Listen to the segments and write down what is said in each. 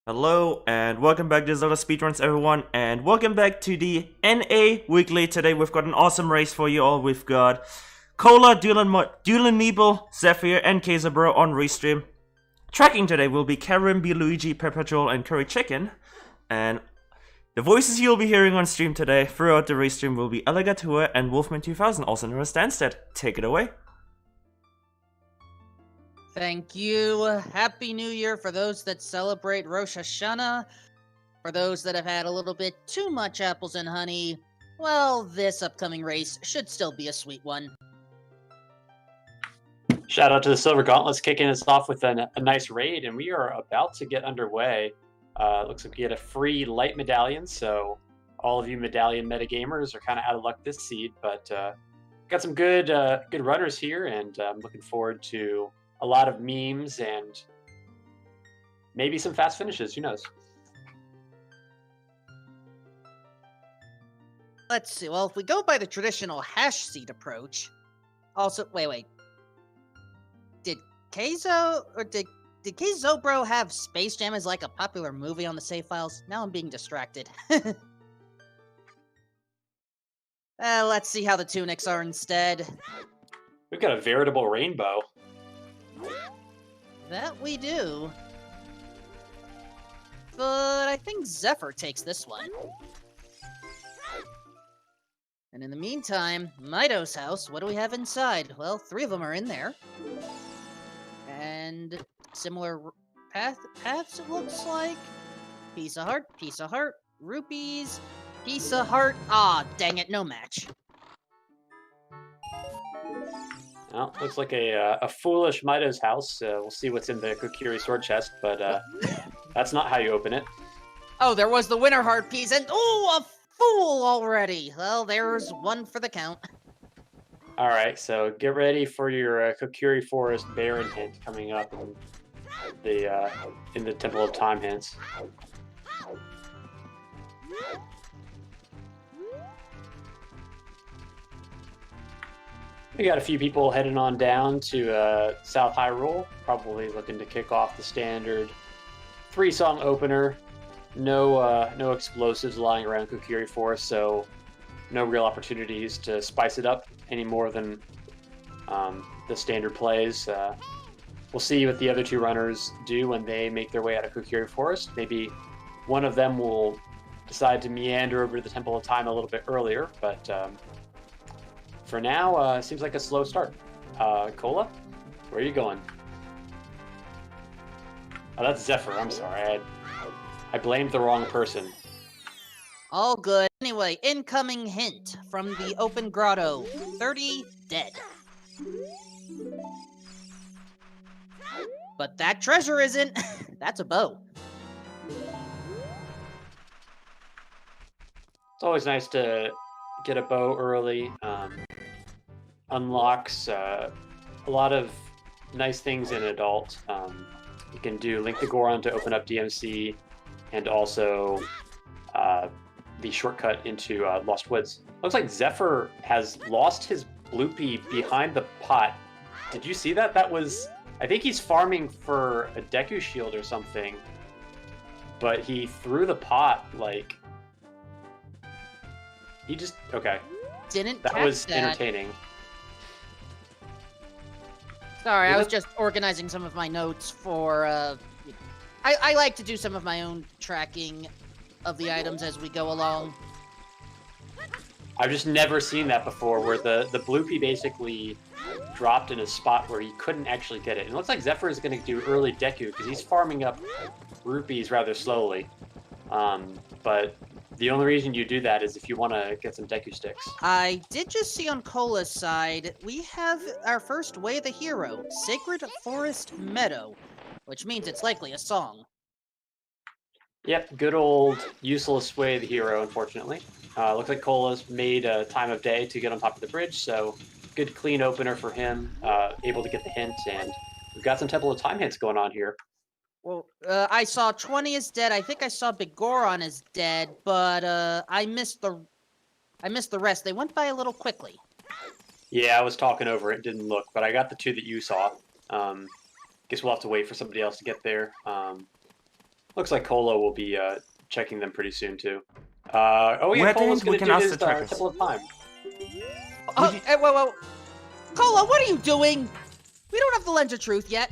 Hello and welcome back to ZeldaSpeedRuns everyone, and welcome back to the NA Weekly. Today we've got an awesome race for you all. We've got Cola, Dylan Meeble, Zephyr and Kazabro on restream. Tracking today will be Karim, B. Luigi, Perpetual and Curry Chicken. And the voices you'll be hearing on stream today throughout the restream will be Alligator and Wolfman2000, also known as Stansted. Take it away. Thank you. Happy New Year for those that celebrate Rosh Hashanah. For those that have had a little bit too much apples and honey, well, this upcoming race should still be a sweet one. Shout out to the Silver Gauntlets kicking us off with a nice raid, and we are about to get underway. Looks like we get a free light medallion, so all of you medallion metagamers are kind of out of luck this seed, but got some good runners here, and I'm looking forward to a lot of memes and maybe some fast finishes. Who knows? Let's see. Well, if we go by the traditional hash seed approach, also wait. Did Kazobro have Space Jam as like a popular movie on the save files? Now I'm being distracted. Let's see how the tunics are instead. We've got a veritable rainbow. That we do. But I think Zephyr takes this one. And in the meantime, Mido's house, what do we have inside? Well, 3 of them are in there. And similar paths, it looks like. Piece of heart, rupees, piece of heart. Ah, dang it, no match. Well, looks like a foolish Mido's house. We'll see what's in the Kokiri sword chest, but that's not how you open it. Oh, there was the winter heart piece, and oh, a fool already. Well, there's one for the count. All right, so get ready for your Kokiri Forest Baron hint coming up in the Temple of Time hints. We got a few people heading on down to South Hyrule, probably looking to kick off the standard 3-song opener. No explosives lying around Kokiri Forest, so no real opportunities to spice it up any more than the standard plays. We'll see what the other 2 runners do when they make their way out of Kokiri Forest. Maybe one of them will decide to meander over to the Temple of Time a little bit earlier, but for now, it seems like a slow start. Cola, where are you going? Oh, that's Zephyr. I'm sorry. I blamed the wrong person. All good. Anyway, incoming hint from the open grotto. 30 dead. But that treasure isn't. That's a bow. It's always nice to get a bow early. Unlocks a lot of nice things in Adult. You can do Link the Goron to open up DMC, and also the shortcut into Lost Woods. Looks like Zephyr has lost his bloopy behind the pot. Did you see that? That was... I think he's farming for a Deku Shield or something, but he threw the pot, like... He just... Okay. Didn't That catch was that. entertaining. Sorry, I was just organizing some of my notes for, I like to do some of my own tracking of the items as we go along. I've just never seen that before, where the bloopy basically dropped in a spot where he couldn't actually get it. And it looks like Zephyr is going to do early Deku, because he's farming up rupees rather slowly. But the only reason you do that is if you want to get some Deku sticks. I did just see on Cola's side, we have our first Way of the Hero, Sacred Forest Meadow, which means it's likely a song. Yep, good old useless Way of the Hero, unfortunately. Looks like Cola's made a time of day to get on top of the bridge, so good clean opener for him, able to get the hint, and we've got some Temple of Time hints going on here. Well, I saw 20 is dead. I think I saw Big Goron is dead, but I missed the rest. They went by a little quickly. Yeah, I was talking over it, didn't look, but I got the 2 that you saw. Guess we'll have to wait for somebody else to get there. Looks Looks like Cola will be checking them pretty soon too. Oh yeah, Where Cola's then? going We to can do ask his the trackers. Temple of Time. Oh, hey, whoa. Cola, what are you doing? We don't have the Lens of Truth yet.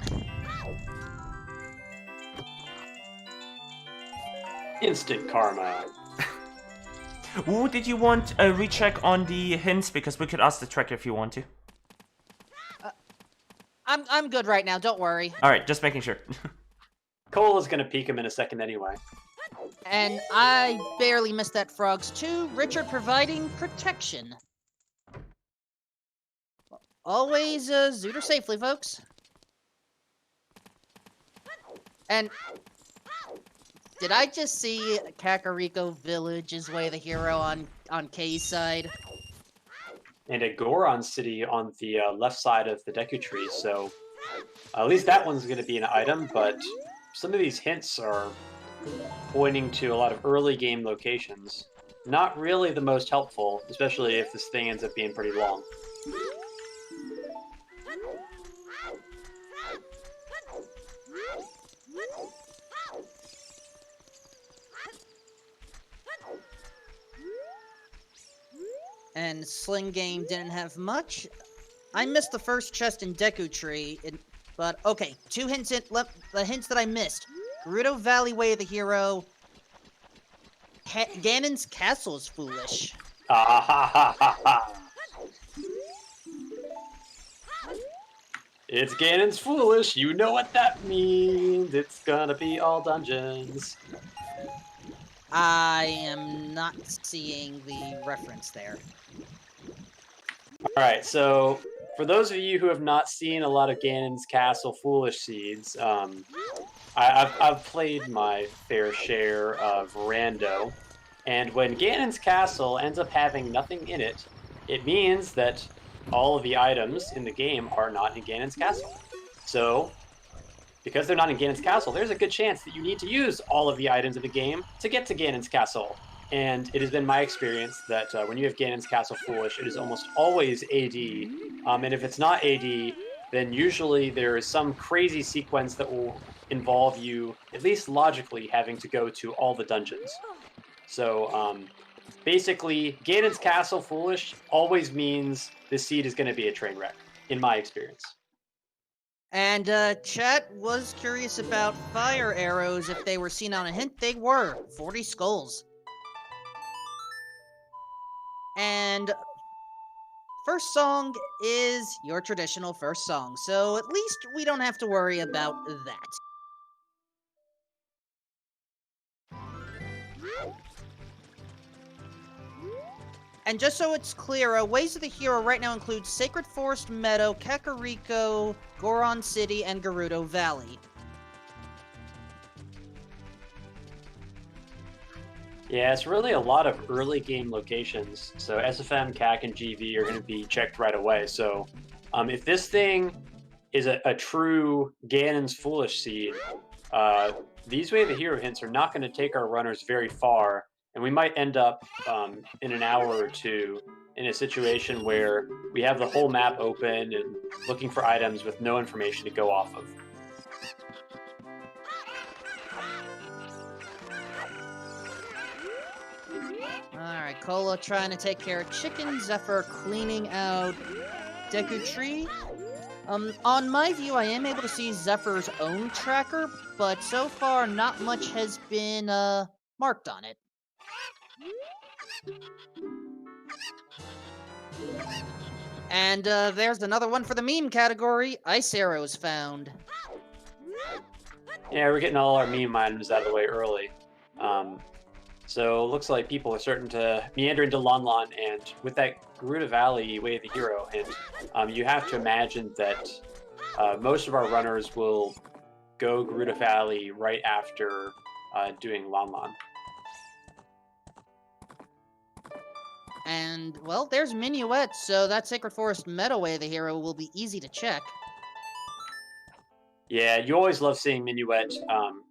Instant karma. Ooh, did you want a recheck on the hints? Because we could ask the tracker if you want to. I'm good right now, don't worry. Alright, just making sure. Cola's going to peek him in a second anyway. And I barely missed that frogs too. Richard providing protection. Always zooter safely, folks. And did I just see Kakariko Village is Way the Hero on Kay's side? And a Goron City on the left side of the Deku Tree, so at least that one's going to be an item, but some of these hints are pointing to a lot of early game locations. Not really the most helpful, especially if this thing ends up being pretty long. And Sling Game didn't have much. I missed the first chest in Deku Tree, but okay, two hints the hints that I missed. Grotto Valley Way of the Hero. Ganon's Castle is foolish. Ah ha ha ha ha! It's Ganon's foolish, you know what that means. It's gonna be all dungeons. I am not seeing the reference there. Alright, so for those of you who have not seen a lot of Ganon's Castle Foolish Seeds, I've played my fair share of Rando, and when Ganon's Castle ends up having nothing in it, it means that all of the items in the game are not in Ganon's Castle. So, because they're not in Ganon's Castle, there's a good chance that you need to use all of the items in the game to get to Ganon's Castle. And it has been my experience that when you have Ganon's Castle Foolish, it is almost always AD. And if it's not AD, then usually there is some crazy sequence that will involve you, at least logically, having to go to all the dungeons. So basically, Ganon's Castle Foolish always means the seed is going to be a train wreck, in my experience. And chat was curious about fire arrows if they were seen on a hint. They were 40 skulls. And first song is your traditional first song, so at least we don't have to worry about that. And just so it's clear, Ways of the Hero right now includes Sacred Forest Meadow, Kakariko, Goron City, and Gerudo Valley. Yeah, it's really a lot of early game locations. So SFM, CAC, and GV are going to be checked right away. So if this thing is a true Ganon's Foolish Seed, these Way of the Hero hints are not going to take our runners very far. And we might end up in an hour or two in a situation where we have the whole map open and looking for items with no information to go off of. Alright, Cola trying to take care of chicken, Zephyr cleaning out Deku Tree. On my view, I am able to see Zephyr's own tracker, but so far not much has been marked on it. And there's another one for the meme category. Ice arrows found. Yeah, we're getting all our meme items out of the way early. So it looks like people are starting to meander into Lon Lon, and with that Gerudo Valley Way of the Hero hint, you have to imagine that most of our runners will go Gerudo Valley right after doing Lon Lon. And, well, there's Minuet, so that Sacred Forest Meadow Way of the Hero will be easy to check. Yeah, you always love seeing Minuet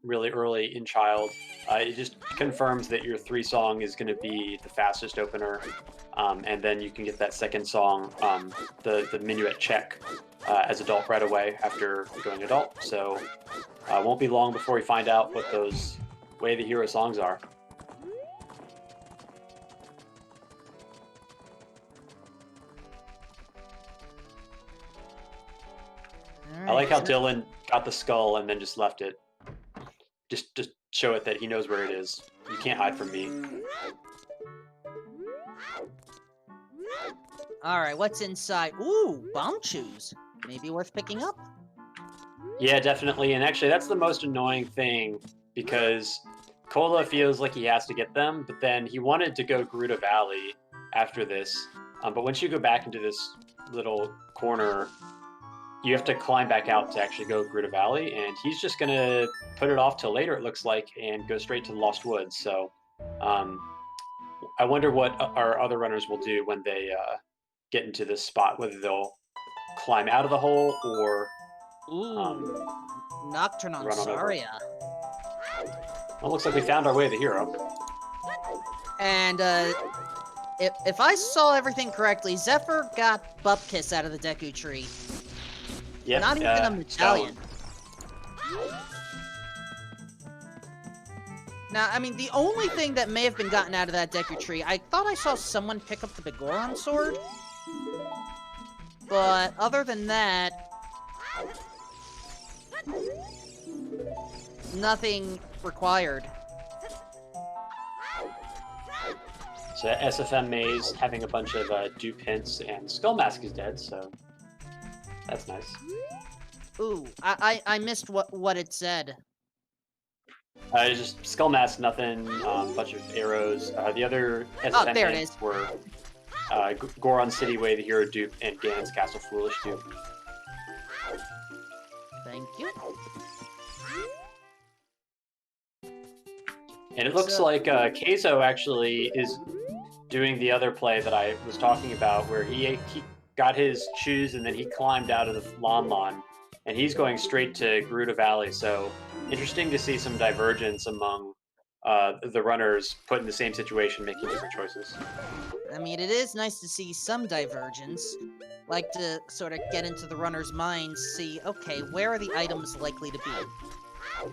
really early in Child. It just confirms that your 3 song is going to be the fastest opener, and then you can get that second song, the Minuet check, as adult right away after going adult. So it won't be long before we find out what those way the hero songs are. I like how Dylan got the skull and then just left it. Just show it that he knows where it is. You can't hide from me. Alright, what's inside? Ooh, bomb chews. Maybe worth picking up. Yeah, definitely. And actually, that's the most annoying thing, because Cola feels like he has to get them, but then he wanted to go Grotto Valley after this. But once you go back into this little corner, you have to climb back out to actually go Grotto Valley, and he's just going to put it off till later, it looks like, and go straight to the Lost Woods. So I wonder what our other runners will do when they get into this spot, whether they'll climb out of the hole or Nocturne on run on over. Saria. Well, looks like we found our way to the hero. And if I saw everything correctly, Zephyr got Bupkiss out of the Deku Tree. Yep, Not even a medallion. Now, I mean, the only thing that may have been gotten out of that Deku Tree, I thought I saw someone pick up the Bigoron sword. But other than that, nothing required. So SFM Maze having a bunch of dupe hints, and Skull Mask is dead, so that's nice. Ooh, I missed what it said. Just Skull Mask, nothing, bunch of arrows. The other SFM there it hints is. were Goron City Way, the hero dupe, and Ganon's Castle Foolish dupe. Thank you. And it looks like Keizo actually is doing the other play that I was talking about, where he got his shoes and then he climbed out of the Lon, and he's going straight to Grotto Valley. So interesting to see some divergence among the runners put in the same situation, making different choices. I mean, it is nice to see some divergence. Like to sort of get into the runner's minds, see, okay, where are the items likely to be?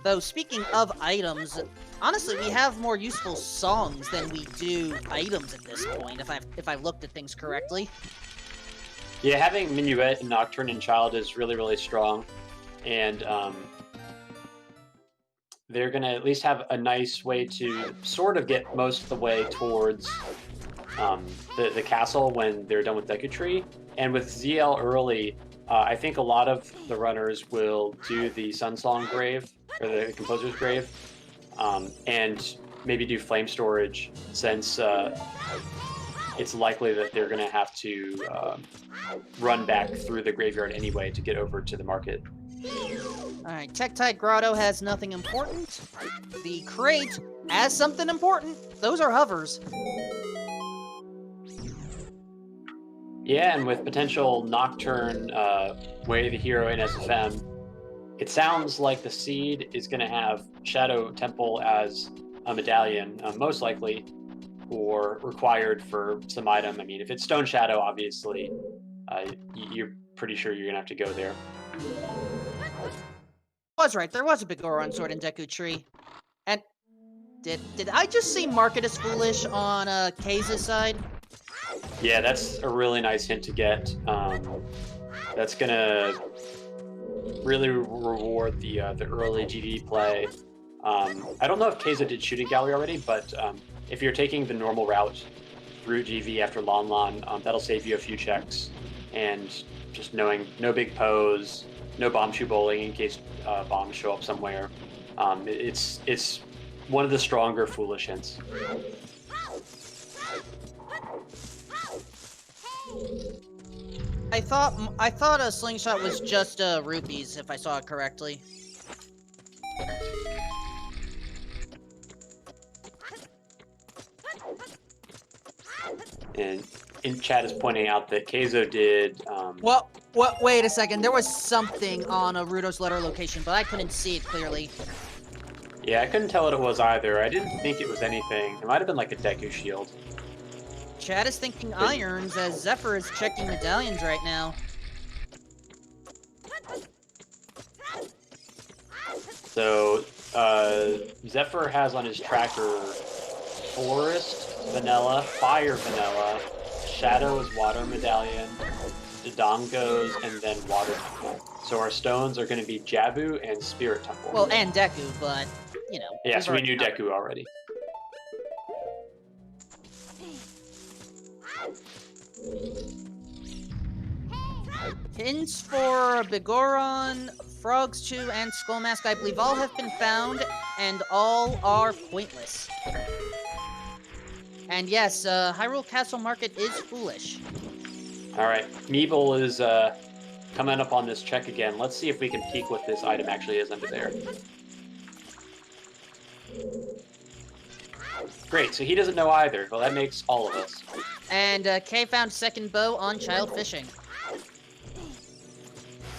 Though, speaking of items, honestly, we have more useful songs than we do items at this point, if I've looked at things correctly. Yeah, having Minuet and Nocturne and Child is really, really strong. And they're going to at least have a nice way to sort of get most of the way towards the castle when they're done with Deku Tree. And with ZL early, I think a lot of the runners will do the Sunsong Grave, or the Composer's Grave, and maybe do Flame Storage, since it's likely that they're going to have to run back through the graveyard anyway to get over to the market. Alright, Tektite Grotto has nothing important. The crate has something important. Those are hovers. Yeah, and with potential Nocturne, Way of the Hero in SFM, it sounds like the Seed is going to have Shadow Temple as a medallion, most likely, or required for some item. I mean, if it's Stone Shadow, obviously, you're pretty sure you're going to have to go there. I was right, there was a Bigoron sword in Deku Tree. And did I just see Market is Foolish on Keiza's side? Yeah, that's a really nice hint to get. That's gonna really reward the early GD play. I don't know if Keiza did Shooting Gallery already, but if you're taking the normal route through GV after Lon, that'll save you a few checks. And just knowing no big pose, no bomb shoe bowling in case bombs show up somewhere. It's one of the stronger Foolish hints. I thought a slingshot was just rupees, if I saw it correctly. And in chat is pointing out that Keizo did. Wait a second. There was something on a Rudo's letter location, but I couldn't see it clearly. Yeah, I couldn't tell what it was either. I didn't think it was anything. It might have been like a Deku shield. Chad is thinking irons as Zephyr is checking medallions right now. So Zephyr has on his tracker Forest Vanilla, Fire Vanilla, Shadow is Water Medallion, Dodongos, and then Water Temple. So our stones are going to be Jabu and Spirit Temple. Well, and Deku, but, you know. Yeah, so we knew Deku already. Hints for Bigoron, Frogs 2, and Skullmask, I believe all have been found, and all are pointless. And yes, Hyrule Castle Market is foolish. Alright, Meeble is coming up on this check again. Let's see if we can peek what this item actually is under there. Great, so he doesn't know either. Well, that makes all of us. And Kay found second bow on Child Fishing.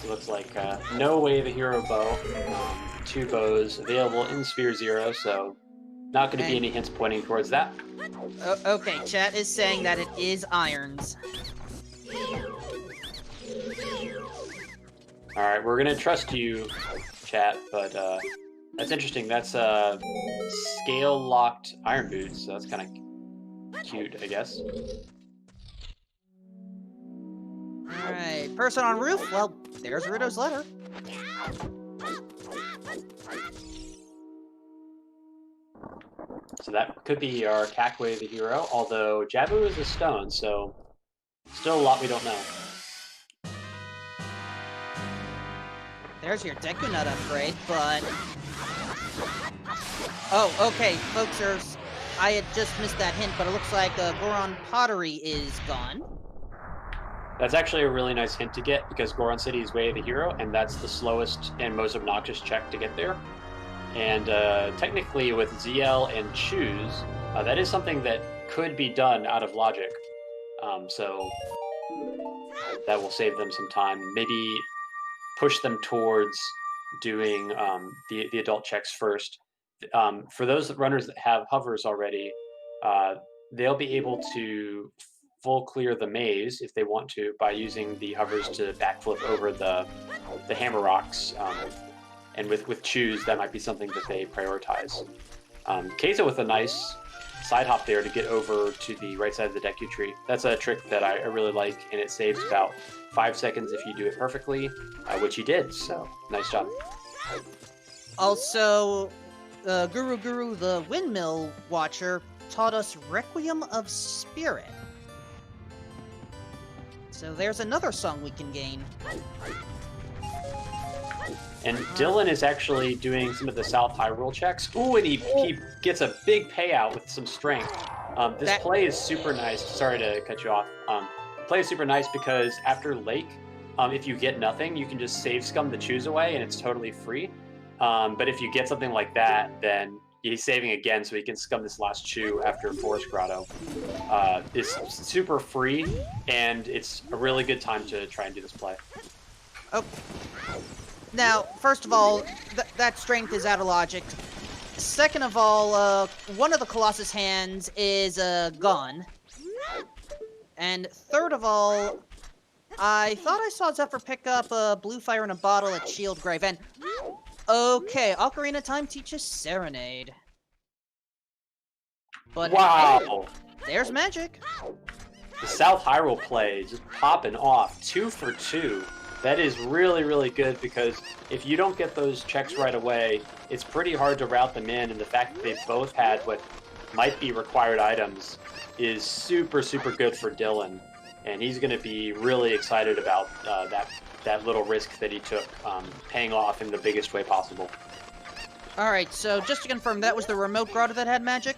So it looks like no Way of the Hero bow. 2 bows available in Sphere 0, so not going to be any hints pointing towards that. Okay, chat is saying that it is irons. Alright, we're going to trust you, chat, but that's interesting. That's scale-locked iron boots, so that's kind of cute, I guess. Alright, person on roof? Well, there's Ruto's letter. So that could be our Cackway the hero, although Jabu is a stone, so still a lot we don't know. There's your Deku Nut upgrade, but... Oh, okay, folks, I had just missed that hint, but it looks like Goron Pottery is gone. That's actually a really nice hint to get, because Goron City is Way of the Hero, and that's the slowest and most obnoxious check to get there. And technically with ZL and Choose, that is something that could be done out of logic. So that will save them some time. Maybe push them towards doing the adult checks first. For those runners that have hovers already, they'll be able to full clear the maze if they want to by using the hovers to backflip over the hammer rocks. And with Choose, that might be something that they prioritize. Keizo with a nice side hop there to get over to the right side of the Deku tree. That's a trick that I really like, and it saves about 5 seconds if you do it perfectly, which he did, so nice job. Also, Guru the Windmill Watcher taught us Requiem of Spirit. So there's another song we can gain. And Dylan is actually doing some of the South Hyrule checks. Ooh, and he gets a big payout with some strength. This play is super nice. Sorry to cut you off. Play is super nice because after Lake, if you get nothing, you can just save scum the Choose away and it's totally free. But if you get something like that, then he's saving again so he can scum this last Chew after Forest Grotto. It's super free, and it's a really good time to try and do this play. Oh. Now, first of all, that strength is out of logic. Second of all, one of the Colossus hands is gone. And third of all, I thought I saw Zephyr pick up a blue fire in a bottle at Shield Grave. And okay, Ocarina of Time teaches Serenade. But wow! Hey, there's magic. The South Hyrule play just popping off, 2 for 2. That is really, really good because if you don't get those checks right away, it's pretty hard to route them in, and the fact that they both had what might be required items is super, super good for Dylan, and he's going to be really excited about that little risk that he took, paying off in the biggest way possible. Alright, so just to confirm, that was the remote grotto that had magic?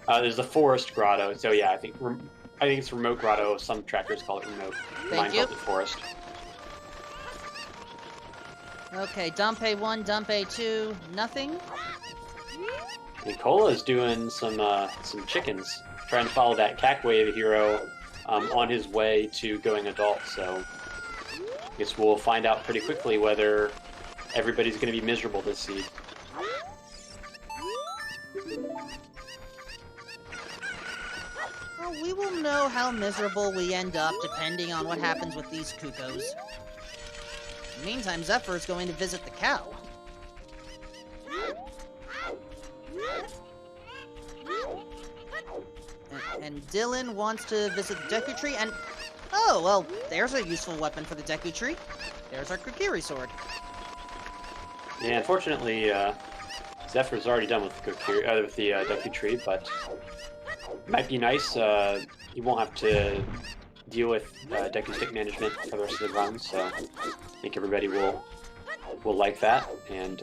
There's the Forest Grotto, so yeah, I think it's Remote Grotto. Some trackers call it Remote. Mine calls it Forest. Okay, Dumpe 1, Dumpe 2, nothing. Nicola is doing some chickens, trying to follow that Cackway the hero on his way to going adult, so I guess we'll find out pretty quickly whether everybody's going to be miserable this seed. Well, we will know how miserable we end up depending on what happens with these Cuckoos. In the meantime, Zephyr is going to visit the cow. And Dylan wants to visit the Deku Tree, and... Oh, well, there's a useful weapon for the Deku Tree. There's our Kokiri sword. Yeah, unfortunately, Zephyr's already done with the Deku Tree, but it might be nice. He won't have to deal with Deku stick management for the rest of the run, so I think everybody will like that. And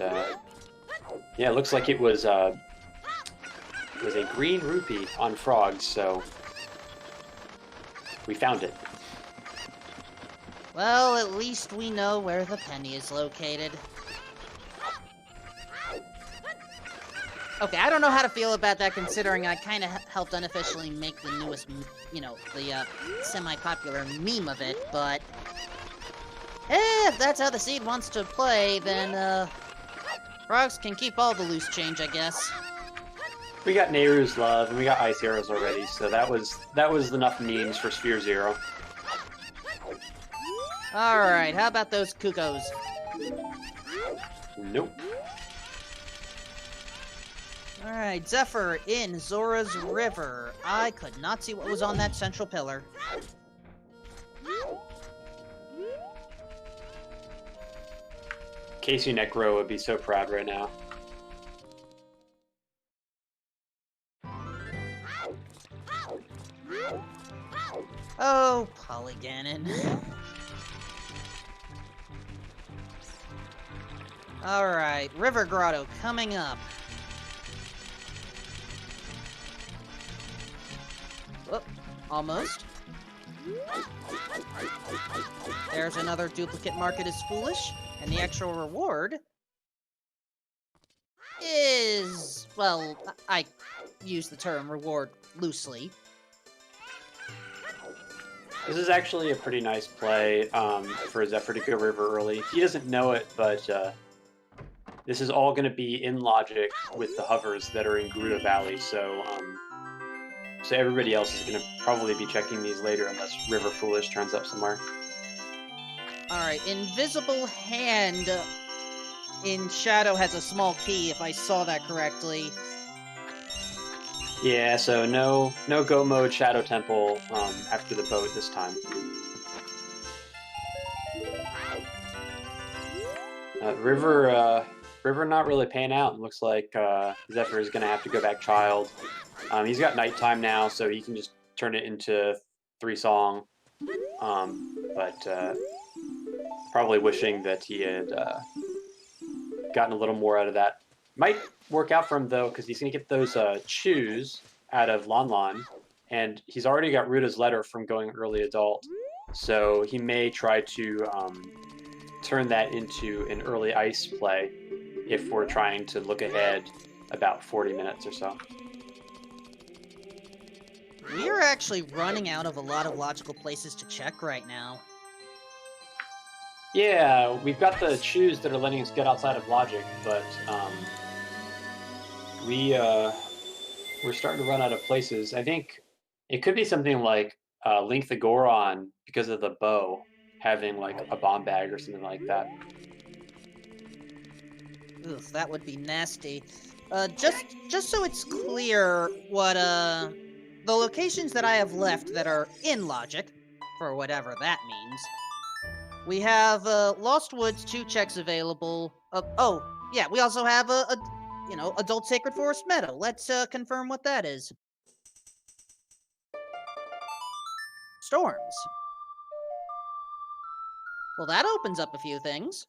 yeah, it looks like it was a green rupee on frogs, so we found it. Well, at least we know where the penny is located. Okay, I don't know how to feel about that, considering I kind of helped unofficially make the newest, the semi-popular meme of it, but... if that's how the seed wants to play, then, frogs can keep all the loose change, I guess. We got Nehru's Love, and we got Ice Arrows already, so that was enough memes for Sphere Zero. Alright, how about those Kukos? Nope. Alright, Zephyr in Zora's River. I could not see what was on that central pillar. Casey Necro would be so proud right now. Oh, Polyganon. Alright, River Grotto coming up. Oh, almost. There's another duplicate market is foolish, and the actual reward is, well, I use the term reward loosely. This is actually a pretty nice play for Zephyr to go river early. He doesn't know it, but this is all going to be in logic with the hovers that are in Grotto Valley, so everybody else is going to probably be checking these later unless River Foolish turns up somewhere. Alright, Invisible Hand in Shadow has a small key, if I saw that correctly. Yeah, so no go mode Shadow Temple after the boat this time. River not really paying out. It looks like Zephyr is going to have to go back Child. He's got nighttime now, so he can just turn it into 3-song. But probably wishing that he had gotten a little more out of that. Might work out for him, though, because he's going to get those chews out of Lon Lon, and he's already got Ruta's letter from going early adult, so he may try to turn that into an early ice play if we're trying to look ahead about 40 minutes or so. We are actually running out of a lot of logical places to check right now. Yeah, we've got the chews that are letting us get outside of logic, but we're starting to run out of places. I think it could be something like Link the Goron, because of the bow, having like a bomb bag or something like that. Oof, that would be nasty. Just so it's clear what the locations that I have left that are in logic, for whatever that means. We have Lost Woods 2 checks available. Oh, yeah, we also have Adult Sacred Forest Meadow. Let's confirm what that is. Storms. Well, that opens up a few things.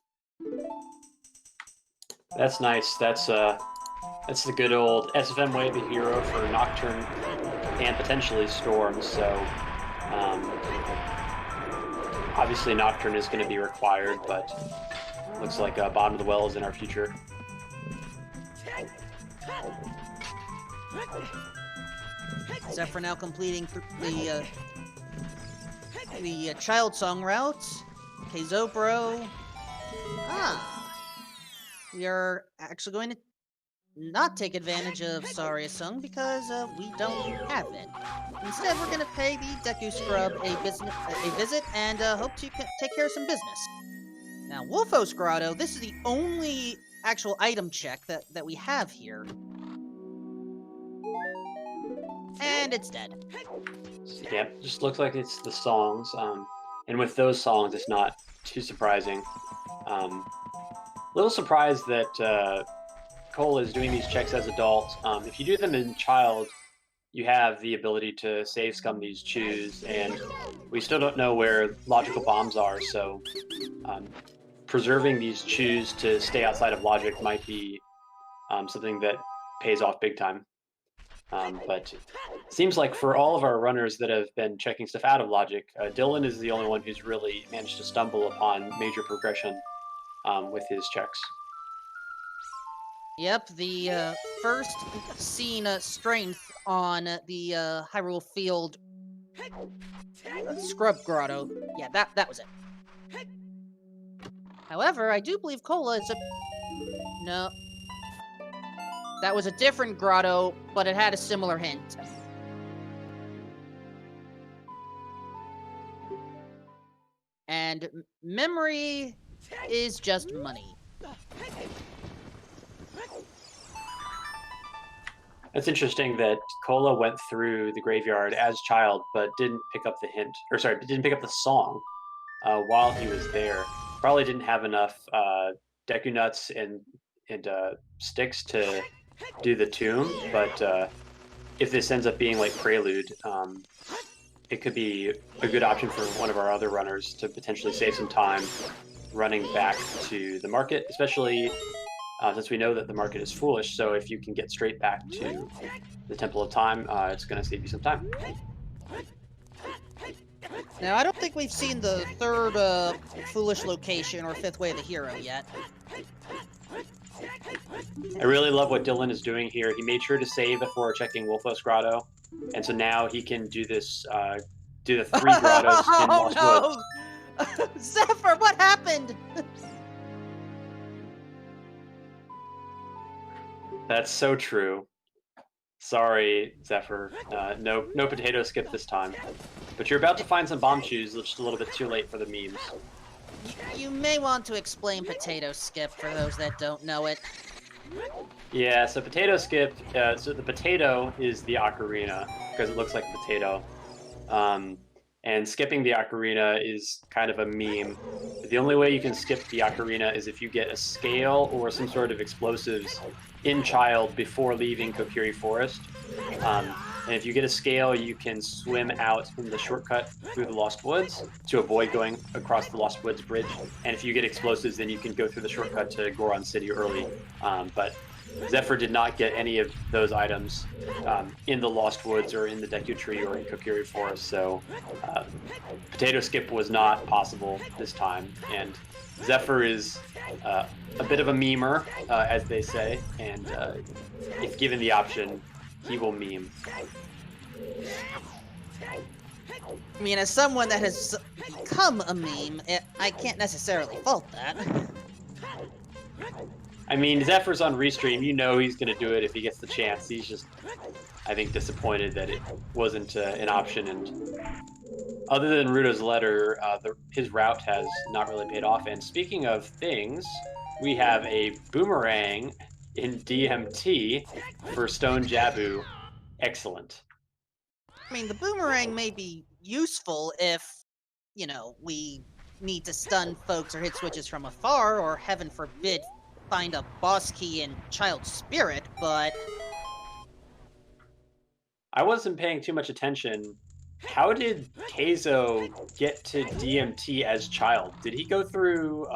That's nice. That's the good old SFM way of the hero for Nocturne and potentially Storms. So obviously Nocturne is going to be required, but looks like Bottom of the Well is in our future. Zephyr now completing the Child Song route. Kazobro. We are actually going to not take advantage of Saria Sung because we don't have it. Instead, we're going to pay the Deku Scrub a visit and hope to take care of some business. Now, Wolfos Grotto, this is the only actual item check that we have here. And it's dead. Yeah, just looks like it's the songs. And with those songs, it's not too surprising. A little surprised that Cole is doing these checks as adult. If you do them in child, you have the ability to save scum these chews, and we still don't know where logical bombs are, so preserving these chews to stay outside of logic might be something that pays off big time. But it seems like for all of our runners that have been checking stuff out of logic, Dylan is the only one who's really managed to stumble upon major progression with his checks. Yep, the first seen strength on the Hyrule Field Scrub Grotto. Yeah, that was it. However, I do believe Cola is a... No. That was a different grotto, but it had a similar hint. And memory is just money. It's interesting that Cola went through the graveyard as child, but didn't pick up the hint, or sorry, didn't pick up the song while he was there. Probably didn't have enough Deku Nuts and sticks to do the tomb, but if this ends up being like Prelude, it could be a good option for one of our other runners to potentially save some time running back to the market, especially since we know that the market is foolish. So if you can get straight back to the Temple of Time, it's going to save you some time. Now, I don't think we've seen the third foolish location or fifth way of the hero yet. I really love what Dylan is doing here. He made sure to save before checking Wolfos Grotto, and so now he can do this, do the 3 grottos in Lost Woods. Zephyr, what happened? That's so true. Sorry, Zephyr. No potato skip this time. But you're about to find some bomb shoes, just a little bit too late for the memes. You may want to explain potato skip for those that don't know it. Yeah, so potato skip, so the potato is the ocarina, because it looks like a potato. And skipping the ocarina is kind of a meme. The only way you can skip the ocarina is if you get a scale or some sort of explosives in child before leaving Kokiri Forest. And if you get a scale, you can swim out in the shortcut through the Lost Woods to avoid going across the Lost Woods bridge. And if you get explosives, then you can go through the shortcut to Goron City early. But Zephyr did not get any of those items in the Lost Woods or in the Deku Tree or in Kokiri Forest, so potato skip was not possible this time. And Zephyr is a bit of a memer, as they say, and if given the option, he will meme. I mean, as someone that has become a meme, I can't necessarily fault that. I mean, Zephyr's on Restream. You know he's going to do it if he gets the chance. He's just, I think, disappointed that it wasn't an option. And other than Ruto's letter, his route has not really paid off. And speaking of things, we have a boomerang in DMT for Stone Jabu. Excellent. I mean, the boomerang may be useful if, you know, we need to stun folks or hit switches from afar, or heaven forbid, find a boss key in Child Spirit, but... I wasn't paying too much attention. How did Keizo get to DMT as Child? Did he go through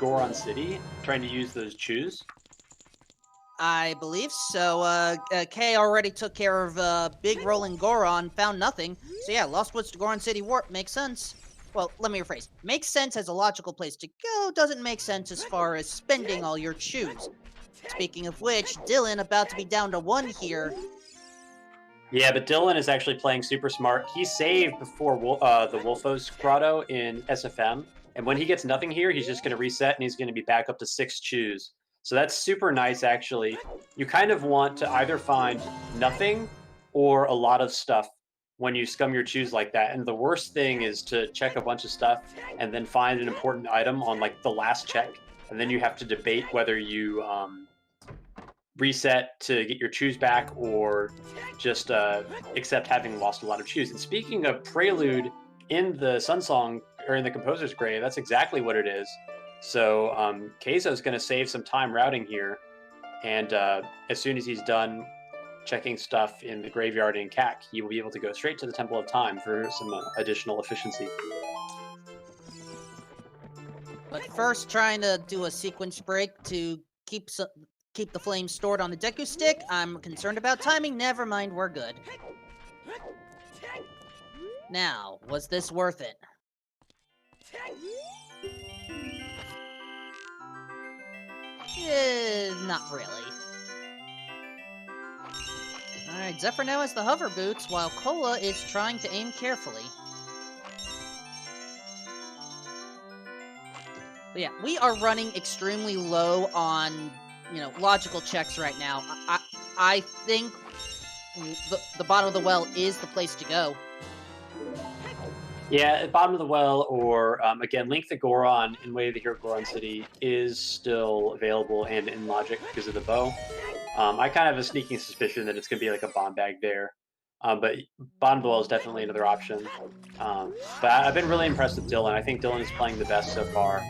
Goron City trying to use those chews? I believe so. Kay already took care of Big Rolling Goron, found nothing. So yeah, Lost Woods to Goron City Warp makes sense. Well, let me rephrase. Makes sense as a logical place to go, doesn't make sense as far as spending all your chews. Speaking of which, Dylan about to be down to 1 here. Yeah, but Dylan is actually playing super smart. He saved before the Wolfos Grotto in SFM, and when he gets nothing here, he's just going to reset, and he's going to be back up to 6 chews. So that's super nice, actually. You kind of want to either find nothing or a lot of stuff when you scum your chews like that. And the worst thing is to check a bunch of stuff and then find an important item on like the last check. And then you have to debate whether you reset to get your choose back, or just accept having lost a lot of choose. And speaking of prelude in the Sun Song, or in the Composer's Grave, that's exactly what it is. So Keizo's going to save some time routing here, and as soon as he's done checking stuff in the graveyard in CAC, he will be able to go straight to the Temple of Time for some additional efficiency. But first, trying to do a sequence break to keep the flames stored on the Deku Stick. I'm concerned about timing. Never mind, we're good. Now, was this worth it? Not really. Alright, Zephyr now has the hover boots, while Cola is trying to aim carefully. But yeah, we are running extremely low on, logical checks right now. I think the bottom of the well is the place to go. Yeah, at bottom of the well, or again, Link the Goron in Way of the Hero Goron City is still available and in logic because of the bow. I kind of have a sneaking suspicion that it's going to be like a bomb bag there. But bottom of the well is definitely another option. But I've been really impressed with Dylan. I think Dylan is playing the best so far.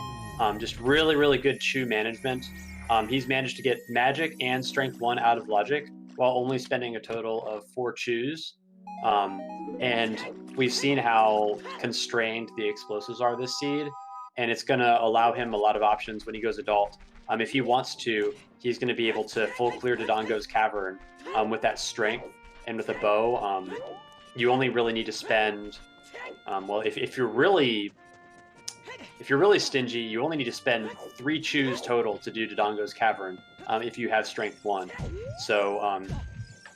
Just really, really good Chu management. He's managed to get Magic and Strength 1 out of Logic while only spending a total of 4 Chus. And we've seen how constrained the explosives are this seed, and it's going to allow him a lot of options when he goes adult. If he wants to, he's going to be able to full clear Dodongo's Cavern with that strength, and with a bow, you only really need to spend. Well, if you're really stingy, you only need to spend 3 Chus total to do Dodongo's Cavern if you have Strength 1. So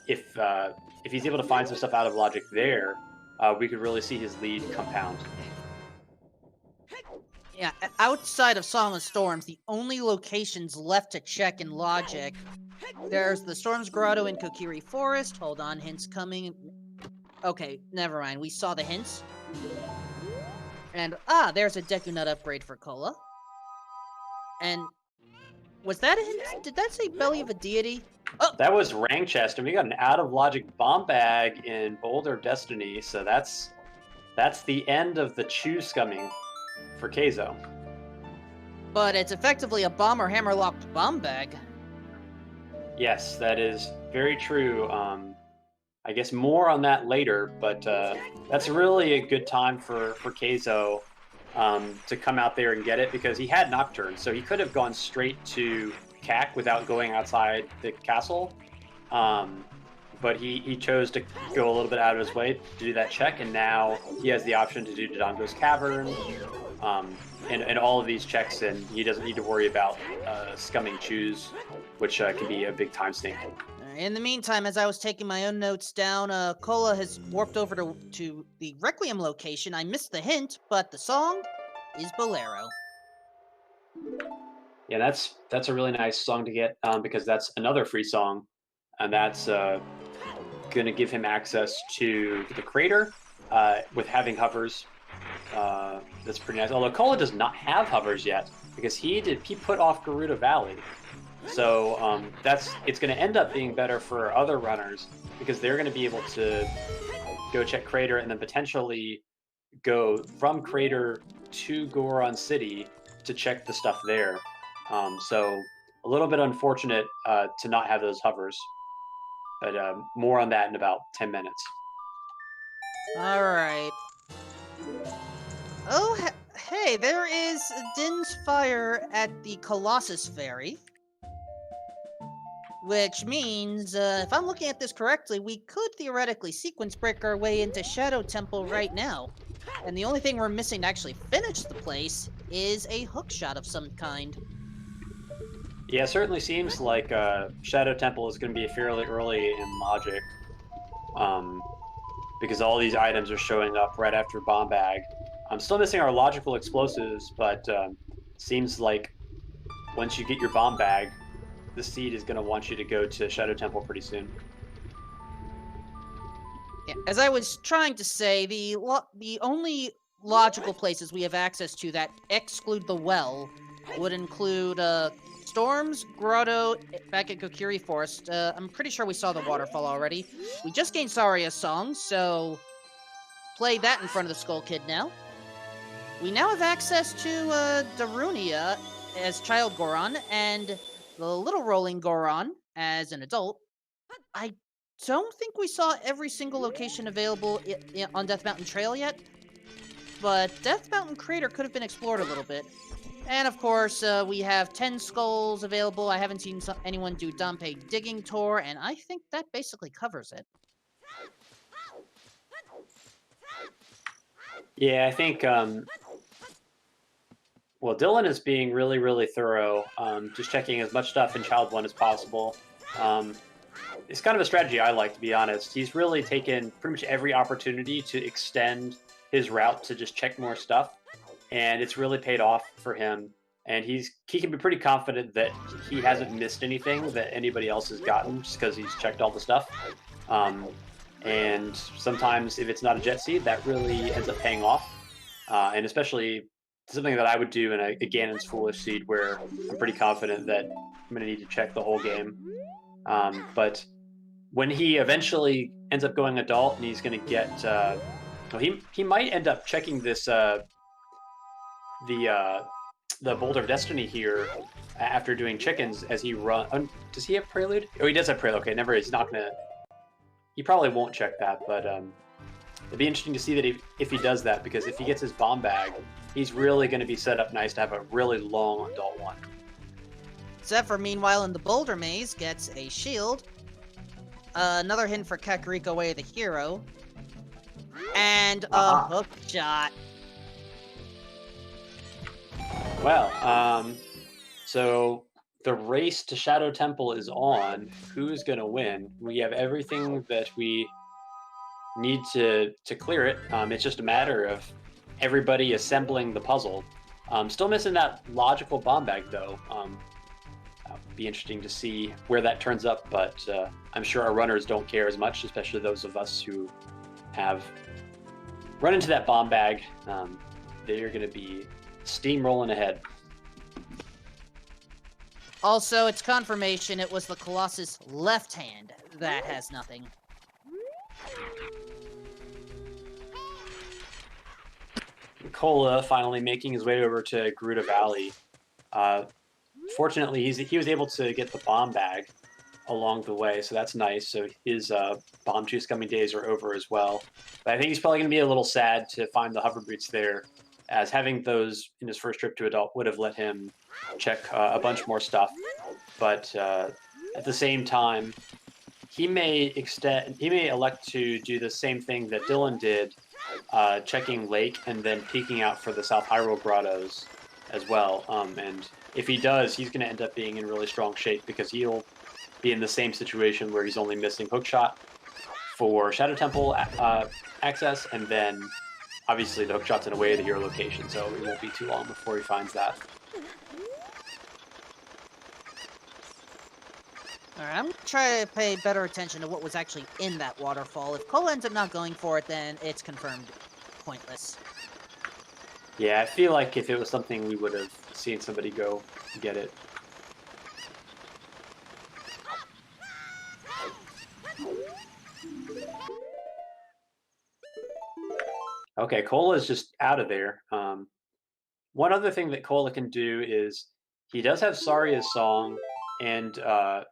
if he's able to find some stuff out of Logic there, we could really see his lead compound. Yeah, outside of Song of Storms, the only locations left to check in Logic, there's the Storm's Grotto in Kokiri Forest. Hold on, hints coming. Okay, never mind. We saw the hints. And, there's a Deku Nut upgrade for Cola. And, was that a hint? Did that say Belly of a Deity? Oh! That was Rang Chest, and we got an out-of-logic bomb bag in Boulder of Destiny, so that's the end of the Chu scumming for Keizo. But it's effectively a bomb or hammer-locked bomb bag. Yes, that is very true. I guess more on that later, but that's really a good time for Keizo to come out there and get it, because he had Nocturne, so he could have gone straight to CAC without going outside the castle. But he chose to go a little bit out of his way to do that check, and now he has the option to do Dodongo's Cavern, and all of these checks, and he doesn't need to worry about scumming Chus, which can be a big time sink. In the meantime, as I was taking my own notes down, Cola has warped over to the Requiem location. I missed the hint, but the song is Bolero. Yeah, that's a really nice song to get, because that's another free song, and that's going to give him access to the crater with having hovers. That's pretty nice. Although Cola does not have hovers yet, because he put off Gerudo Valley. So it's going to end up being better for other runners, because they're going to be able to go check Crater and then potentially go from Crater to Goron City to check the stuff there. So a little bit unfortunate to not have those hovers, but more on that in about 10 minutes. All right. Oh, hey, there is Din's Fire at the Colossus Ferry. Which means, if I'm looking at this correctly, we could theoretically sequence break our way into Shadow Temple right now. And the only thing we're missing to actually finish the place is a hook shot of some kind. Yeah, it certainly seems like Shadow Temple is going to be fairly early in Logic. Because all these items are showing up right after Bomb Bag. I'm still missing our logical explosives, but seems like once you get your Bomb Bag, the seed is going to want you to go to Shadow Temple pretty soon. Yeah, as I was trying to say, the only logical places we have access to that exclude the well would include Storms, Grotto, back at Kokiri Forest. I'm pretty sure we saw the waterfall already. We just gained Saria's song, so play that in front of the Skull Kid now. We now have access to Darunia as Child Goron and the Little Rolling Goron as an adult. I don't think we saw every single location available on Death Mountain Trail yet, but Death Mountain Crater could have been explored a little bit. And of course, we have 10 skulls available. I haven't seen anyone do Dompe Digging Tour, and I think that basically covers it. Yeah, I think, well, Dylan is being really, really thorough, just checking as much stuff in Child 1 as possible. It's kind of a strategy I like, to be honest. He's really taken pretty much every opportunity to extend his route to just check more stuff, and it's really paid off for him. And he can be pretty confident that he hasn't missed anything that anybody else has gotten just because he's checked all the stuff. And sometimes if it's not a jet seed, that really ends up paying off. And especially something that I would do in a Ganon's Foolish Seed where I'm pretty confident that I'm going to need to check the whole game. But when he eventually ends up going adult and he's going to get... well, he might end up checking this... the Boulder of Destiny here after doing chickens as he run. Does he have Prelude? Oh, he does have Prelude. Okay, never. He's not gonna. He probably won't check that, but it'd be interesting to see that if he does that, because if he gets his bomb bag, he's really going to be set up nice to have a really long adult one. Zephyr, meanwhile, in the Boulder Maze, gets a shield. Another hint for Kakariko Way of the Hero. And a hook shot. Well, so the race to Shadow Temple is on. Who's going to win? We have everything that we need to clear it. It's just a matter of everybody assembling the puzzle. Still missing that logical bomb bag, though. It'll be interesting to see where that turns up, but I'm sure our runners don't care as much, especially those of us who have run into that bomb bag. They're going to be steamrolling ahead. Also, it's confirmation it was the Colossus' left hand that has nothing. Cola finally making his way over to Grotto Valley. Fortunately, he was able to get the bomb bag along the way, so that's nice. So his bomb juice coming days are over as well. But I think he's probably going to be a little sad to find the hover boots there, as having those in his first trip to adult would have let him check a bunch more stuff. But at the same time, he may elect to do the same thing that Dylan did, checking Lake and then peeking out for the South Hyrule Grottos as well. And if he does, he's going to end up being in really strong shape, because he'll be in the same situation where he's only missing Hookshot for Shadow Temple access, and then obviously the Hookshot's in a Way of the Hero location, so it won't be too long before he finds that. Alright, I'm going to try to pay better attention to what was actually in that waterfall. If Cole ends up not going for it, then it's confirmed pointless. Yeah, I feel like if it was something, we would have seen somebody go get it. Okay, Cola is just out of there. One other thing that Cola can do is he does have Saria's song, and I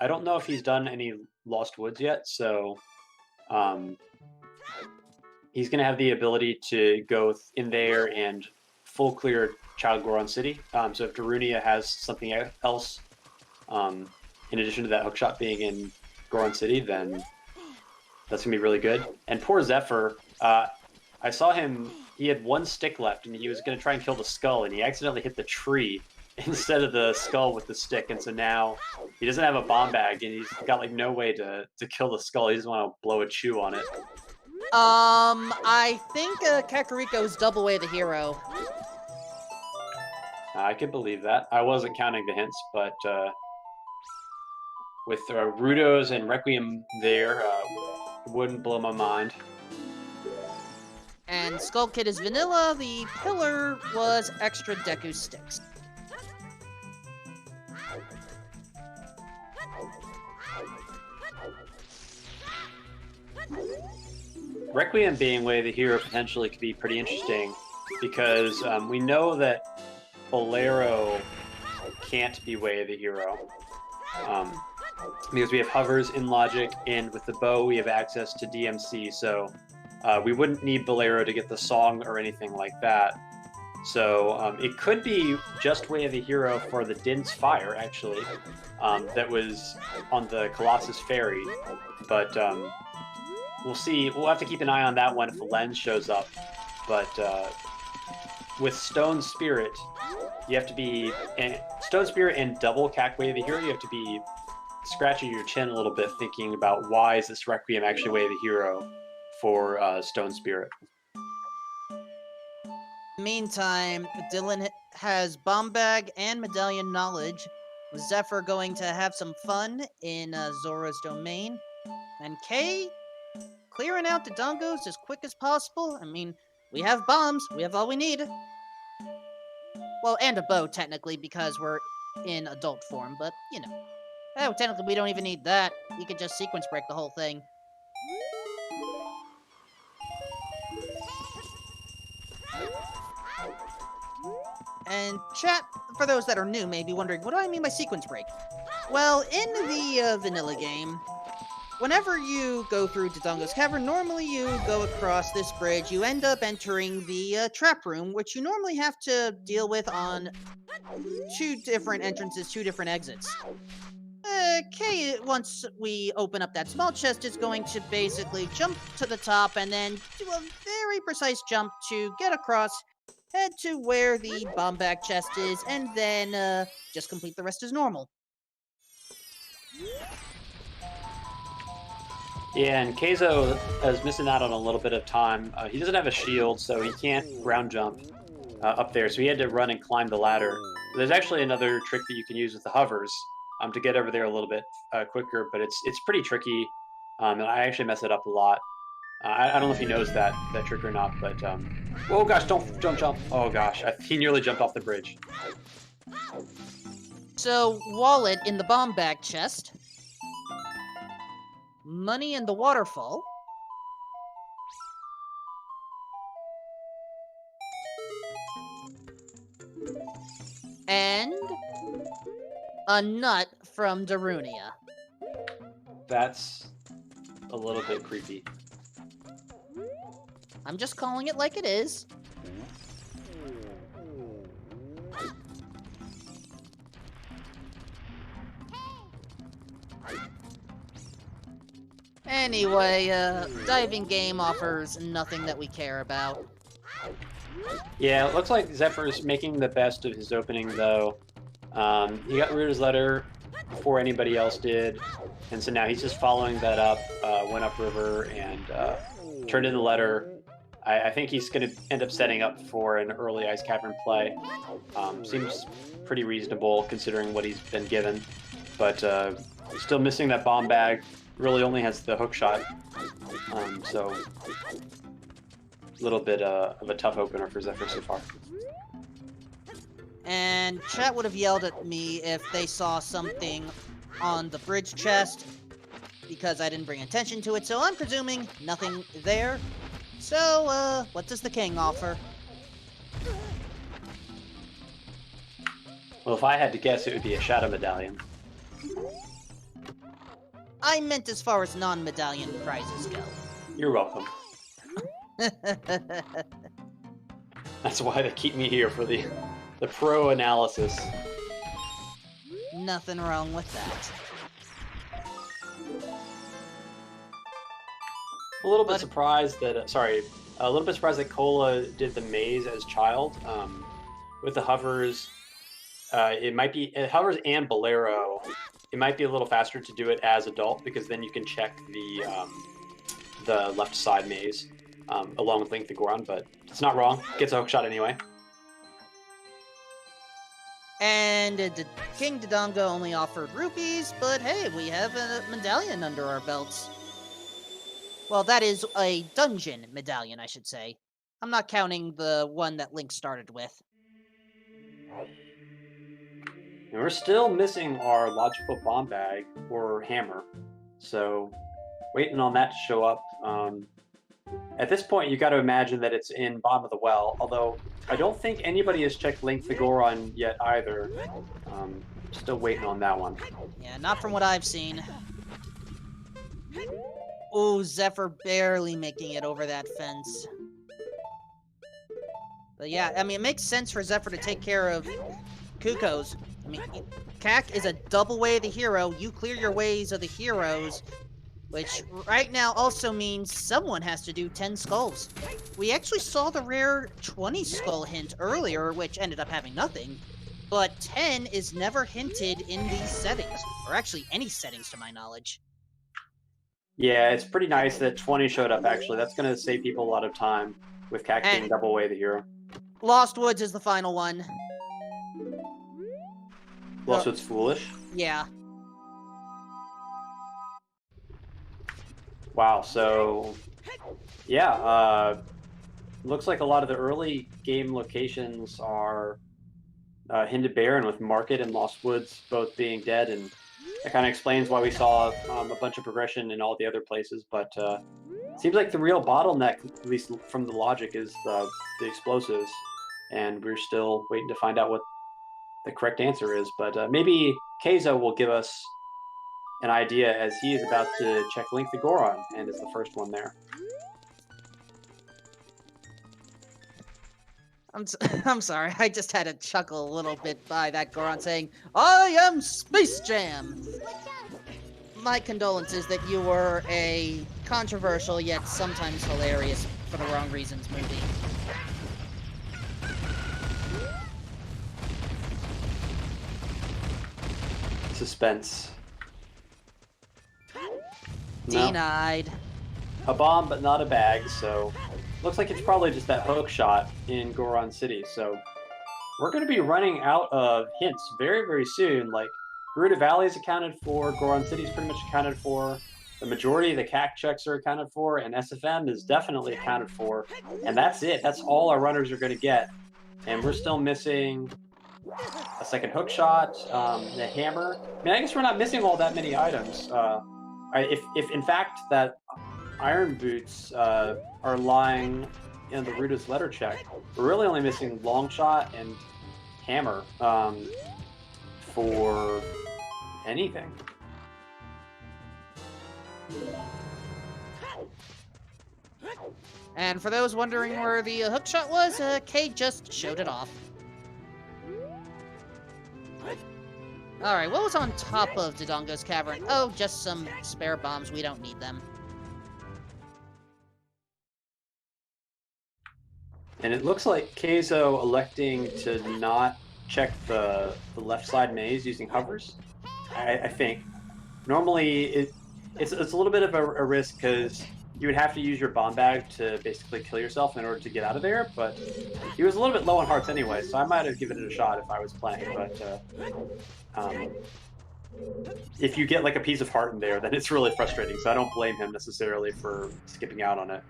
don't know if he's done any Lost Woods yet, so he's going to have the ability to go in there and full clear Child Goron City. So if Darunia has something else, in addition to that hookshot being in Goron City, then that's going to be really good. And poor Zephyr, I saw him, he had one stick left, and he was going to try and kill the skull, and he accidentally hit the tree instead of the skull with the stick, and so now he doesn't have a bomb bag, and he's got like no way to kill the skull. He just want to blow a chew on it. I think Kakariko's double Way of the Hero. I could believe that. I wasn't counting the hints, but with Rudos and Requiem there, it wouldn't blow my mind. And Skull Kid is vanilla. The pillar was extra Deku sticks. Requiem being Way of the Hero potentially could be pretty interesting because we know that Bolero can't be Way of the Hero because we have hovers in logic, and with the bow we have access to DMC, so we wouldn't need Bolero to get the song or anything like that. So it could be just Way of the Hero for the Din's Fire, actually, that was on the Colossus Ferry, but we'll see. We'll have to keep an eye on that one if the lens shows up. But with Stone Spirit, you have to be Stone Spirit and double Cack Way of the Hero. You have to be scratching your chin a little bit, thinking about why is this Requiem actually Way of the Hero for Stone Spirit. Meantime, Dylan has Bomb Bag and Medallion Knowledge. Zephyr going to have some fun in Zora's Domain. And Kay clearing out the Dongos as quick as possible. I mean, we have bombs. We have all we need. Well, and a bow, technically, because we're in adult form, but, you know. Oh, technically, we don't even need that. You could just sequence break the whole thing. And chat, for those that are new, may be wondering, what do I mean by sequence break? Well, in the vanilla game, whenever you go through Dodongo's Cavern, normally you go across this bridge, you end up entering the trap room, which you normally have to deal with on 2 different entrances, 2 different exits. Kay, once we open up that small chest, is going to basically jump to the top and then do a very precise jump to get across, head to where the bomb bag chest is, and then just complete the rest as normal. Yeah, and Keizo is missing out on a little bit of time. He doesn't have a shield, so he can't ground jump up there, so he had to run and climb the ladder. There's actually another trick that you can use with the hovers to get over there a little bit quicker, but it's pretty tricky, and I actually mess it up a lot. I don't know if he knows that trick or not, but oh gosh, don't jump! Oh gosh, he nearly jumped off the bridge. So, wallet in the bomb bag chest, money in the waterfall, and a nut from Darunia. That's a little bit creepy. I'm just calling it like it is. Anyway, diving game offers nothing that we care about. Yeah, it looks like Zephyr's making the best of his opening, though. He got Ruda's letter before anybody else did, and so now he's just following that up, went upriver, and turned in the letter. I think he's going to end up setting up for an early Ice Cavern play. Seems pretty reasonable considering what he's been given, but still missing that bomb bag. Really only has the hook shot, so a little bit of a tough opener for Zephyr so far. And chat would have yelled at me if they saw something on the bridge chest, because I didn't bring attention to it, so I'm presuming nothing there. So, what does the king offer? Well, if I had to guess, it would be a Shadow Medallion. I meant as far as non-medallion prizes go. You're welcome. That's why they keep me here for the pro analysis. Nothing wrong with that. A little bit surprised that a little bit surprised that Cola did the maze as child. With the hovers, it might be hovers and Bolero. It might be a little faster to do it as adult because then you can check the left side maze along with Link the Goron, but it's not wrong. Gets a hook shot anyway. And King Dodongo only offered rupees, but hey, we have a medallion under our belts. Well, that is a dungeon medallion, I should say. I'm not counting the one that Link started with. And we're still missing our logical bomb bag or hammer. So waiting on that to show up. At this point, you got to imagine that it's in bottom of the well, although I don't think anybody has checked Link the Goron yet either. Still waiting on that one. Yeah, not from what I've seen. Oh, Zephyr barely making it over that fence. But yeah, I mean, it makes sense for Zephyr to take care of Kuko's. I mean, Kak is a double way of the hero. You clear your ways of the heroes, which right now also means someone has to do 10 skulls. We actually saw the rare 20 skull hint earlier, which ended up having nothing, but 10 is never hinted in these settings, or actually any settings to my knowledge. Yeah, it's pretty nice that 20 showed up, actually. That's going to save people a lot of time with Kak being double way the hero. Lost Woods is the final one. Lost Woods foolish? Yeah. Wow, so yeah, looks like a lot of the early game locations are Hinded Baron, with Market and Lost Woods both being dead, and that kind of explains why we saw a bunch of progression in all the other places. But seems like the real bottleneck, at least from the logic, is the explosives, and we're still waiting to find out what the correct answer is. But maybe Keizo will give us an idea, as he is about to check Link the Goron and is the first one there. I'm sorry, I just had to chuckle a little bit by that Goron saying, "I am Space Jam!" My condolences that you were a controversial yet sometimes hilarious for the wrong reasons movie. Suspense. Denied. No. A bomb, but not a bag, so looks like it's probably just that hook shot in Goron City. So we're going to be running out of hints very, very soon. Like, Gerudo Valley is accounted for, Goron City is pretty much accounted for, the majority of the CAC checks are accounted for, and SFM is definitely accounted for. And that's it. That's all our runners are going to get. And we're still missing a second hook shot, the hammer. I mean, I guess we're not missing all that many items. If in fact that iron boots are lying in the Gerudo's letter check, we're really only missing long shot and hammer for anything. And for those wondering where the hookshot was, Kay just showed it off. Alright, what was on top of Dodongo's cavern? Oh, just some spare bombs. We don't need them. And it looks like Keizo electing to not check the left side maze using hovers, I think. Normally, it's a little bit of a risk, because you would have to use your bomb bag to basically kill yourself in order to get out of there, but he was a little bit low on hearts anyway, so I might have given it a shot if I was playing. But if you get like a piece of heart in there, then it's really frustrating, so I don't blame him necessarily for skipping out on it.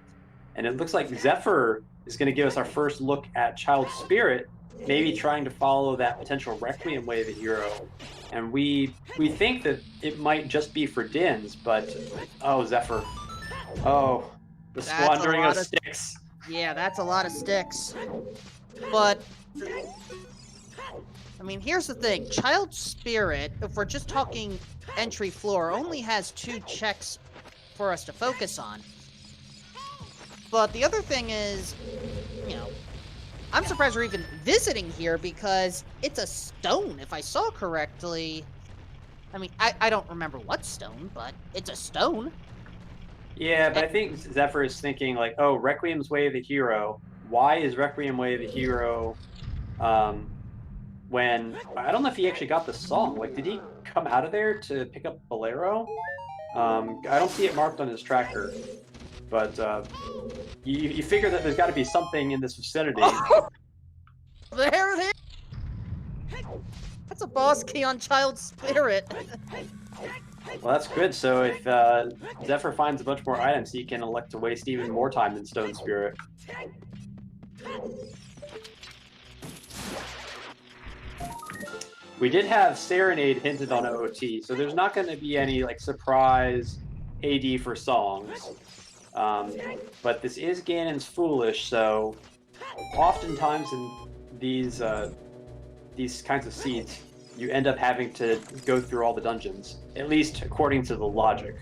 And it looks like Zephyr is going to give us our first look at Child Spirit, maybe trying to follow that potential Requiem way of the hero. And we think that it might just be for Dins, but oh, Zephyr. Oh, the squandering of sticks. Yeah, that's a lot of sticks. But I mean, here's the thing. Child Spirit, if we're just talking entry floor, only has 2 checks for us to focus on. But the other thing is, you know, I'm surprised we're even visiting here, because it's a stone, if I saw correctly. I mean, I don't remember what stone, but it's a stone. Yeah, but I think Zephyr is thinking like, oh, Requiem's way of the hero. Why is Requiem way of the hero when... I don't know if he actually got the song. Like, did he come out of there to pick up Bolero? I don't see it marked on his tracker. But you figure that there's got to be something in this vicinity. Oh, there it is! That's a boss key on Child Spirit. Well, that's good. So if Zephyr finds a bunch more items, he can elect to waste even more time in Stone Spirit. We did have Serenade hinted on OoT, so there's not going to be any like surprise AD for songs. But this is Ganon's Foolish, so oftentimes in these kinds of seeds, you end up having to go through all the dungeons, at least according to the logic.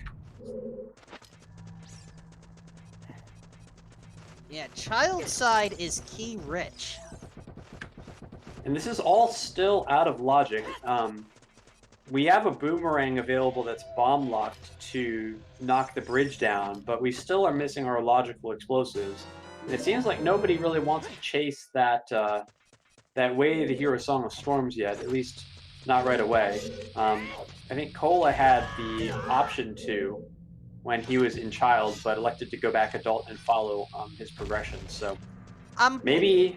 Yeah, child side is key rich. And this is all still out of logic. We have a boomerang available that's bomb locked to knock the bridge down, but we still are missing our logical explosives. And it seems like nobody really wants to chase that Way of the Hero Song of Storms yet, at least not right away. I think Cola had the option to when he was in child, but elected to go back adult and follow his progression. So maybe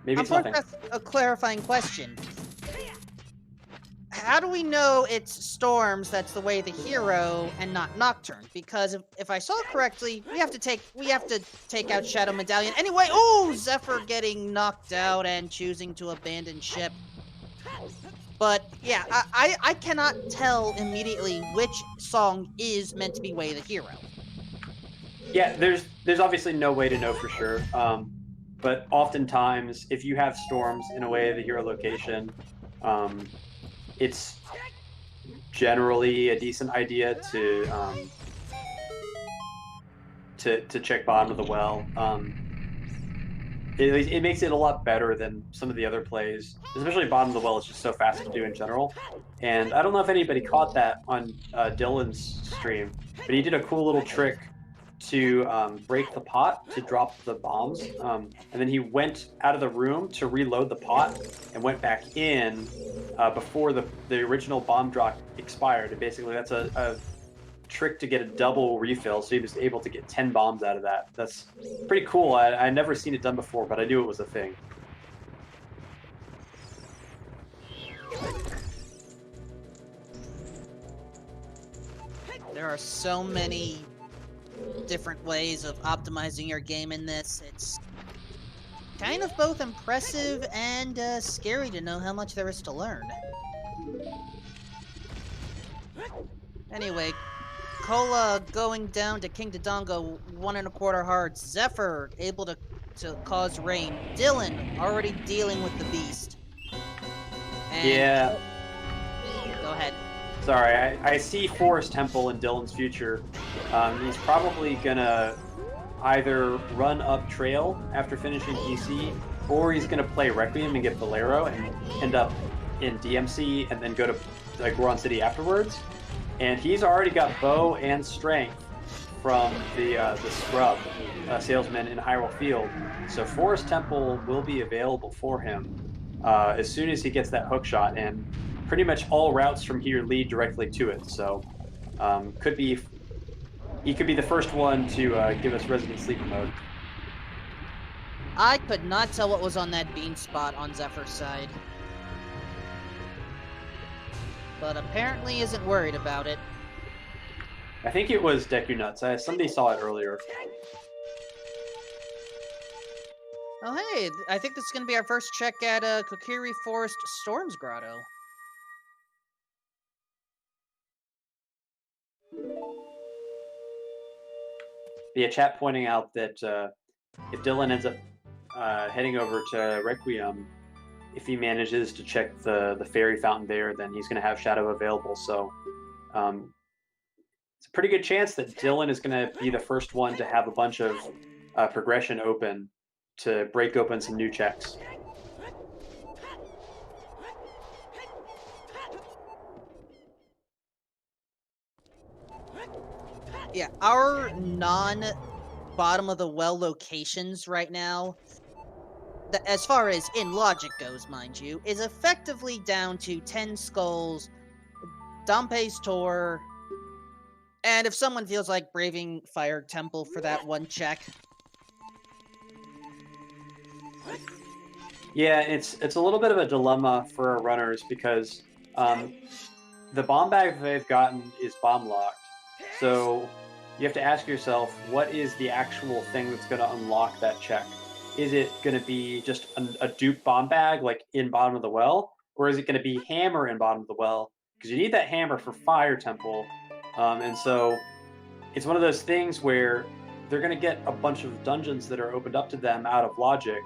it's nothing. A clarifying question. How do we know it's Storms that's the Way of the Hero and not Nocturne? Because if I saw correctly, we have to take out Shadow Medallion anyway. Oh, Zephyr getting knocked out and choosing to abandon ship. But yeah, I cannot tell immediately which song is meant to be Way of the Hero. Yeah, there's obviously no way to know for sure. But oftentimes, if you have Storms in a Way of the Hero location, it's generally a decent idea to check bottom of the well. It makes it a lot better than some of the other plays, especially bottom of the well is just so fast to do in general. And I don't know if anybody caught that on Dylan's stream, but he did a cool little trick to break the pot to drop the bombs, and then he went out of the room to reload the pot and went back in before the original bomb drop expired. And basically that's a trick to get a double refill, so he was able to get 10 bombs out of that. That's pretty cool. I never seen it done before, but I knew it was a thing. There are so many different ways of optimizing your game in this. It's kind of both impressive and scary to know how much there is to learn. Anyway, Cola going down to King Dodongo, 1 1/4 hearts. Zephyr able to cause rain. Dylan already dealing with the beast. And yeah. Go ahead. Sorry, I see Forest Temple in Dylan's future. He's probably gonna either run up Trail after finishing EC, or he's gonna play Requiem and get Bolero and end up in DMC and then go to like Goron City afterwards. And he's already got bow and strength from the scrub salesman in Hyrule Field. So Forest Temple will be available for him as soon as he gets that hook shot, and pretty much all routes from here lead directly to it. So he could be the first one to give us Resident Sleeper mode. I could not tell what was on that bean spot on Zephyr's side, but apparently isn't worried about it. I think it was Deku Nuts. Somebody saw it earlier. Oh hey, I think this is going to be our first check at Kokiri Forest Storms Grotto. Yeah, chat pointing out that if Dylan ends up heading over to Requiem, if he manages to check the fairy fountain there, then he's going to have Shadow available. So it's a pretty good chance that Dylan is going to be the first one to have a bunch of progression open to break open some new checks. Yeah, our non-bottom of the well locations right now, as far as in logic goes, mind you, is effectively down to 10 Skulls, Dompe's Tor, and if someone feels like braving Fire Temple for that one check. Yeah, it's a little bit of a dilemma for our runners because the bomb bag they've gotten is bomb locked. So you have to ask yourself, what is the actual thing that's going to unlock that check? Is it going to be just a dupe bomb bag, like in bottom of the well? or is it going to be hammer in bottom of the well? Because you need that hammer for Fire Temple, and so it's one of those things where they're going to get a bunch of dungeons that are opened up to them out of logic,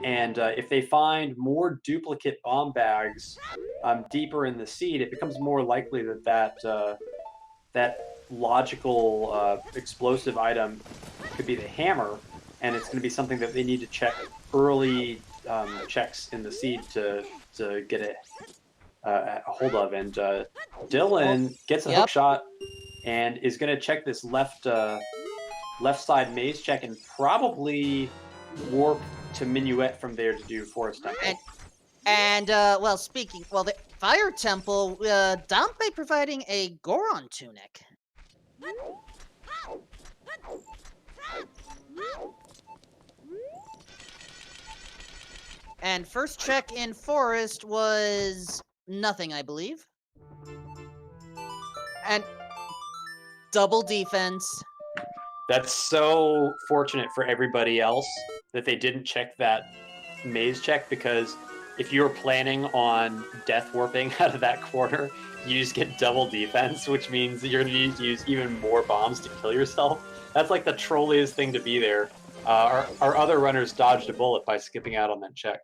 and if they find more duplicate bomb bags deeper in the seed, it becomes more likely that logical explosive item could be the hammer, and it's going to be something that they need to check early checks in the seed to get a hold of. And Dylan gets a hook shot and is going to check this left side maze check and probably warp to Minuet from there to do Forest Temple. And the Fire Temple, Dampe providing a Goron tunic. And first check in Forest was nothing, I believe. And double defense. That's so fortunate for everybody else that they didn't check that maze check, because if you're planning on death warping out of that corner, you just get double defense, which means that you're going to need to use even more bombs to kill yourself. That's like the trolliest thing to be there. Our other runners dodged a bullet by skipping out on that check.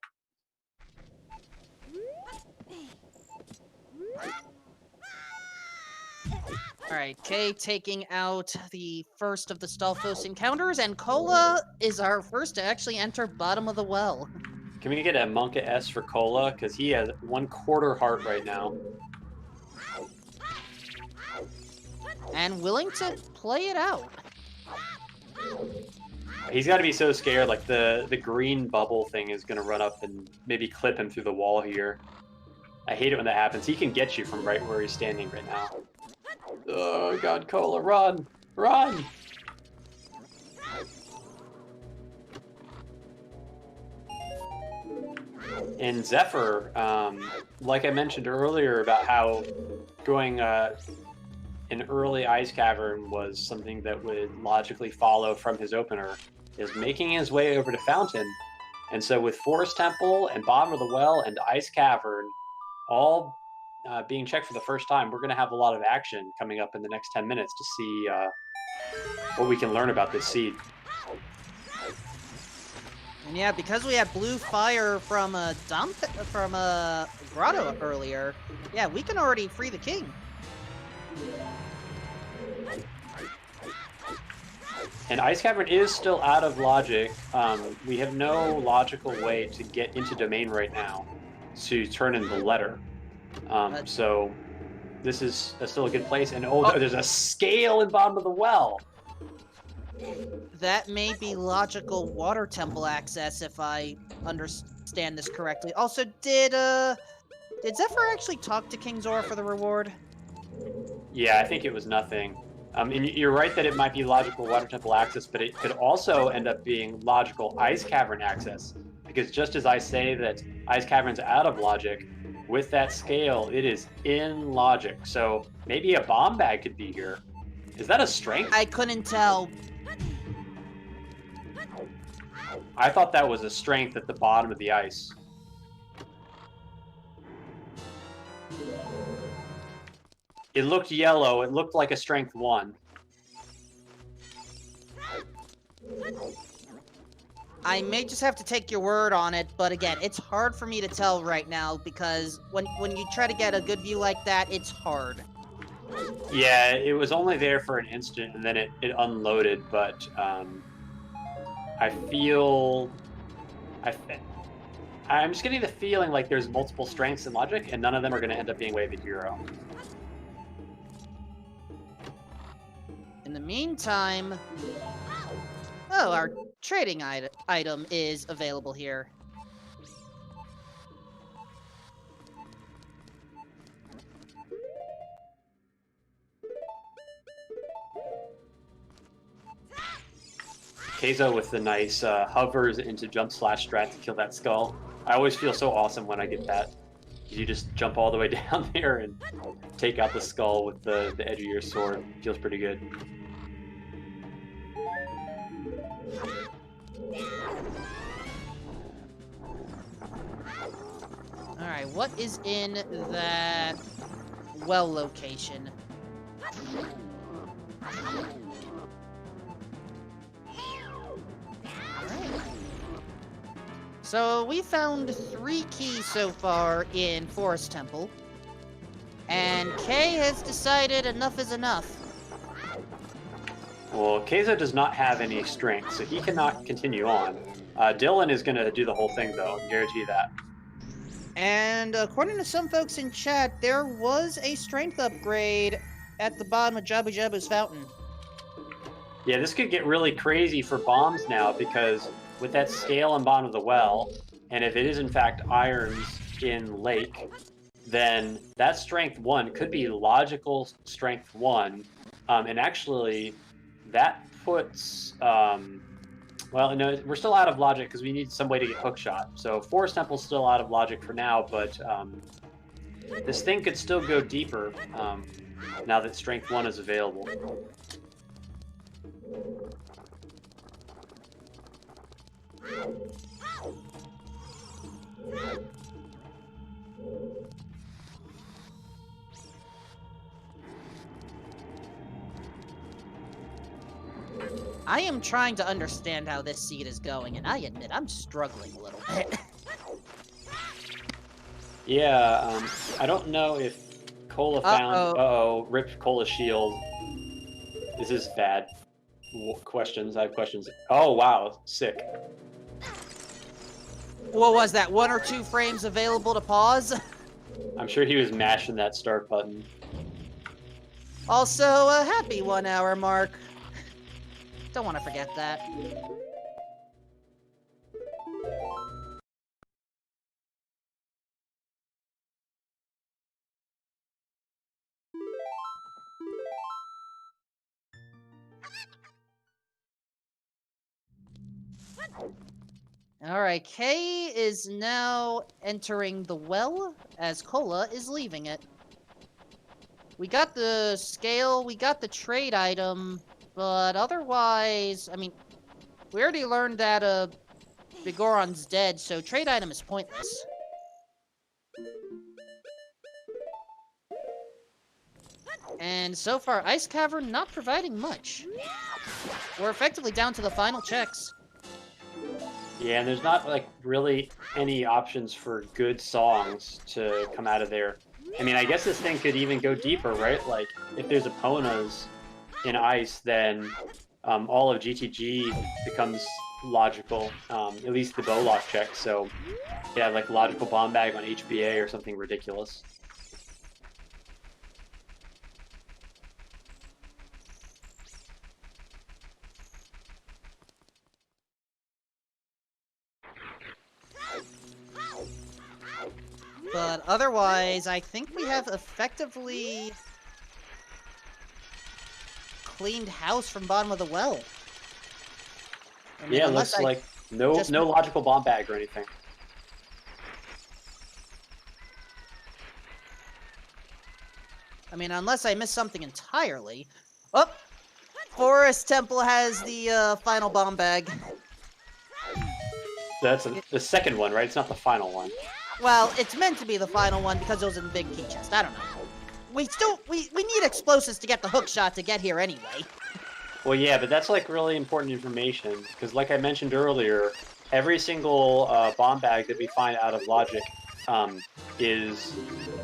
Alright, Kay taking out the first of the Stalfos encounters, and Cola is our first to actually enter bottom of the well. Can we get a Monka S for Cola? Because he has 1/4 heart right now. And willing to play it out. He's got to be so scared, like the green bubble thing is going to run up and maybe clip him through the wall here. I hate it when that happens. He can get you from right where he's standing right now. Oh god, Cola, run! Run! And Zephyr, like I mentioned earlier about how going an early Ice Cavern was something that would logically follow from his opener, is making his way over to Fountain. And so with Forest Temple and Bottom of the Well and Ice Cavern all being checked for the first time, we're going to have a lot of action coming up in the next 10 minutes to see what we can learn about this seed. And yeah, because we had blue fire from a Grotto earlier, yeah, we can already free the king. And Ice Cavern is still out of logic. We have no logical way to get into domain right now to turn in the letter. So this is still a good place. And there's a scale in Bottom of the Well. That may be logical water temple access, if I understand this correctly. Also, did Zephyr actually talk to King Zora for the reward? Yeah, I think it was nothing. And you're right that it might be logical water temple access, but it could also end up being logical Ice Cavern access. Because just as I say that Ice Cavern's out of logic, with that scale, it is in logic. So maybe a bomb bag could be here. Is that a strength? I couldn't tell. I thought that was a strength at the bottom of the ice. It looked yellow. It looked like a strength 1. I may just have to take your word on it, but again, it's hard for me to tell right now because when you try to get a good view like that, it's hard. Yeah, it was only there for an instant and then it unloaded, but I'm just getting the feeling like there's multiple strengths in logic and none of them are going to end up being way of the hero. In the meantime, our trading item is available here. Keizo with the nice hovers into jump / strat to kill that skull. I always feel so awesome when I get that. You just jump all the way down there and take out the skull with the edge of your sword. Feels pretty good. Alright, what is in that well location? Alright. So we found 3 keys so far in Forest Temple. And Kay has decided enough is enough. Well, Keza does not have any strength, so he cannot continue on. Dylan is going to do the whole thing, though. I can guarantee that. And according to some folks in chat, there was a strength upgrade at the bottom of Jabu Jabu's fountain. Yeah, this could get really crazy for bombs now, because with that scale on bottom of the well, and if it is in fact irons in lake, then that strength 1 could be logical strength 1, and actually that puts well, no, we're still out of logic because we need some way to get hookshot. So Forest Temple's still out of logic for now, but this thing could still go deeper now that strength 1 is available. I am trying to understand how this seed is going, and I admit I'm struggling a little bit. Yeah, I don't know if Cola found... Uh-oh, ripped Cola's shield. This is bad. Questions, I have questions. Oh, wow, sick. What was that, 1 or 2 frames available to pause? I'm sure he was mashing that start button. Also, a happy 1 hour mark. Don't want to forget that. Alright, Kay is now entering the well, as Cola is leaving it. We got the scale, we got the trade item, but otherwise, I mean, we already learned that, Bigoron's dead, so trade item is pointless. And so far, Ice Cavern not providing much. We're effectively down to the final checks. Yeah, and there's not, like, really any options for good songs to come out of there. I mean, I guess this thing could even go deeper, right? Like, if there's Eponas in ice, then all of GTG becomes logical, at least the Bowlock check. So, yeah, like logical bomb bag on HBA or something ridiculous. But otherwise, I think we have effectively cleaned house from bottom of the well. I mean, Yeah, it looks like no logical bomb bag or anything. I mean, unless I missed something entirely. Oh! Forest Temple has the final bomb bag. That's the second one, right? It's not the final one. Well, it's meant to be the final one because it was in the big key chest. I don't know. We need explosives to get the hook shot to get here anyway. Well, yeah, but that's like really important information because, like I mentioned earlier, every single bomb bag that we find out of logic is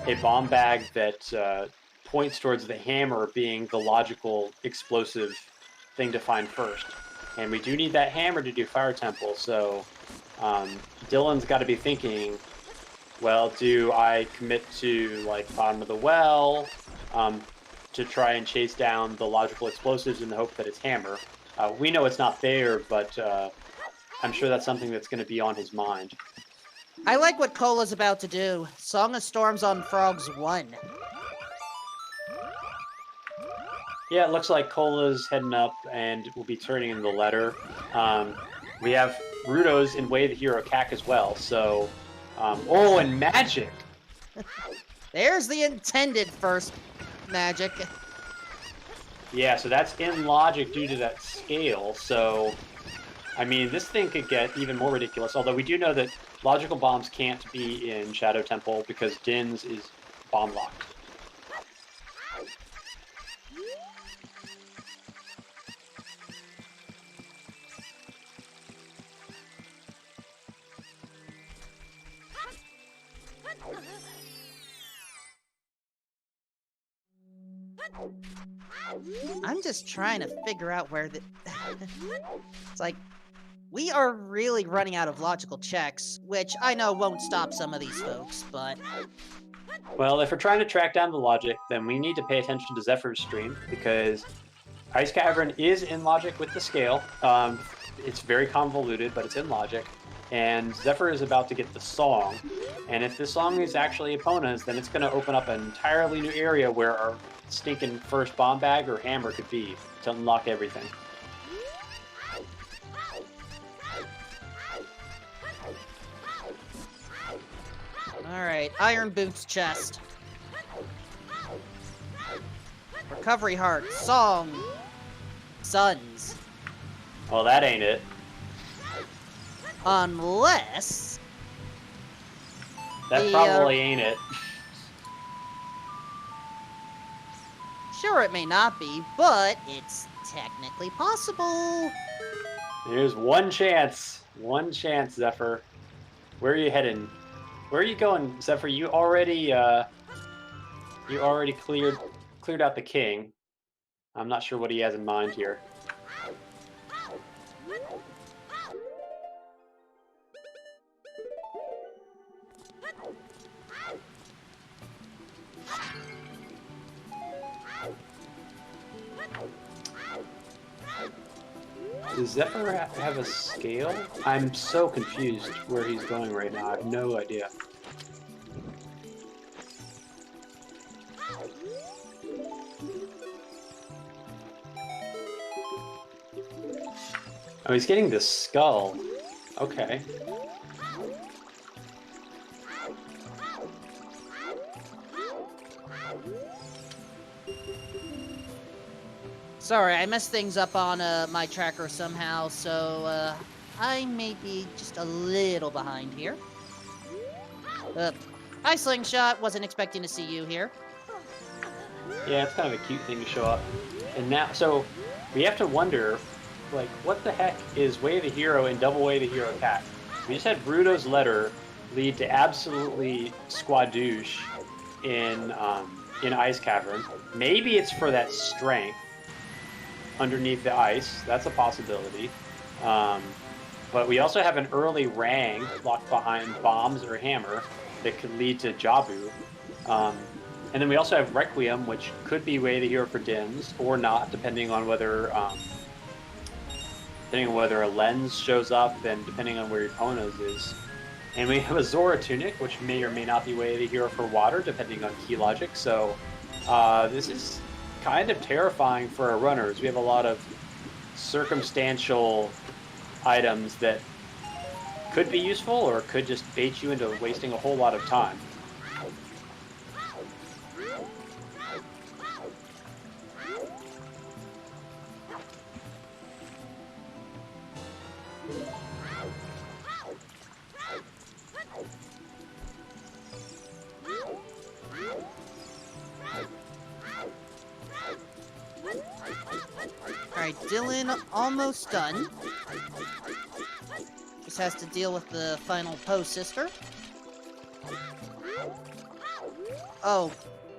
a bomb bag that points towards the hammer being the logical explosive thing to find first. And we do need that hammer to do Fire Temple, so Dylan's got to be thinking, well, do I commit to, like, bottom of the well to try and chase down the logical explosives in the hope that it's hammer? We know it's not there, but I'm sure that's something that's going to be on his mind. I like what Cola's about to do. Song of Storms on Frogs 1. Yeah, it looks like Cola's heading up and will be turning in the letter. We have Rudo's in Way of the Hero Cack as well, so... oh, and magic! There's the intended first magic. Yeah, so that's in logic due to that scale, so... I mean, this thing could get even more ridiculous, although we do know that logical bombs can't be in Shadow Temple because Din's is bomb locked. I'm just trying to figure out where the... It's like, we are really running out of logical checks, which I know won't stop some of these folks, but... Well, if we're trying to track down the logic, then we need to pay attention to Zephyr's stream, because Ice Cavern is in logic with the scale. It's very convoluted, but it's in logic. And Zephyr is about to get the song. And if this song is actually Epona's, then it's going to open up an entirely new area where our stinking first bomb bag or hammer could be to unlock everything. Alright, Iron Boots chest. Recovery heart, song, suns. Well, that ain't it. Unless... That probably ain't it. Sure, it may not be, but it's technically possible. There's one chance. One chance, Zephyr. Where are you heading? Where are you going, Zephyr? You already cleared out the king. I'm not sure what he has in mind here. Does Zephyr have a scale? I'm so confused where he's going right now. I have no idea. Oh, he's getting the skull. Okay. Sorry, I messed things up on my tracker somehow, so I may be just a little behind here. Hi, Slingshot. Wasn't expecting to see you here. Yeah, it's kind of a cute thing to show up. And now, so we have to wonder, like, what the heck is Way of the Hero and Double Way of the Hero attack? We just had Bruto's letter lead to absolutely squadouche in Ice Cavern. Maybe it's for that strength underneath the ice. That's a possibility. But we also have an early Rang locked behind bombs or hammer that could lead to Jabu. And then we also have Requiem, which could be Way of the Hero for Dims or not, depending on whether a lens shows up and depending on where Epona's is. And we have a Zora Tunic, which may or may not be Way of the Hero for water, depending on key logic. So this is kind of terrifying for our runners. We have a lot of circumstantial items that could be useful or could just bait you into wasting a whole lot of time. Alright, Dylan almost done. Just has to deal with the final Poe sister. Oh,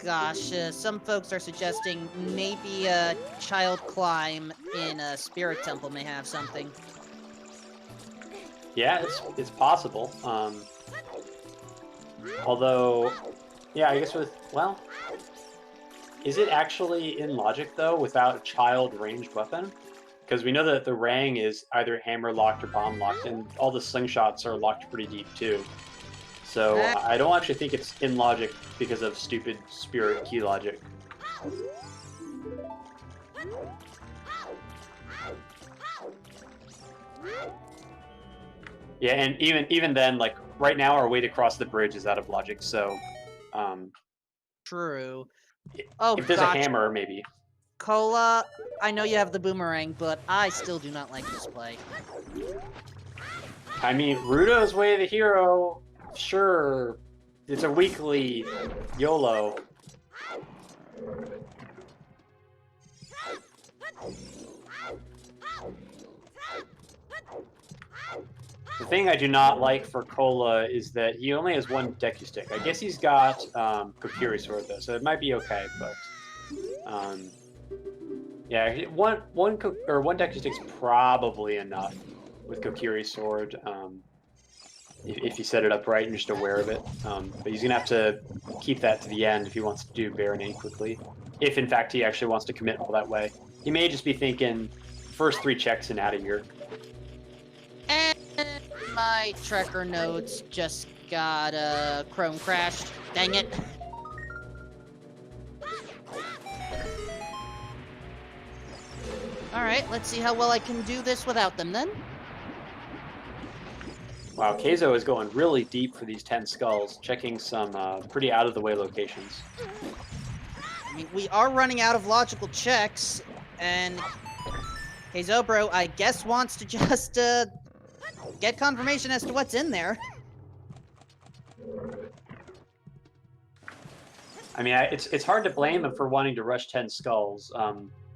gosh. Some folks are suggesting maybe a Child Climb in a Spirit Temple may have something. Yeah, it's possible. Although, yeah, I guess well, is it actually in logic, though, without a child ranged weapon? Because we know that the Rang is either hammer locked or bomb locked, and all the slingshots are locked pretty deep, too. So I don't actually think it's in logic because of stupid spirit key logic. Yeah, and even then, like, right now our way to cross the bridge is out of logic, so... True. Oh, if there's gosh. a hammer, maybe. Cola, I know you have the boomerang, but I still do not like this play. I mean, Rudo's Way of the Hero, sure, it's a weekly YOLO. The thing I do not like for Cola is that he only has one Deku Stick. I guess he's got Kokiri Sword though, so it might be okay. But yeah, one Deku Stick's probably enough with Kokiri Sword if you set it up right and you're just aware of it. But he's gonna have to keep that to the end if he wants to do Baronade quickly. If in fact he actually wants to commit all that way, he may just be thinking first 3 checks and out of here. And my tracker notes just got Chrome crashed. Dang it. Alright, let's see how well I can do this without them then. Wow, Keizo is going really deep for these 10 skulls, checking some pretty out-of-the-way locations. I mean, we are running out of logical checks, and Keizo bro, I guess, wants to just get confirmation as to what's in there. I mean, it's hard to blame him for wanting to rush 10 skulls.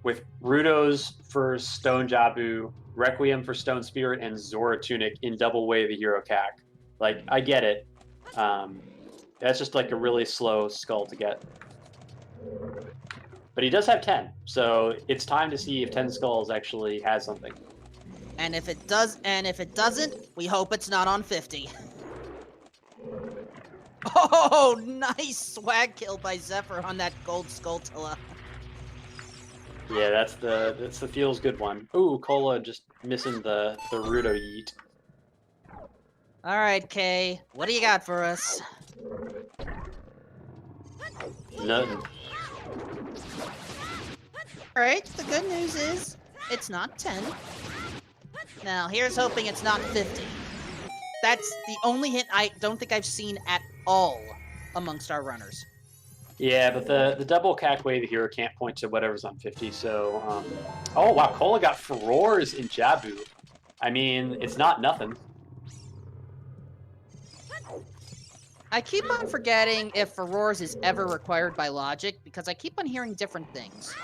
With Rudo's for Stone Jabu, Requiem for Stone Spirit, and Zora Tunic in Double Way of the Hero CAC. Like, I get it. That's just like a really slow skull to get. But he does have 10, so it's time to see if 10 skulls actually has something. And if it doesn't, we hope it's not on 50. Oh, nice swag kill by Zephyr on that gold Skulltula. Yeah, that's the feels good one. Ooh, Cola just missing the Rudo yeet. All right, Kay, what do you got for us? Nothing. All right, the good news is it's not 10. Now, here's hoping it's not 50. That's the only hint I don't think I've seen at all amongst our runners. Yeah, but the double CAC Way of the Hero can't point to whatever's on 50, so... Oh, wow, Cola got Furores in Jabu. I mean, it's not nothing. I keep on forgetting if Furores is ever required by logic, because I keep on hearing different things.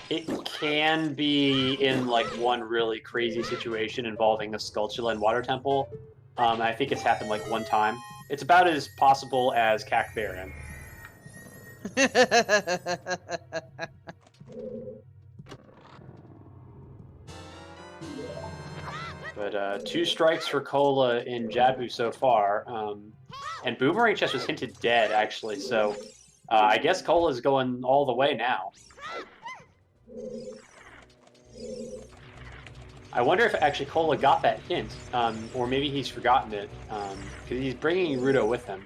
It can be in, like, one really crazy situation involving a Skulltula and Water Temple. I think it's happened, like, one time. It's about as possible as CAC Baron. But 2 strikes for Cola in Jabu so far. And Boomerang Chest was hinted dead, actually, so I guess Cola's going all the way now. I wonder if actually Cola got that hint, or maybe he's forgotten it, because he's bringing Rudo with him.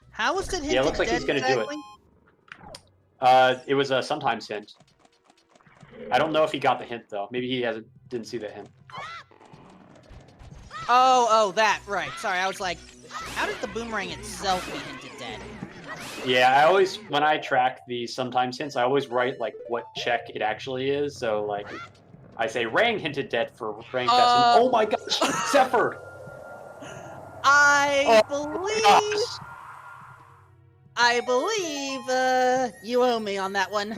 How was it hinted Yeah, it looks like dead he's going to exactly? do it. It was a sometimes hint. I don't know if he got the hint, though. Maybe he didn't see the hint. Oh, that, right. Sorry, I was like, how did the boomerang itself be hinted dead? Yeah, I always, when I track the sometimes hints, I always write, like, what check it actually is. So, like, I say, Rang hinted dead for Rang Fest. And, oh my gosh, Zephyr! I believe you owe me on that one.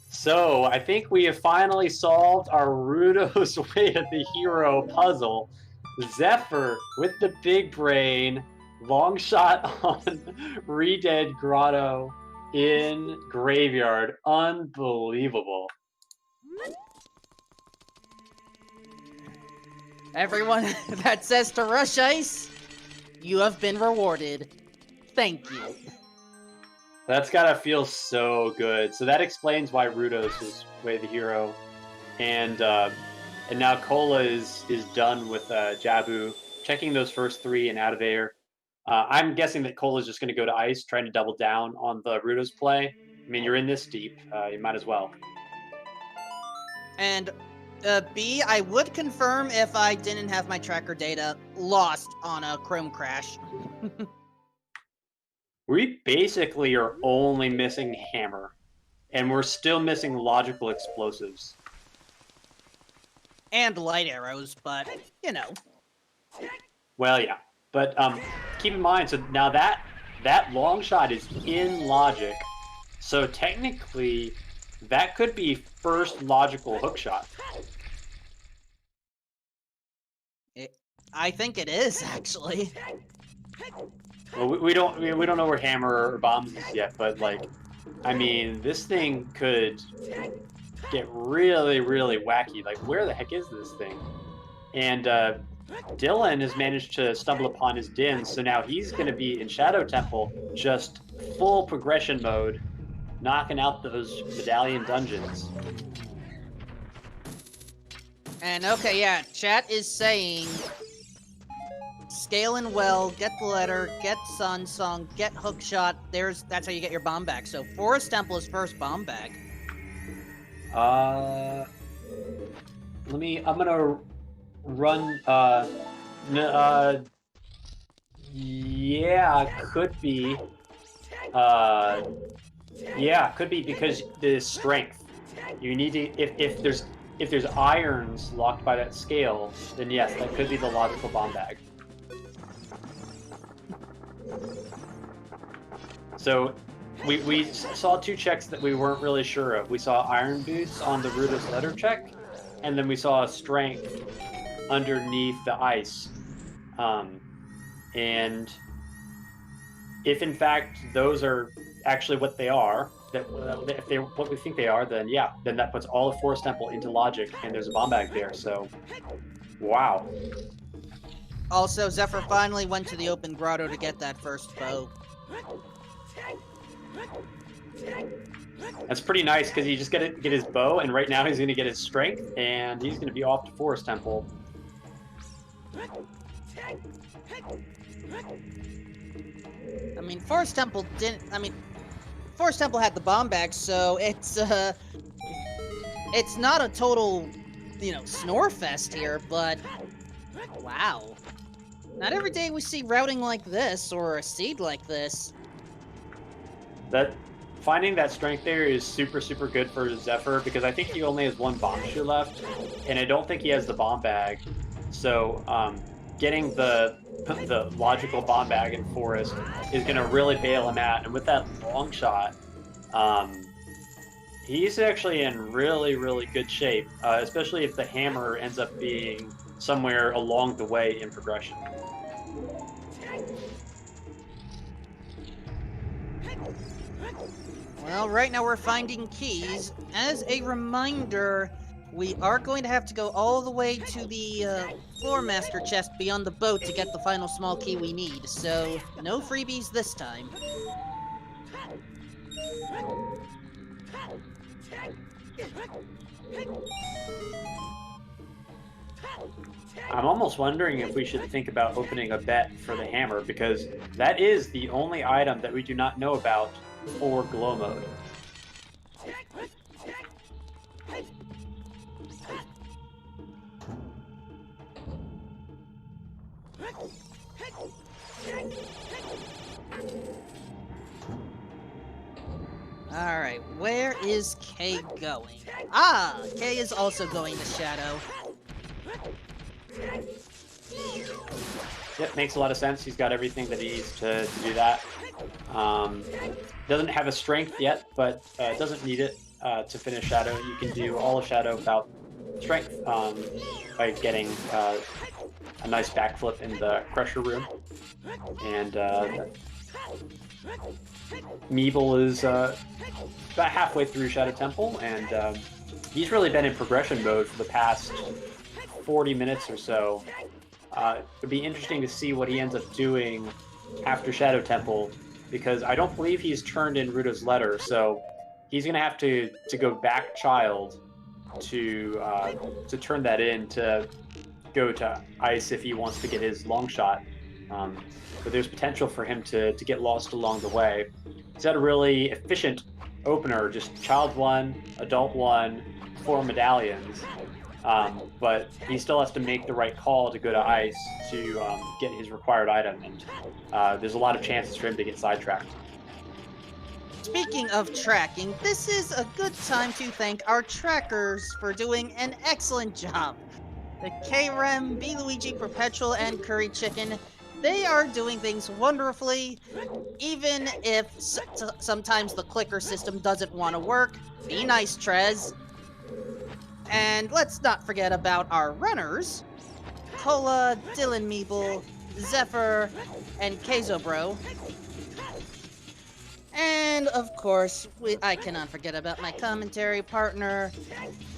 So, I think we have finally solved our Rudo's Way of the Hero puzzle. Zephyr with the big brain, long shot on Re-Dead Grotto in Graveyard. Unbelievable. Everyone that says to rush ice, you have been rewarded. Thank you. That's gotta feel so good. So that explains why Rudo's is Way of the Hero. And now Cola is done with Jabu, checking those first 3 and out of air. I'm guessing that Cola's just going to go to ice, trying to double down on the Rudo's play. I mean, you're in this deep. You might as well. And B, I would confirm if I didn't have my tracker data lost on a Chrome crash. We basically are only missing Hammer. And we're still missing logical explosives. And light arrows, but, you know. Well, yeah. But keep in mind, so now that long shot is in logic. So technically, that could be first logical hook shot. I think it is, actually. Well, we don't know where hammer or bombs is yet, but like, I mean, this thing could get really, really wacky. Like, where the heck is this thing? And Dylan has managed to stumble upon his din, so now he's going to be in Shadow Temple, just full progression mode, knocking out those medallion dungeons. And okay, yeah, chat is saying scaling well, get the letter, get Sun Song, get Hookshot. That's how you get your bomb bag. So Forest Temple is first bomb bag. I'm gonna run, yeah, could be. Yeah, could be because the strength. You need to, if there's irons locked by that scale, then yes, that could be the logical bomb bag. So we saw two checks that we weren't really sure of. We saw iron boots on the Ruto's letter check, and then we saw a strength underneath the ice. And if in fact those are actually what they are, if they're what we think they are, then yeah, then that puts all of Forest Temple into logic, and there's a bomb bag there. So, wow. Also, Zephyr finally went to the open grotto to get that first bow. That's pretty nice because you just get his bow, and right now he's going to get his strength, and he's going to be off to Forest Temple. I mean, Forest Temple had the bomb bag, so it's not a total, snore fest here, but wow. Not every day we see routing like this, or a seed like this. Finding that strength there is super, super good for Zephyr, because I think he only has one bomb shoe left, and I don't think he has the bomb bag. So, getting the logical bomb bag in Forest is going to really bail him out. And with that long shot, he's actually in really, really good shape, especially if the hammer ends up being somewhere along the way in progression. Well, right now we're finding keys. As a reminder, we are going to have to go all the way to the floor master chest beyond the boat to get the final small key we need, so no freebies this time. I'm almost wondering if we should think about opening a bet for the hammer, because that is the only item that we do not know about for glow mode. Alright, where is Kay going? Ah! Kay is also going to Shadow. Yep, makes a lot of sense. He's got everything that he needs to do that. Doesn't have a strength yet, but doesn't need it to finish Shadow. You can do all of Shadow without strength by getting a nice backflip in the Crusher room. And Meeble is about halfway through Shadow Temple, and he's really been in progression mode for the past 40 minutes or so. It'd be interesting to see what he ends up doing after Shadow Temple, because I don't believe he's turned in Ruto's letter, so he's going to have to go back child to turn that in to go to Ice if he wants to get his long shot. But there's potential for him to get lost along the way. He's had a really efficient opener, just child 1, adult 1, 4 medallions. But he still has to make the right call to go to Ice to get his required item, and there's a lot of chances for him to get sidetracked. Speaking of tracking, this is a good time to thank our trackers for doing an excellent job. The K-Rem, B-Luigi Perpetual, and Curry Chicken, they are doing things wonderfully, even if sometimes the clicker system doesn't want to work. Be nice, Trez. And let's not forget about our runners, Cola, Dylan Meeble, Zephyr, and Queso Bro. And of course, I cannot forget about my commentary partner,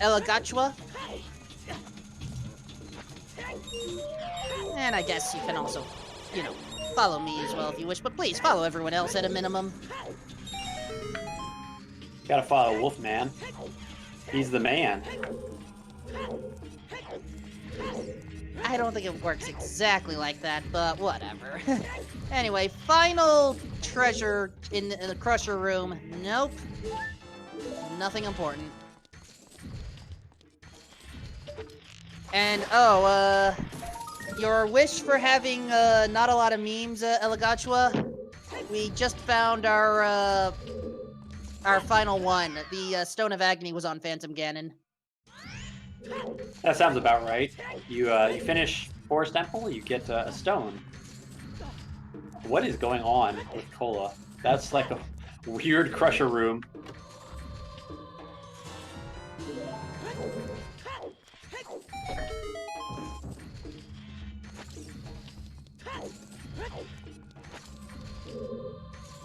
Eligachua. And I guess you can also, follow me as well if you wish, but please follow everyone else at a minimum. Gotta follow Wolfman. He's the man. I don't think it works exactly like that, but whatever. Anyway, final treasure in the Crusher room. Nope. Nothing important. And, your wish for having not a lot of memes, Eligachua? We just found our final one. The Stone of Agony was on Phantom Ganon. That sounds about right. You finish Forest Temple, you get a stone. What is going on with Cola? That's like a weird Crusher room.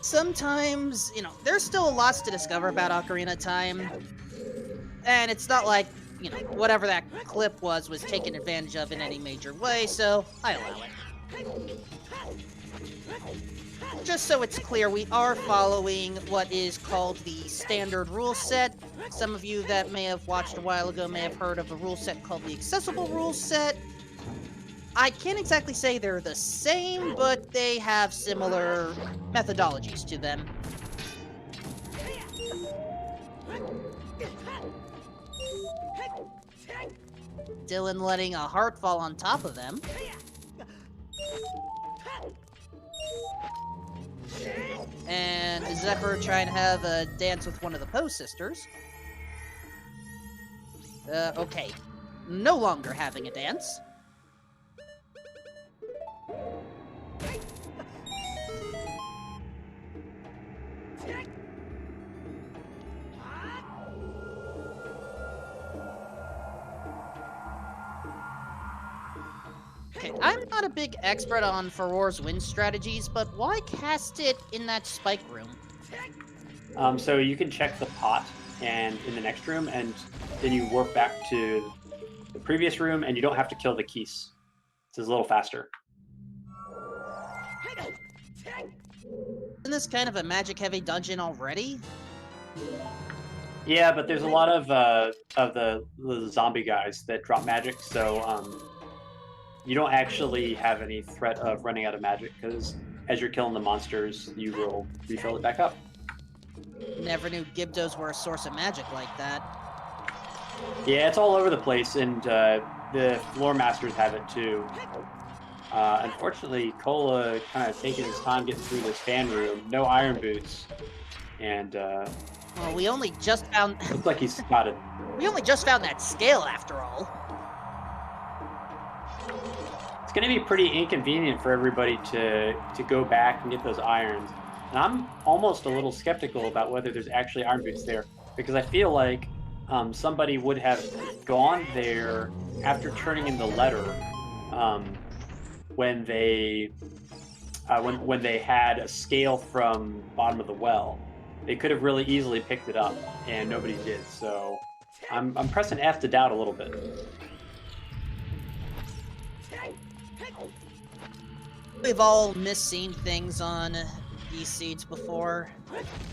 Sometimes, there's still lots to discover about Ocarina of Time. And it's not like, whatever that clip was taken advantage of in any major way, so I allow it. Just so it's clear, we are following what is called the standard rule set. Some of you that may have watched a while ago may have heard of a rule set called the accessible rule set. I can't exactly say they're the same, but they have similar methodologies to them. Dylan letting a heart fall on top of them. And Zephyr trying to have a dance with one of the Poe sisters. Okay. No longer having a dance. Okay, I'm not a big expert on Furor's win strategies, but why cast it in that spike room? So you can check the pot and in the next room, and then you warp back to the previous room, and you don't have to kill the keys. It's a little faster. Isn't this kind of a magic-heavy dungeon already? Yeah, but there's a lot of the zombie guys that drop magic, so you don't actually have any threat of running out of magic, because as you're killing the monsters, you will refill it back up. Never knew Gibdos were a source of magic like that. Yeah, it's all over the place, and the floor masters have it too. Unfortunately, Cola kind of taking his time getting through this fan room. No iron boots, and well, we only just found. Looks like he's spotted. We only just found that scale, after all. It's going to be pretty inconvenient for everybody to go back and get those irons. And I'm almost a little skeptical about whether there's actually iron boots there, because I feel like somebody would have gone there after turning in the letter when they had a scale from bottom of the well. They could have really easily picked it up, and nobody did. So I'm pressing F to doubt a little bit. We've all misseen things on these seeds before.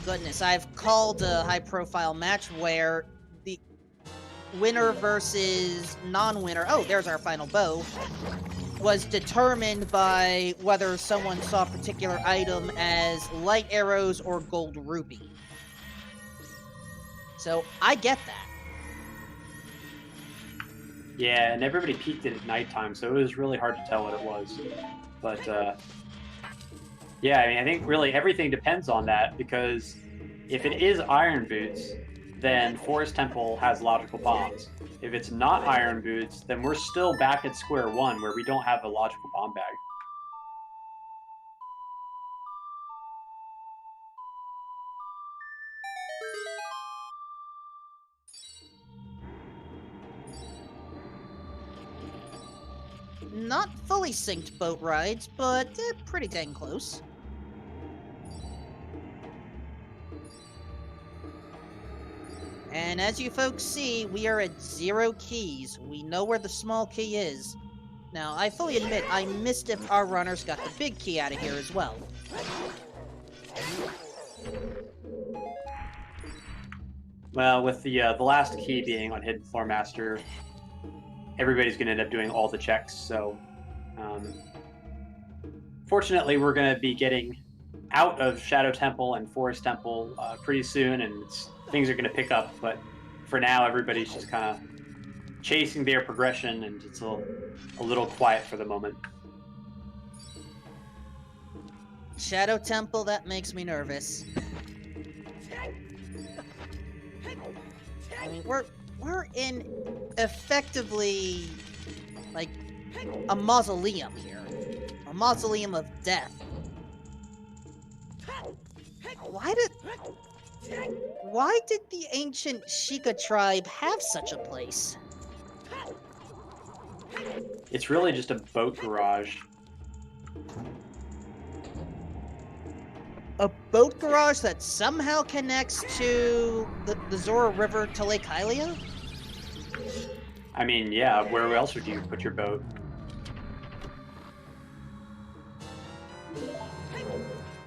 Goodness, I've called a high-profile match where the winner versus non-winner, oh, there's our final bow, was determined by whether someone saw a particular item as light arrows or gold rupee. So, I get that. Yeah, and everybody peeked it at nighttime, so it was really hard to tell what it was. But, yeah, I mean, I think really everything depends on that, because If it is Iron Boots, then Forest Temple has logical bombs. If it's not Iron Boots, then we're still back at square one where we don't have a logical bomb bag. Not fully synced boat rides, but pretty dang close. And as you folks see, we are at 0 keys. We know where the small key is. Now, I fully admit I missed if our runners got the big key out of here as well. Well, with the last key being on Hidden Floor Master, everybody's going to end up doing all the checks. So, fortunately, we're going to be getting out of Shadow Temple and Forest Temple pretty soon, and things are going to pick up. But for now, everybody's just kind of chasing their progression, and it's a little quiet for the moment. Shadow Temple, that makes me nervous. I mean, we're in effectively like a mausoleum here. A mausoleum of death. Why did the ancient Sheikah tribe have such a place? It's really just a boat garage. A boat garage that somehow connects to the Zora River to Lake Hylia? I mean, yeah, where else would you put your boat?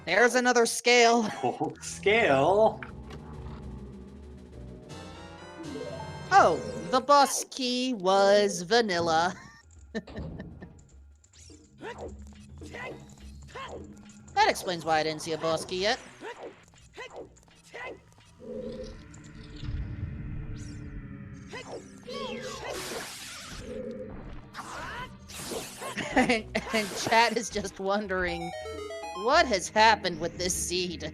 There's another scale. Oh, scale? Oh, the boss key was vanilla. That explains why I didn't see a boss key yet. and chat is just wondering, what has happened with this seed?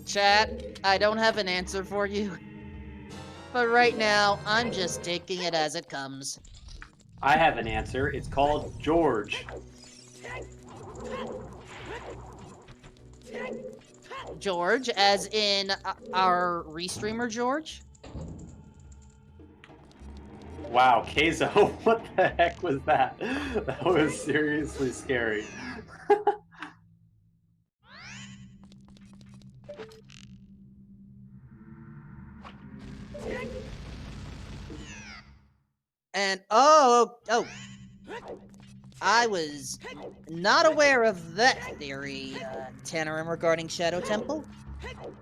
Chat, I don't have an answer for you. But right now, I'm just taking it as it comes. I have an answer. It's called George. George, as in our restreamer George? Wow, Keizo, what the heck was that? That was seriously scary. And oh, I was not aware of that theory, Tannerim, regarding Shadow Temple.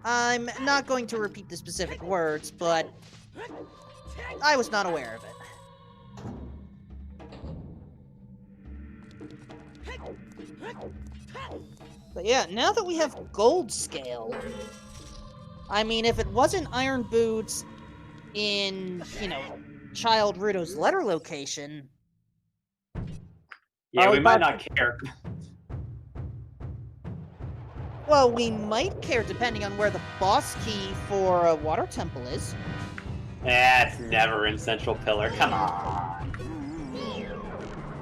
I'm not going to repeat the specific words, but I was not aware of it. But yeah, now that we have gold scale, I mean, if it wasn't Iron Boots in, Child Ruto's letter location... Yeah, we might not care. Well, we might care depending on where the boss key for Water Temple is. It's never in Central Pillar, come on.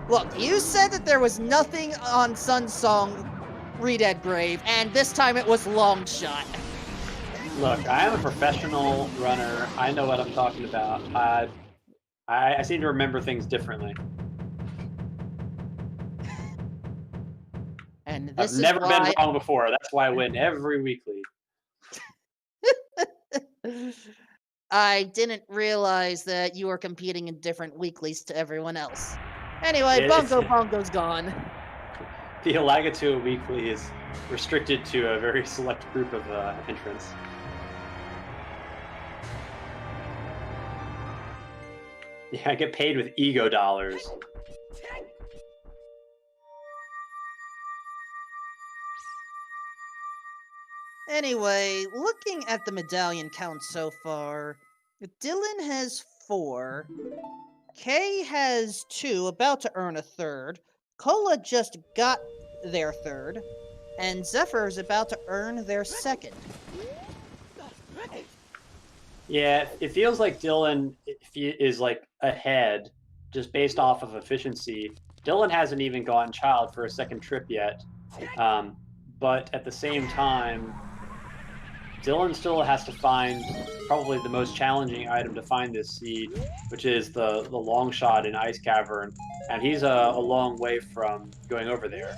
Look, you said that there was nothing on Sun Song Redead Grave, and this time it was long shot. Look, I am a professional runner. I know what I'm talking about. I seem to remember things differently. And this I've never is why... been wrong before. That's why I win every weekly. I didn't realize that you were competing in different weeklies to everyone else. Anyway, Bongo's gone. The Alagatua weekly is restricted to a very select group of entrants. Yeah, I get paid with ego dollars. Anyway, looking at the medallion count so far, Dylan has 4, Kay has 2, about to earn a 3rd, Cola just got their third, and Zephyr is about to earn their second. Yeah, it feels like Dylan is like ahead just based off of efficiency. Dylan hasn't even gone child for a second trip yet. But at the same time, Dylan still has to find probably the most challenging item to find this seed, which is the long shot in Ice Cavern. And he's a long way from going over there.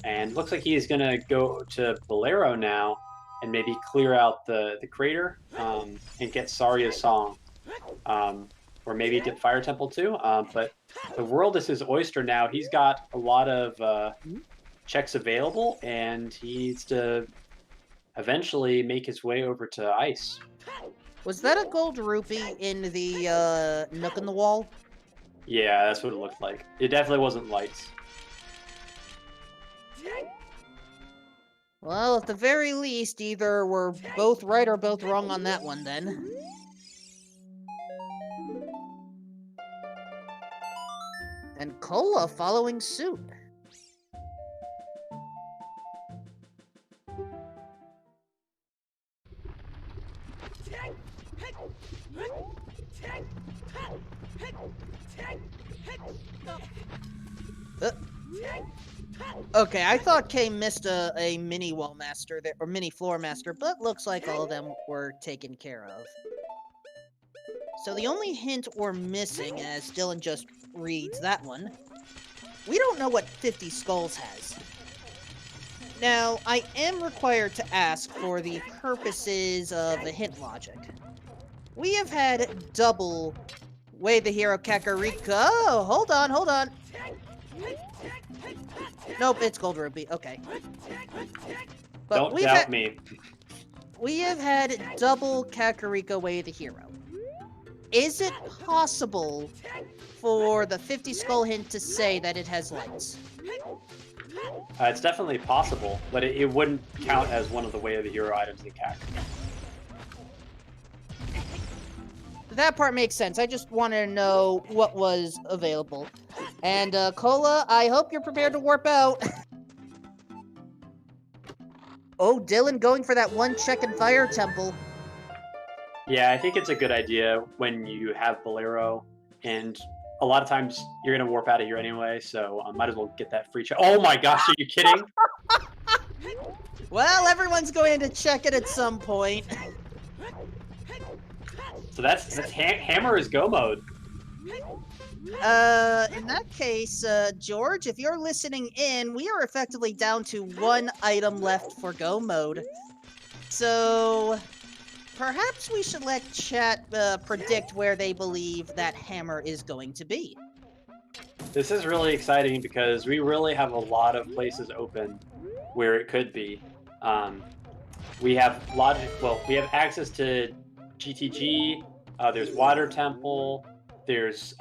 And looks like he's going to go to Bolero now and maybe clear out the crater and get Saria's song. Or maybe get Fire Temple too. But the world is his oyster now. He's got a lot of checks available, and he needs to eventually make his way over to ice. Was that a gold rupee in the nook in the wall? Yeah, that's what it looked like. It definitely wasn't lights. Well, at the very least, either we're both right or both wrong on that one, then. And Cola following suit. Okay, I thought Kay missed a mini wall master there, or mini floor master, but looks like all of them were taken care of. So the only hint we're missing, as Dylan just reads that one, we don't know what 50 Skulls has. Now, I am required to ask for the purposes of the hint logic. We have had double Way the Hero Kakariko. Oh, hold on. Nope, it's Gold Rupee. Okay. But Don't doubt me. We have had double Kakariko Way the Hero. Is it possible for the 50 Skull hint to say that it has lights? It's definitely possible, but it wouldn't count as one of the Way of the Hero items in CAC. That part makes sense. I just wanted to know what was available. And, Cola, I hope you're prepared to warp out. Oh, Dylan going for that one check in Fire Temple. Yeah, I think it's a good idea when you have Bolero, and a lot of times you're going to warp out of here anyway, so I might as well get that free check. Oh my gosh, are you kidding? Well, everyone's going to check it at some point. So that's hammer is go mode. In that case, George, if you're listening in, we are effectively down to one item left for go mode. So, perhaps we should let chat predict where they believe that hammer is going to be. This is really exciting because we really have a lot of places open where it could be. We have we have access to GTG, there's Water Temple, there's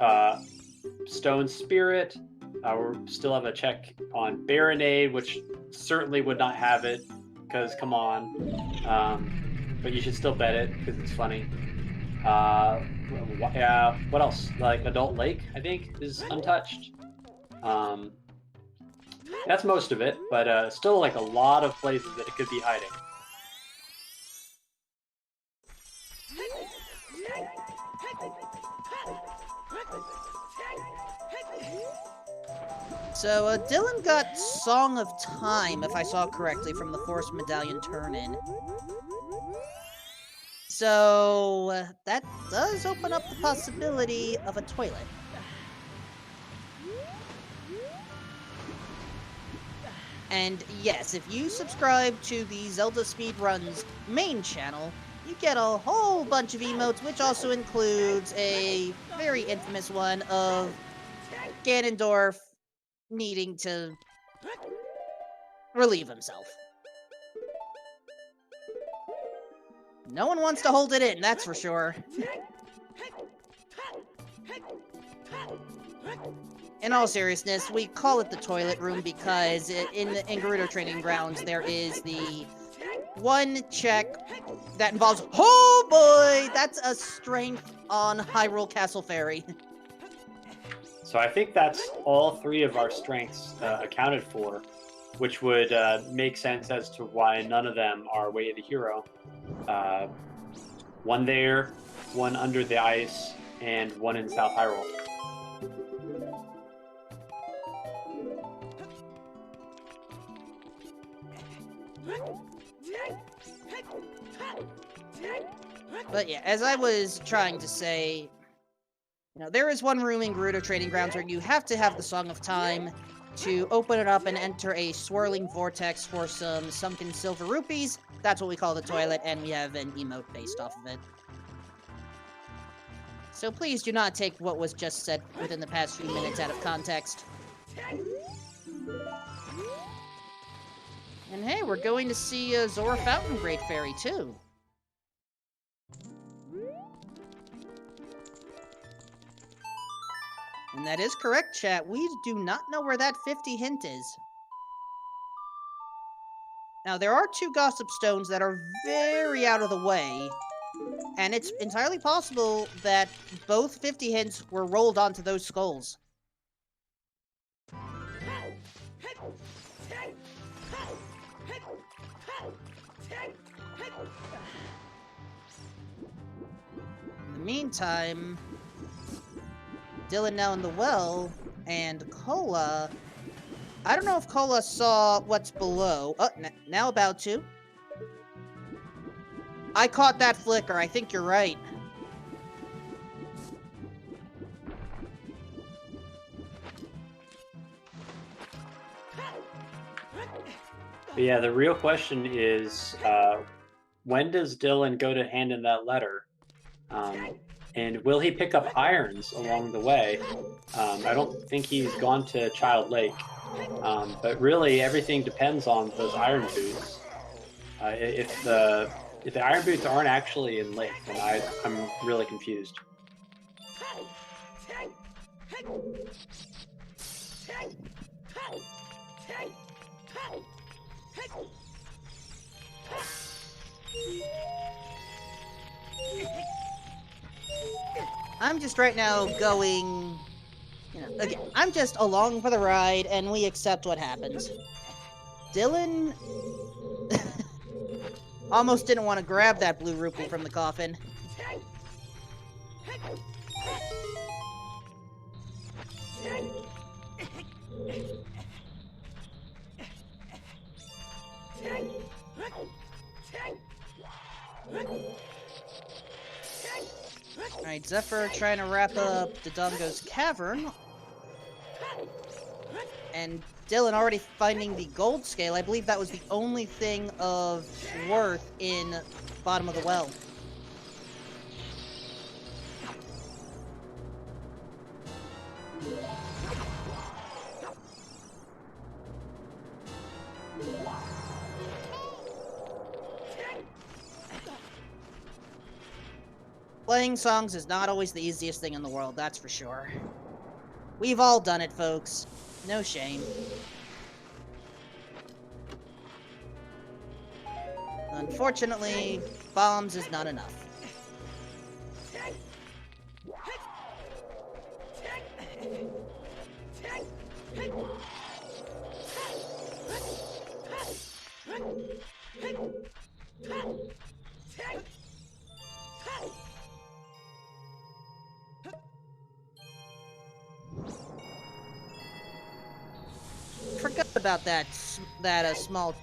Stone Spirit, we still have a check on Baronade, which certainly would not have it, because come on, but you should still bet it, because it's funny. Yeah, what else? Like Adult Lake, I think, is untouched. That's most of it, but still like a lot of places that it could be hiding. So, Dylan got Song of Time, if I saw correctly, from the Force Medallion turn-in. So, that does open up the possibility of a toilet. And yes, if you subscribe to the ZeldaSpeedRuns main channel, you get a whole bunch of emotes, which also includes a very infamous one of Ganondorf needing to relieve himself. No one wants to hold it in, that's for sure. In all seriousness, we call it the toilet room because in Grotto Training Grounds there is the one check that involves— oh boy! That's a strength on Hyrule Castle Ferry. So I think that's all three of our strengths accounted for. which would make sense as to why none of them are Way of the Hero. One there, one under the ice, and one in South Hyrule. But yeah, as I was trying to say, there is one room in Grotto Training Grounds where you have to have the Song of Time to open it up and enter a swirling vortex for some sunken silver rupees. That's what we call the toilet, and we have an emote based off of it. So please do not take what was just said within the past few minutes out of context. And hey, we're going to see Zora Fountain Great Fairy, too. And that is correct, chat. We do not know where that 50 hint is. Now, there are 2 Gossip Stones that are very out of the way, and it's entirely possible that both 50 hints were rolled onto those skulls. In the meantime, Dylan now in the well, and Cola... I don't know if Cola saw what's below. Oh, now about to. I caught that flicker. I think you're right. But yeah, the real question is, when does Dylan go to hand in that letter? And will he pick up irons along the way? I don't think he's gone to Child Lake. But really, everything depends on those iron boots. If the iron boots aren't actually in Lake, then I'm really confused. I'm just right now going... again, I'm just along for the ride, and we accept what happens. Dylan... almost didn't want to grab that blue rupee from the coffin. Alright, Zephyr trying to wrap up Dodongo's cavern. And Dylan already finding the gold scale. I believe that was the only thing of worth in bottom of the well. Playing songs is not always the easiest thing in the world, that's for sure. We've all done it, folks. No shame. Unfortunately, bombs is not enough. Forgot about that small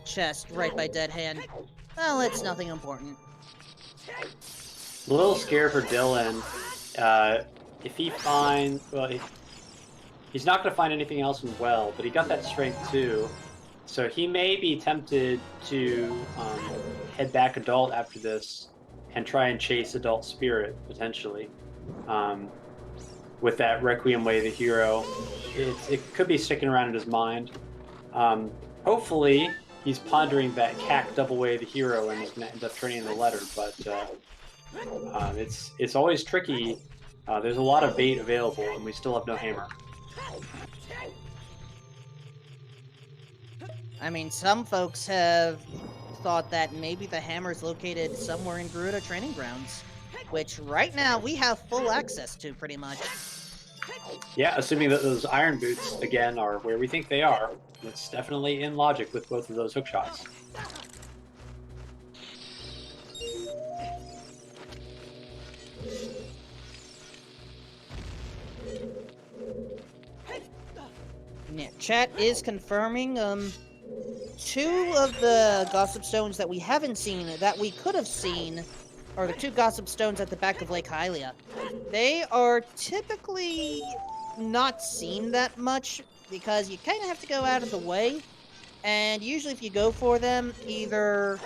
chest right by Dead Hand. Well, it's nothing important. A little scared for Dylan. If he finds... Well, he's not going to find anything else in well, but he got that strength too. So he may be tempted to head back adult after this and try and chase adult spirit, potentially. With that Requiem Way of the Hero. It could be sticking around in his mind. Hopefully, he's pondering that CAC double Way of the Hero and is going to end up turning in the letter, but it's always tricky. There's a lot of bait available, and we still have no hammer. I mean, some folks have thought that maybe the hammer's located somewhere in Grotto Training Grounds, which right now we have full access to, pretty much. Yeah, assuming that those iron boots, again, are where we think they are. It's definitely in logic with both of those hook shots. Yeah, chat is confirming, 2 of the Gossip Stones that we haven't seen, that we could have seen, are the 2 Gossip Stones at the back of Lake Hylia. They are typically not seen that much, because you kind of have to go out of the way, and usually if you go for them, either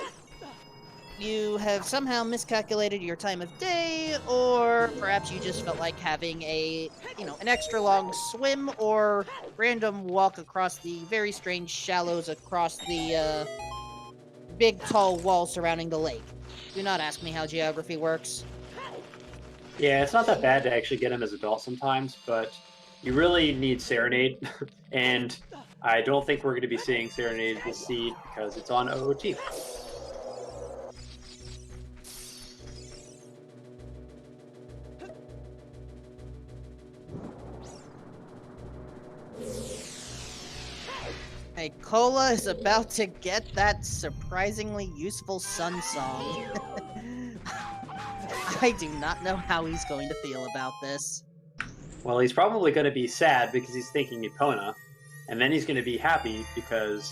you have somehow miscalculated your time of day, or perhaps you just felt like having an extra long swim or random walk across the very strange shallows across the, big tall wall surrounding the lake. Do not ask me how geography works. Yeah, it's not that bad to actually get him as adult sometimes, but you really need Serenade, and I don't think we're going to be seeing Serenade this seed because it's on OoT. Hey, Cola is about to get that surprisingly useful sun song. I do not know how he's going to feel about this. Well, he's probably going to be sad because he's thinking Epona, and then he's going to be happy because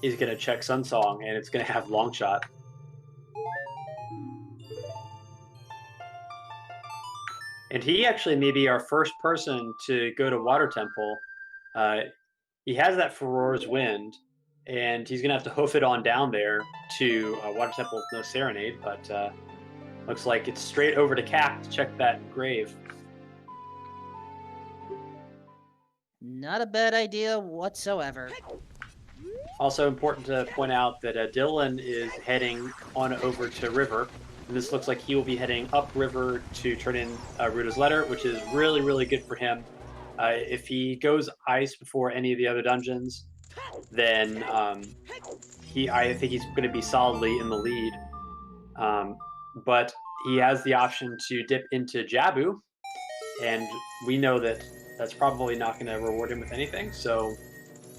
he's going to check Sunsong and it's going to have Longshot. And he actually may be our first person to go to Water Temple. He has that Furor's Wind, and he's going to have to hoof it on down there to Water Temple with no Serenade, but looks like it's straight over to Cack to check that grave. Not a bad idea whatsoever. Also important to point out that Dylan is heading on over to River, and this looks like he will be heading upriver to turn in Ruta's letter, which is really, really good for him. If he goes ice before any of the other dungeons, then I think he's going to be solidly in the lead. But he has the option to dip into Jabu, and we know that that's probably not going to reward him with anything, so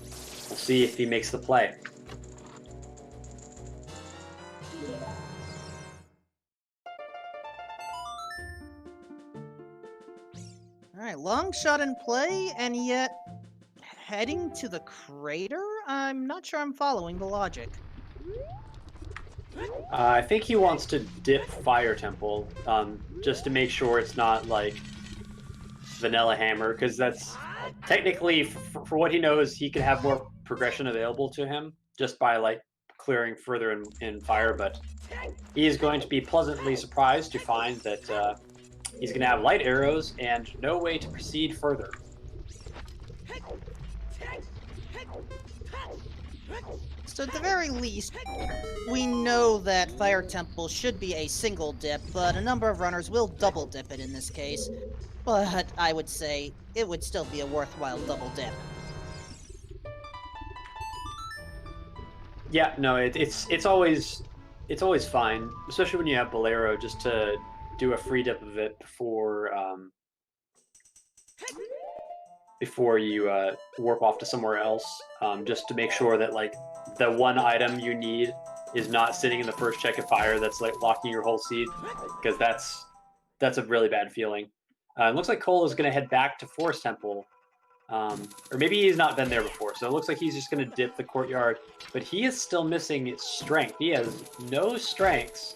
we'll see if he makes the play. Alright, long shot in play, and yet heading to the crater? I'm not sure I'm following the logic. I think he wants to dip Fire Temple, just to make sure it's not like Vanilla Hammer, because that's technically, for what he knows, he can have more progression available to him just by like clearing further in fire, but he is going to be pleasantly surprised to find that he's going to have light arrows and no way to proceed further. So at the very least, we know that Fire Temple should be a single dip, but a number of runners will double dip it in this case. But I would say it would still be a worthwhile double dip. Yeah, no, it's always fine, especially when you have Bolero, just to do a free dip of it before you warp off to somewhere else, just to make sure that like the one item you need is not sitting in the first check of fire that's like locking your whole seed, because that's a really bad feeling. It looks like Cole is going to head back to Forest Temple, or maybe he's not been there before, so it looks like he's just going to dip the courtyard, but he is still missing strength. He has no strengths,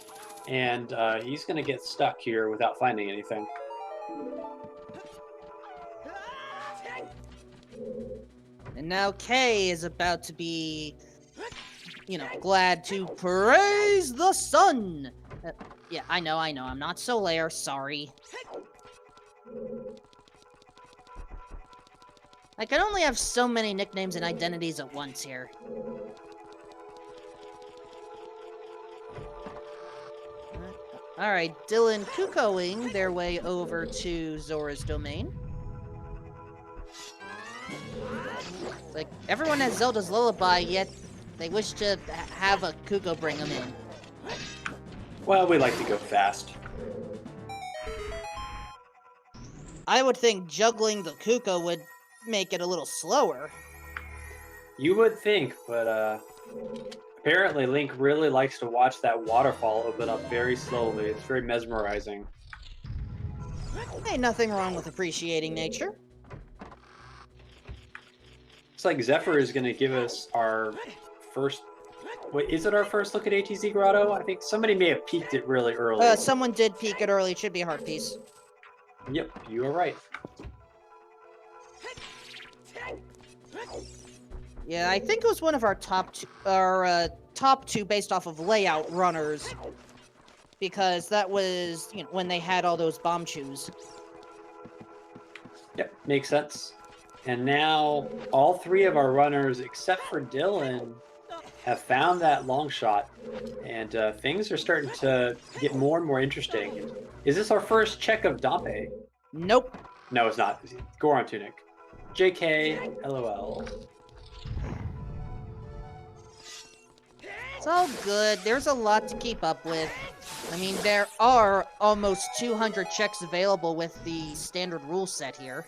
and he's going to get stuck here without finding anything. And now Kay is about to be, glad to praise the sun! Yeah, I know, I'm not Solaire, sorry. I can only have so many nicknames and identities at once here. Alright, Dylan Kukoing their way over to Zora's domain. Like, everyone has Zelda's Lullaby, yet they wish to have a Kuko bring them in. Well, we like to go fast. I would think juggling the Kuka would make it a little slower. You would think, but apparently Link really likes to watch that waterfall open up very slowly. It's very mesmerizing. Ain't nothing wrong with appreciating nature. Looks like Zephyr is going to give us our first... Wait, is it our first look at ATZ Grotto? I think somebody may have peeked it really early. Someone did peek it early. It should be a heart piece. Yep, you are right. Yeah, I think it was one of our top two based off of layout runners. Because that was, you know, when they had all those bomb chews. Yep, makes sense. And now all three of our runners, except for Dylan, have found that long shot. And things are starting to get more and more interesting. Is this our first check of Dampe? Nope. No, it's not. Goron Tunic. JK, LOL. It's all good. There's a lot to keep up with. I mean, there are almost 200 checks available with the standard rule set here.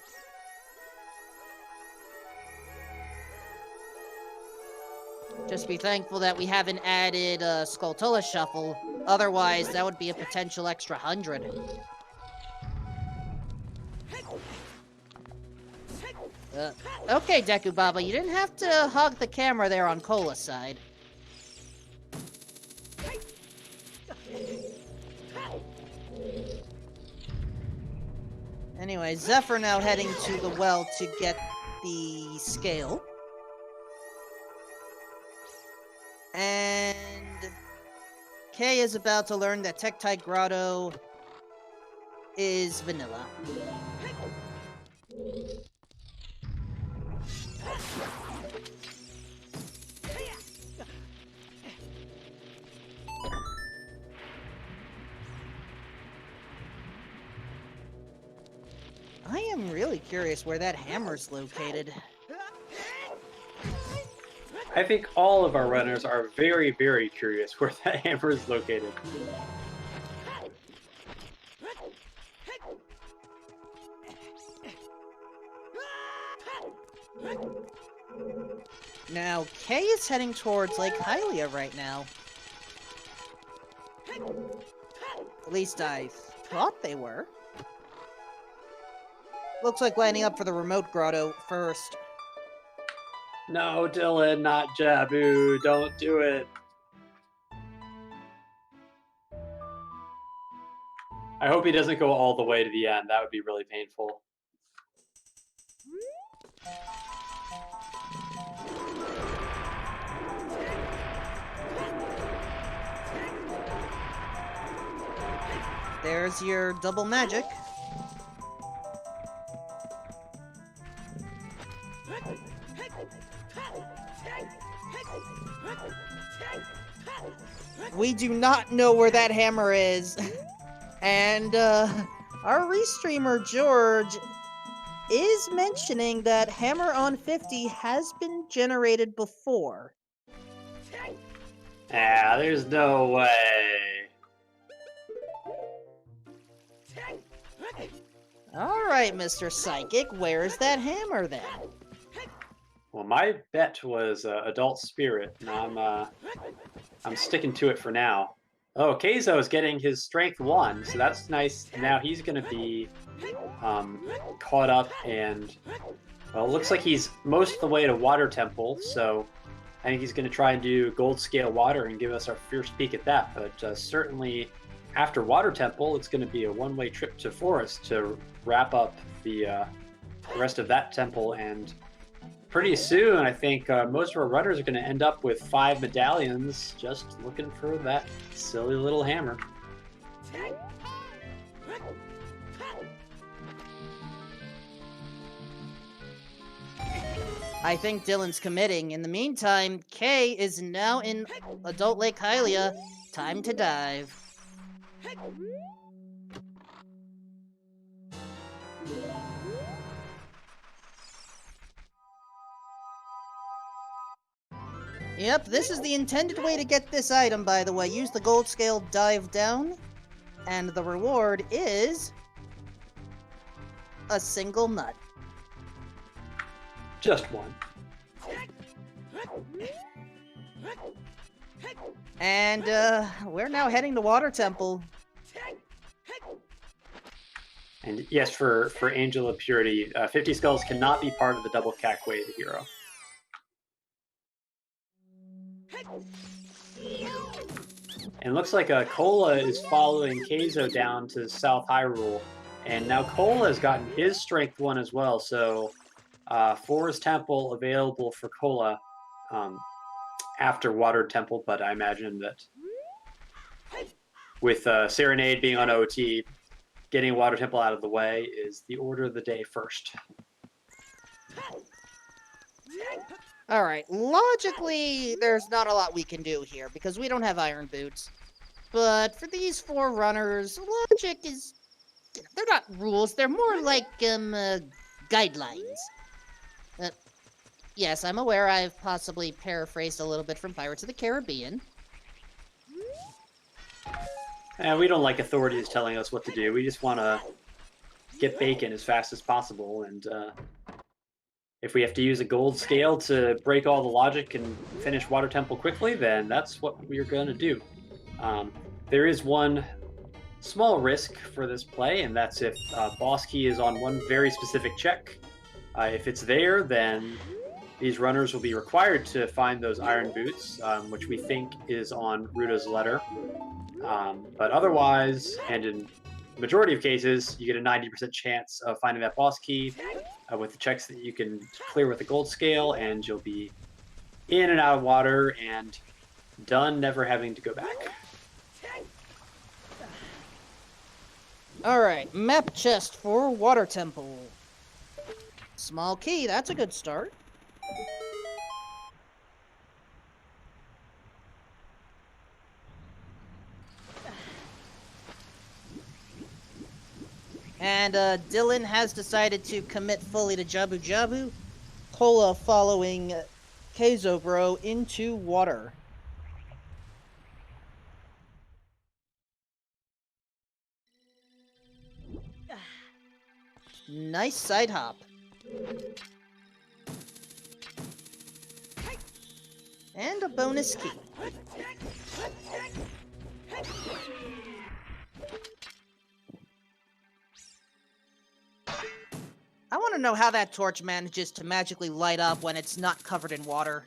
Just be thankful that we haven't added Skulltula Shuffle. Otherwise, that would be a potential extra 100. Okay, Deku Baba, you didn't have to hog the camera there on Cola's side. Anyway, Zephyr now heading to the well to get the scale. And Kay is about to learn that Tektite Grotto is vanilla. I am really curious where that hammer's located. I think all of our runners are very, very curious where that hammer is located. Now, Kay is heading towards Lake Hylia right now. At least I thought they were. Looks like lining up for the remote grotto first. No, Dylan, not Jabu. Don't do it. I hope he doesn't go all the way to the end. That would be really painful. There's your double magic. We do not know where that hammer is. And, our restreamer, George, is mentioning that Hammer on 50 has been generated before. Ah, there's no way. Alright, Mr. Psychic, where's that hammer then? Well, my bet was Adult Spirit, and I'm sticking to it for now. Oh, Keizo is getting his Strength 1, so that's nice. Now he's going to be caught up, and, well, it looks like he's most of the way to Water Temple, so I think he's going to try and do Gold Scale Water and give us our first peek at that. But certainly after Water Temple, it's going to be a one-way trip to Forest to wrap up the rest of that temple, and pretty soon, I think most of our runners are going to end up with 5 medallions just looking for that silly little hammer. I think Dylan's committing. In the meantime, Kay is now in Adult Lake Hylia. Time to dive. Yep, this is the intended way to get this item, by the way. Use the gold scale dive down, and the reward is a single nut. Just one. And, we're now heading to Water Temple. And yes, for Angel of Purity, 50 skulls cannot be part of the double Cackway the hero. And looks like Cola is following Keizo down to South Hyrule. And now Cola has gotten his Strength 1 as well, so Forest Temple available for Cola after Water Temple, but I imagine that with Serenade being on OT, getting Water Temple out of the way is the order of the day first. Alright, logically, there's not a lot we can do here, because we don't have Iron Boots. But for these 4 runners, logic is... they're not rules, they're more like, guidelines. Yes, I'm aware I've possibly paraphrased a little bit from Pirates of the Caribbean. We don't like authorities telling us what to do. We just want to get bacon as fast as possible, and if we have to use a gold scale to break all the logic and finish Water Temple quickly, then that's what we're going to do. There is one small risk for this play, and that's if boss key is on one very specific check. If it's there, then these runners will be required to find those iron boots, which we think is on Ruda's letter. But otherwise, and in the majority of cases, you get a 90% chance of finding that boss key with the checks that you can clear with the gold scale, and you'll be in and out of water and done, never having to go back. Alright, map chest for Water Temple. Small key, that's a good start. And Dylan has decided to commit fully to Jabu Jabu. Cola following Keizo Bro into water. Nice side hop. And a bonus key. I want to know how that torch manages to magically light up when it's not covered in water.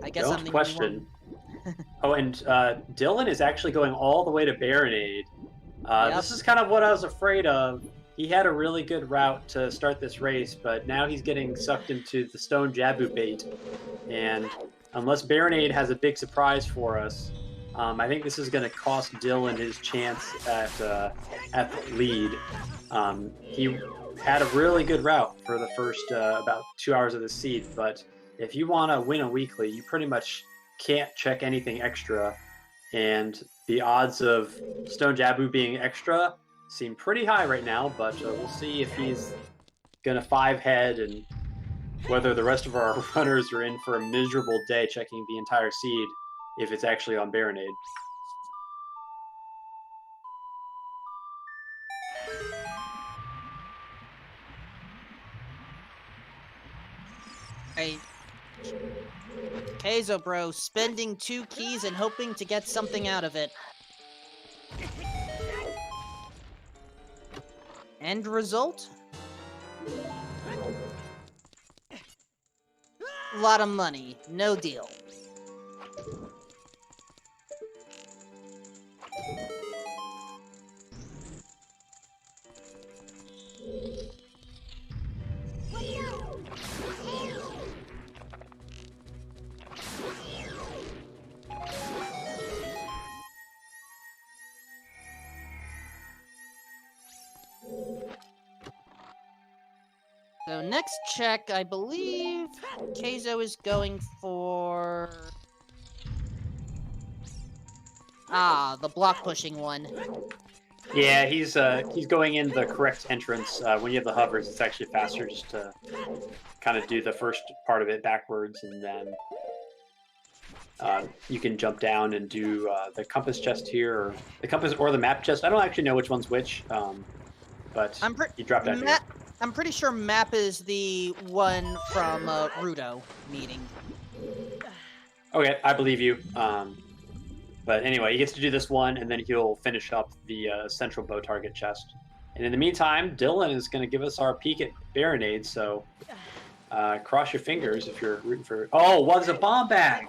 I guess Don't question. Oh, and Dylan is actually going all the way to Baronade. Yep. This is kind of what I was afraid of. He had a really good route to start this race, but now he's getting sucked into the Stone Jabu bait. And unless Baronade has a big surprise for us, I think this is going to cost Dylan his chance at the lead. He had a really good route for the first about 2 hours of the seed, but if you want to win a weekly, you pretty much can't check anything extra, and the odds of Stone Jabu being extra seem pretty high right now, but we'll see if he's going to 5-head and whether the rest of our runners are in for a miserable day checking the entire seed if it's actually on Baronade. Keizo Bro spending 2 keys and hoping to get something out of it. End result? A lot of money, no deal. So next check, I believe Keizo is going for... the block pushing one. Yeah, he's going in the correct entrance. When you have the hovers, it's actually faster just to kind of do the first part of it backwards and then you can jump down and do the compass chest here, or the compass or the map chest. I don't actually know which one's which, but you drop down here. I'm pretty sure map is the one from Rudo meeting. Okay, I believe you. But anyway, he gets to do this one, and then he'll finish up the central bow target chest. And in the meantime, Dylan is going to give us our peek at Baronade, so cross your fingers if you're rooting for... Oh, was a bomb bag!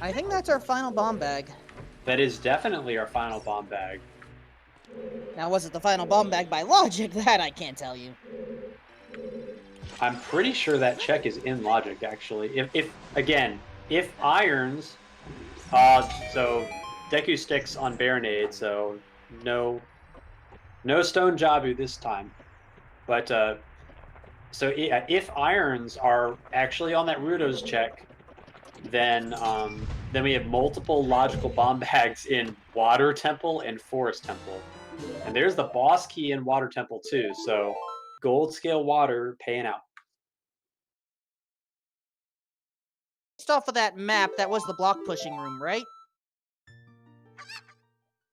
I think that's our final bomb bag. That is definitely our final bomb bag. Now, was it the final bomb bag by logic? That I can't tell you. I'm pretty sure that check is in logic, actually. If irons, so Deku sticks on Baronade, so no Stone Jabu this time. But so if irons are actually on that Rudo's check, then we have multiple logical bomb bags in Water Temple and Forest Temple, and there's the boss key in Water Temple too. So gold scale water paying out. Based off of that map, that was the block pushing room, right?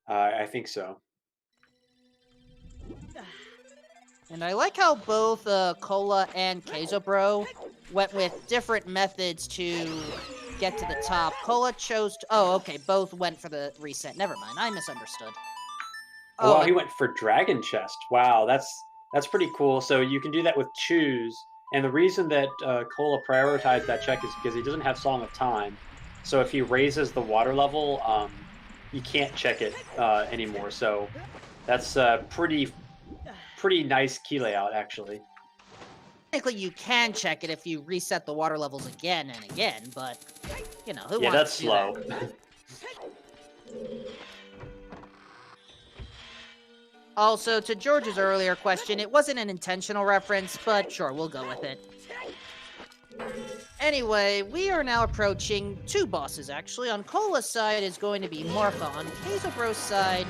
I think so. And I like how both Cola and Queso went with different methods to get to the top. Cola chose to... Oh, okay, both went for the reset. Never mind, I misunderstood. Oh, wow, he went for Dragon Chest. Wow, that's pretty cool. So you can do that with Choose. And the reason that Cola prioritized that check is because he doesn't have Song of Time. So if he raises the water level, you can't check it anymore. So that's pretty nice key layout, actually. Technically, you can check it if you reset the water levels again and again, but, you know, who yeah, wants that's to do slow. that? Also, to George's earlier question, it wasn't an intentional reference, but sure, we'll go with it. Anyway, we are now approaching two bosses, actually. On Cola's side is going to be Morpha. On Quesobro's side,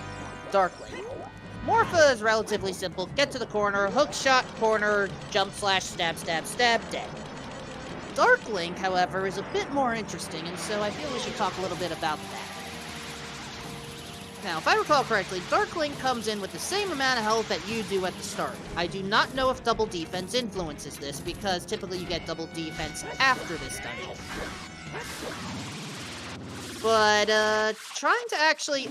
Darkling. Morpha is relatively simple. Get to the corner, hook shot, corner, jump slash, stab, stab, stab, dead. Darkling, however, is a bit more interesting, and so I feel we should talk a little bit about that. Now, if I recall correctly, Darkling comes in with the same amount of health that you do at the start. I do not know if double defense influences this, because typically you get double defense after this dungeon. But, trying to actually...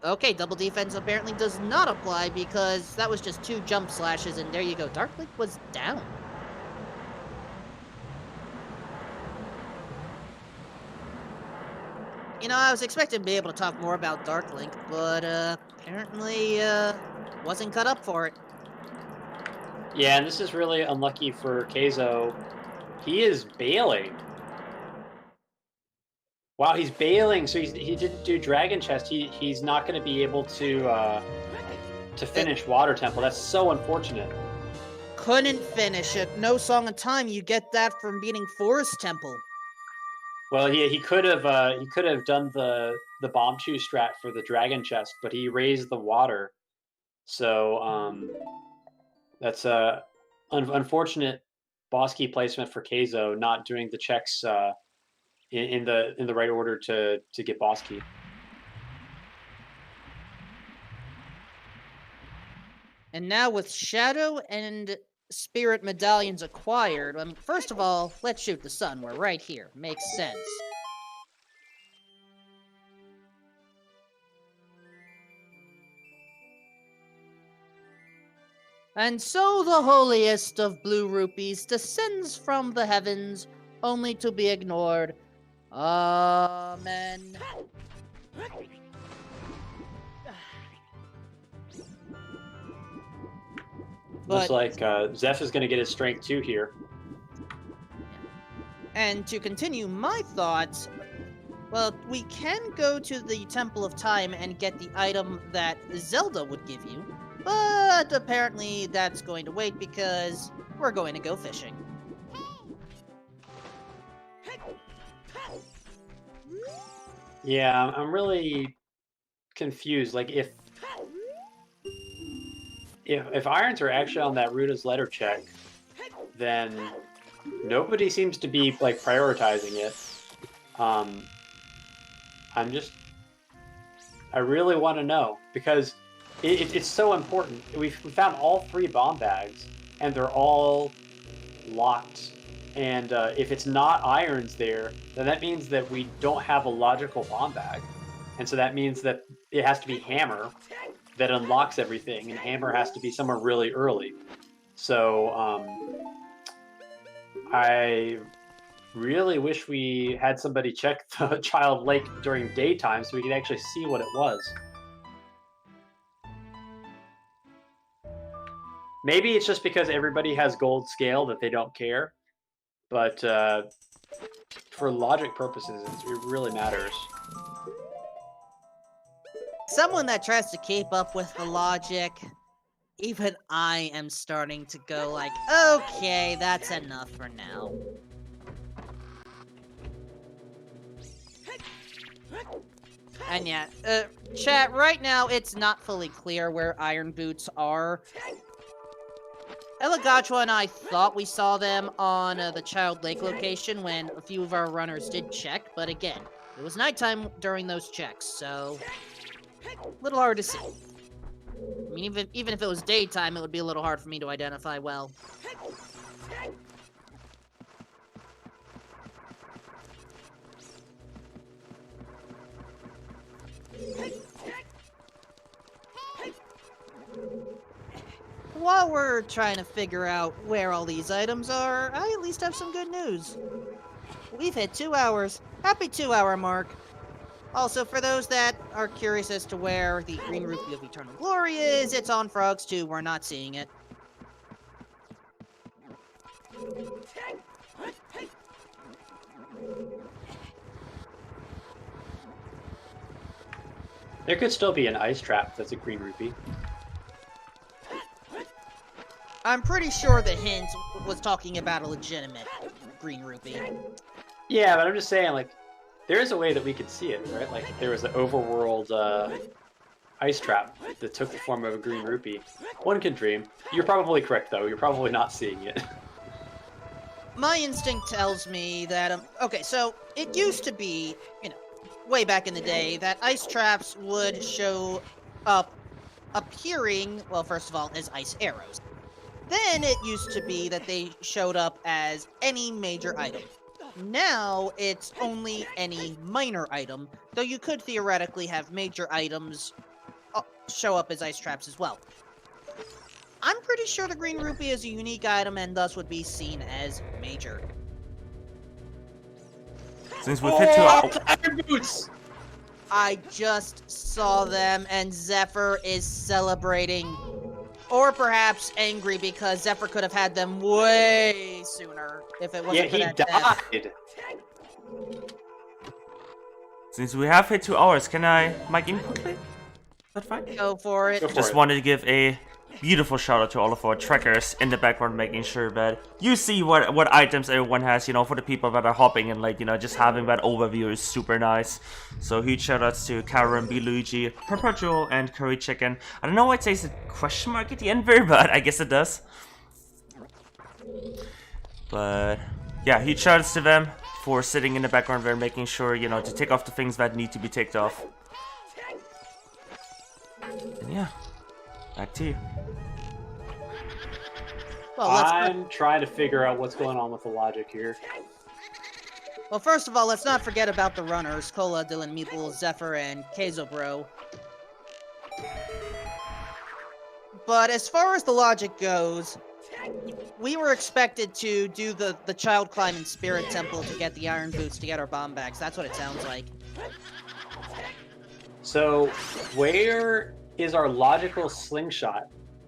Okay, double defense apparently does not apply, because that was just 2 jump slashes, and there you go. Darkling was down. You know, I was expecting to be able to talk more about Darklink, but apparently wasn't cut up for it. Yeah, and this is really unlucky for Keizo. He is bailing. Wow, he's bailing, so he didn't do Dragon Chest. He's not going to be able to finish Water Temple. That's so unfortunate. Couldn't finish it. No Song of Time. You get that from beating Forest Temple. Well, he could have done the bomb chew strat for the Dragon Chest, but he raised the water, so that's a unfortunate boss key placement for Keizo, not doing the checks in the right order to get boss key. And now with Shadow and Spirit medallions acquired, first of all, let's shoot the sun. We're right here. Makes sense. And so the holiest of blue rupees descends from the heavens, only to be ignored. Amen. Looks like Zeph is going to get his strength 2 here. And to continue my thoughts, well, we can go to the Temple of Time and get the item that Zelda would give you, but apparently that's going to wait because we're going to go fishing. Yeah, I'm really confused. Like, if irons are actually on that Ruda's letter check, then Nobody seems to be like prioritizing it. I really want to know because it's so important. We found all 3 bomb bags, and they're all locked. And if it's not irons there, then that means that we don't have a logical bomb bag. And so that means that it has to be Hammer that unlocks everything, and Hammer has to be somewhere really early. So I really wish we had somebody check the child lake during daytime so we could actually see what it was. Maybe it's just because everybody has gold scale that they don't care, but for logic purposes, it really matters. Someone that tries to keep up with the logic, even I am starting to go like, okay, that's enough for now. And yeah, chat, right now it's not fully clear where iron boots are. Elagatua and I thought we saw them on the Child Lake location when a few of our runners did check, but again, it was nighttime during those checks, so a little hard to see. I mean, even if it was daytime, it would be a little hard for me to identify well. While we're trying to figure out where all these items are, I at least have some good news. We've hit 2 hours. Happy 2-hour mark. Also, for those that are curious as to where the Green Rupee of Eternal Glory is, it's on Frogs 2. We're not seeing it. There could still be an ice trap that's a Green Rupee. I'm pretty sure the hint was talking about a legitimate Green Rupee. Yeah, but I'm just saying, like, there is a way that we could see it, right? Like, there was the overworld ice trap that took the form of a Green Rupee. One can dream. You're probably correct, though. You're probably not seeing it. My instinct tells me that, okay, so it used to be, way back in the day, that ice traps would show up appearing, well, first of all, as ice arrows. Then it used to be that they showed up as any major item. Now it's only any minor item, though you could theoretically have major items show up as ice traps as well. I'm pretty sure the Green Rupee is a unique item and thus would be seen as major. Since we've hit 2 hours. Iron boots! I just saw them and Zephyr is celebrating. Or perhaps angry because Zephyr could have had them way sooner if it wasn't for that died. Since we have hit 2 hours, can I mic in quickly? Is that fine? Go for it. Just wanted to give a beautiful shout out to all of our trackers in the background, making sure that you see what items everyone has, for the people that are hopping and just having that overview is super nice. So huge shout outs to Karen, B. Luigi, Perpetual, and Curry Chicken. I don't know why it says a question mark at the end there, but I guess it does. But yeah, huge shout outs to them for sitting in the background there, making sure, to take off the things that need to be ticked off. And yeah, back to you. Well, I'm trying to figure out what's going on with the logic here. Well, first of all, let's not forget about the runners, Cola, Dylan, Meeple, Zephyr, and Queso But as far as the logic goes, we were expected to do the Child Climb in Spirit Temple to get the Iron Boots to get our bomb bags. That's what it sounds like. So, where is our logical slingshot?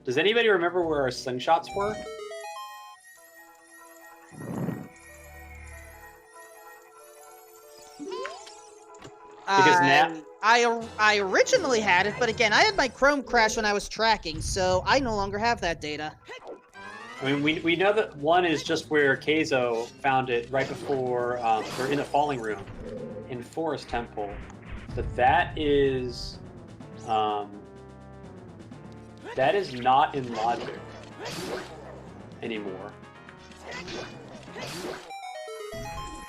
Does anybody remember where our slingshots were? Because now I originally had it, but again, I had my Chrome crash when I was tracking, so I no longer have that data. I mean, we know that one is just where Keizo found it right before they're in the Falling Room in Forest Temple, but that is not in logic anymore.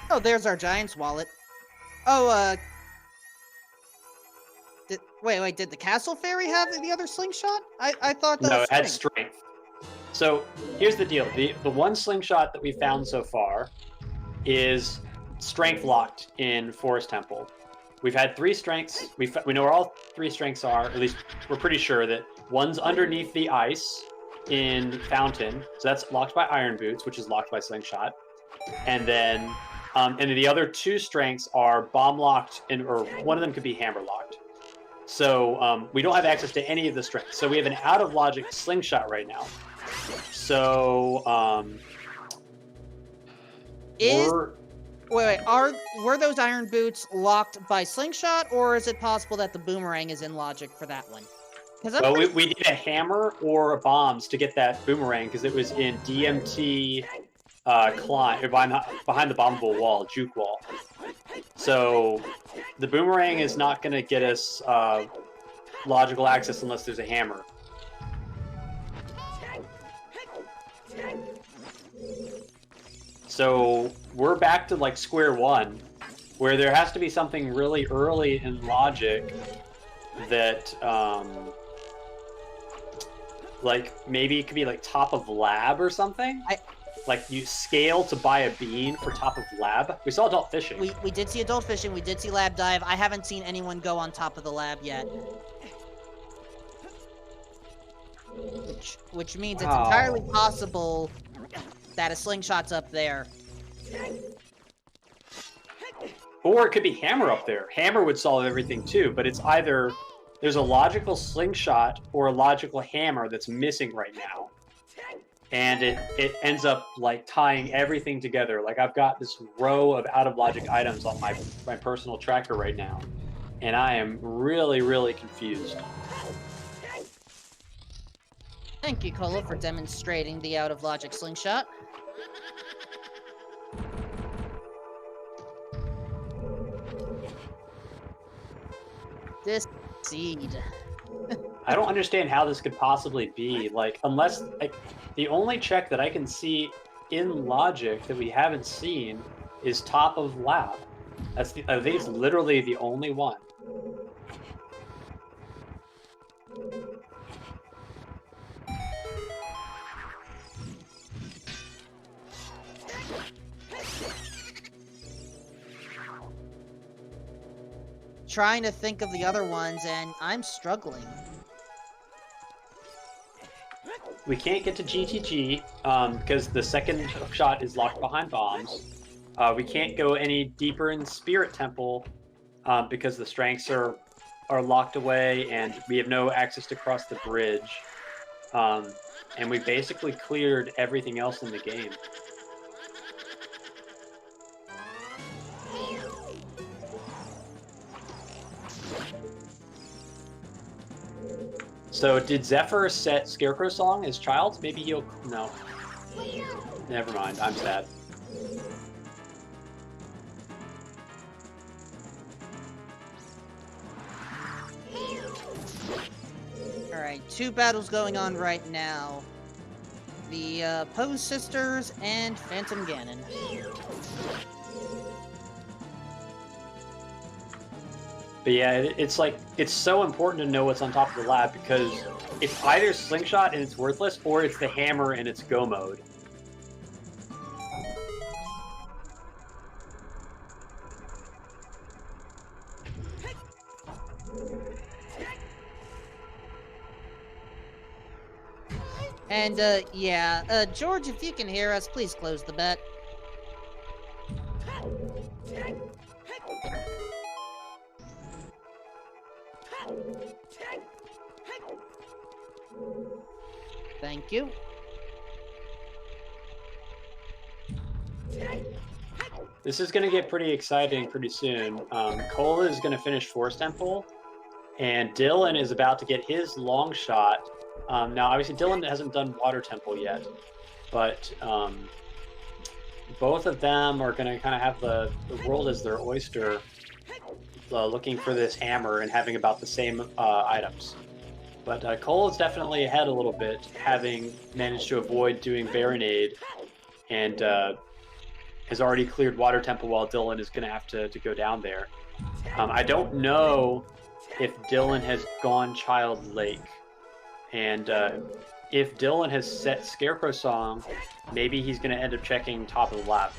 Oh, there's our giant's wallet. Oh, wait, did the castle fairy have the other slingshot? I thought that No, was it had strength. strength. So here's the deal: the one slingshot that we found so far is strength locked in Forest Temple. We've had 3 strengths. We know where all 3 strengths are. At least we're pretty sure that one's underneath the ice in Fountain, so that's locked by Iron Boots, which is locked by Slingshot. And then the other 2 strengths are bomb locked, or one of them could be hammer locked. So we don't have access to any of the strengths. So we have an out of logic Slingshot right now. So were those iron boots locked by slingshot, or is it possible that the boomerang is in logic for that one? Well, we did a hammer or a bombs to get that boomerang because it was in DMT behind the bombable wall, juke wall. So the boomerang is not going to get us logical access unless there's a hammer. So we're back to like square one, where there has to be something really early in logic that, like maybe it could be like top of lab or something. Like you scale to buy a bean for top of lab. We saw adult fishing. We did see adult fishing. We did see lab dive. I haven't seen anyone go on top of the lab yet. Which means it's entirely possible that a slingshot's up there. Or it could be hammer up there. Hammer would solve everything too, but it's either there's a logical slingshot or a logical hammer that's missing right now. And it ends up like tying everything together. Like I've got this row of out of logic items on my personal tracker right now. And I am really, really confused. Thank you, Cola, for demonstrating the out of logic slingshot. This seed. I don't understand how this could possibly be. Like, unless like the only check that I can see in logic that we haven't seen is top of lab. I think it's literally the only one. Trying to think of the other ones, and I'm struggling. We can't get to GTG because the second shot is locked behind bombs. We can't go any deeper in Spirit Temple because the strengths are locked away, and we have no access to cross the bridge. And we basically cleared everything else in the game. So did Zephyr set Scarecrow Song as child? Maybe he'll... No. Never mind, I'm sad. Alright, 2 battles going on right now. The Pose Sisters and Phantom Ganon. But yeah, it's like, it's so important to know what's on top of the lab because it's either Slingshot and it's worthless, or it's the hammer and it's go mode. And, yeah, George, if you can hear us, please close the bet. Thank you. This is going to get pretty exciting pretty soon. Cola is going to finish Force Temple, and Dylan is about to get his long shot. Now, obviously, Dylan hasn't done Water Temple yet, but both of them are going to kind of have the world as their oyster, looking for this hammer and having about the same items. But Cole is definitely ahead a little bit, having managed to avoid doing Baronade and has already cleared Water Temple while Dylan is going to have to go down there. I don't know if Dylan has gone Child Lake. And if Dylan has set Scarecrow Song, maybe he's going to end up checking top of the lab.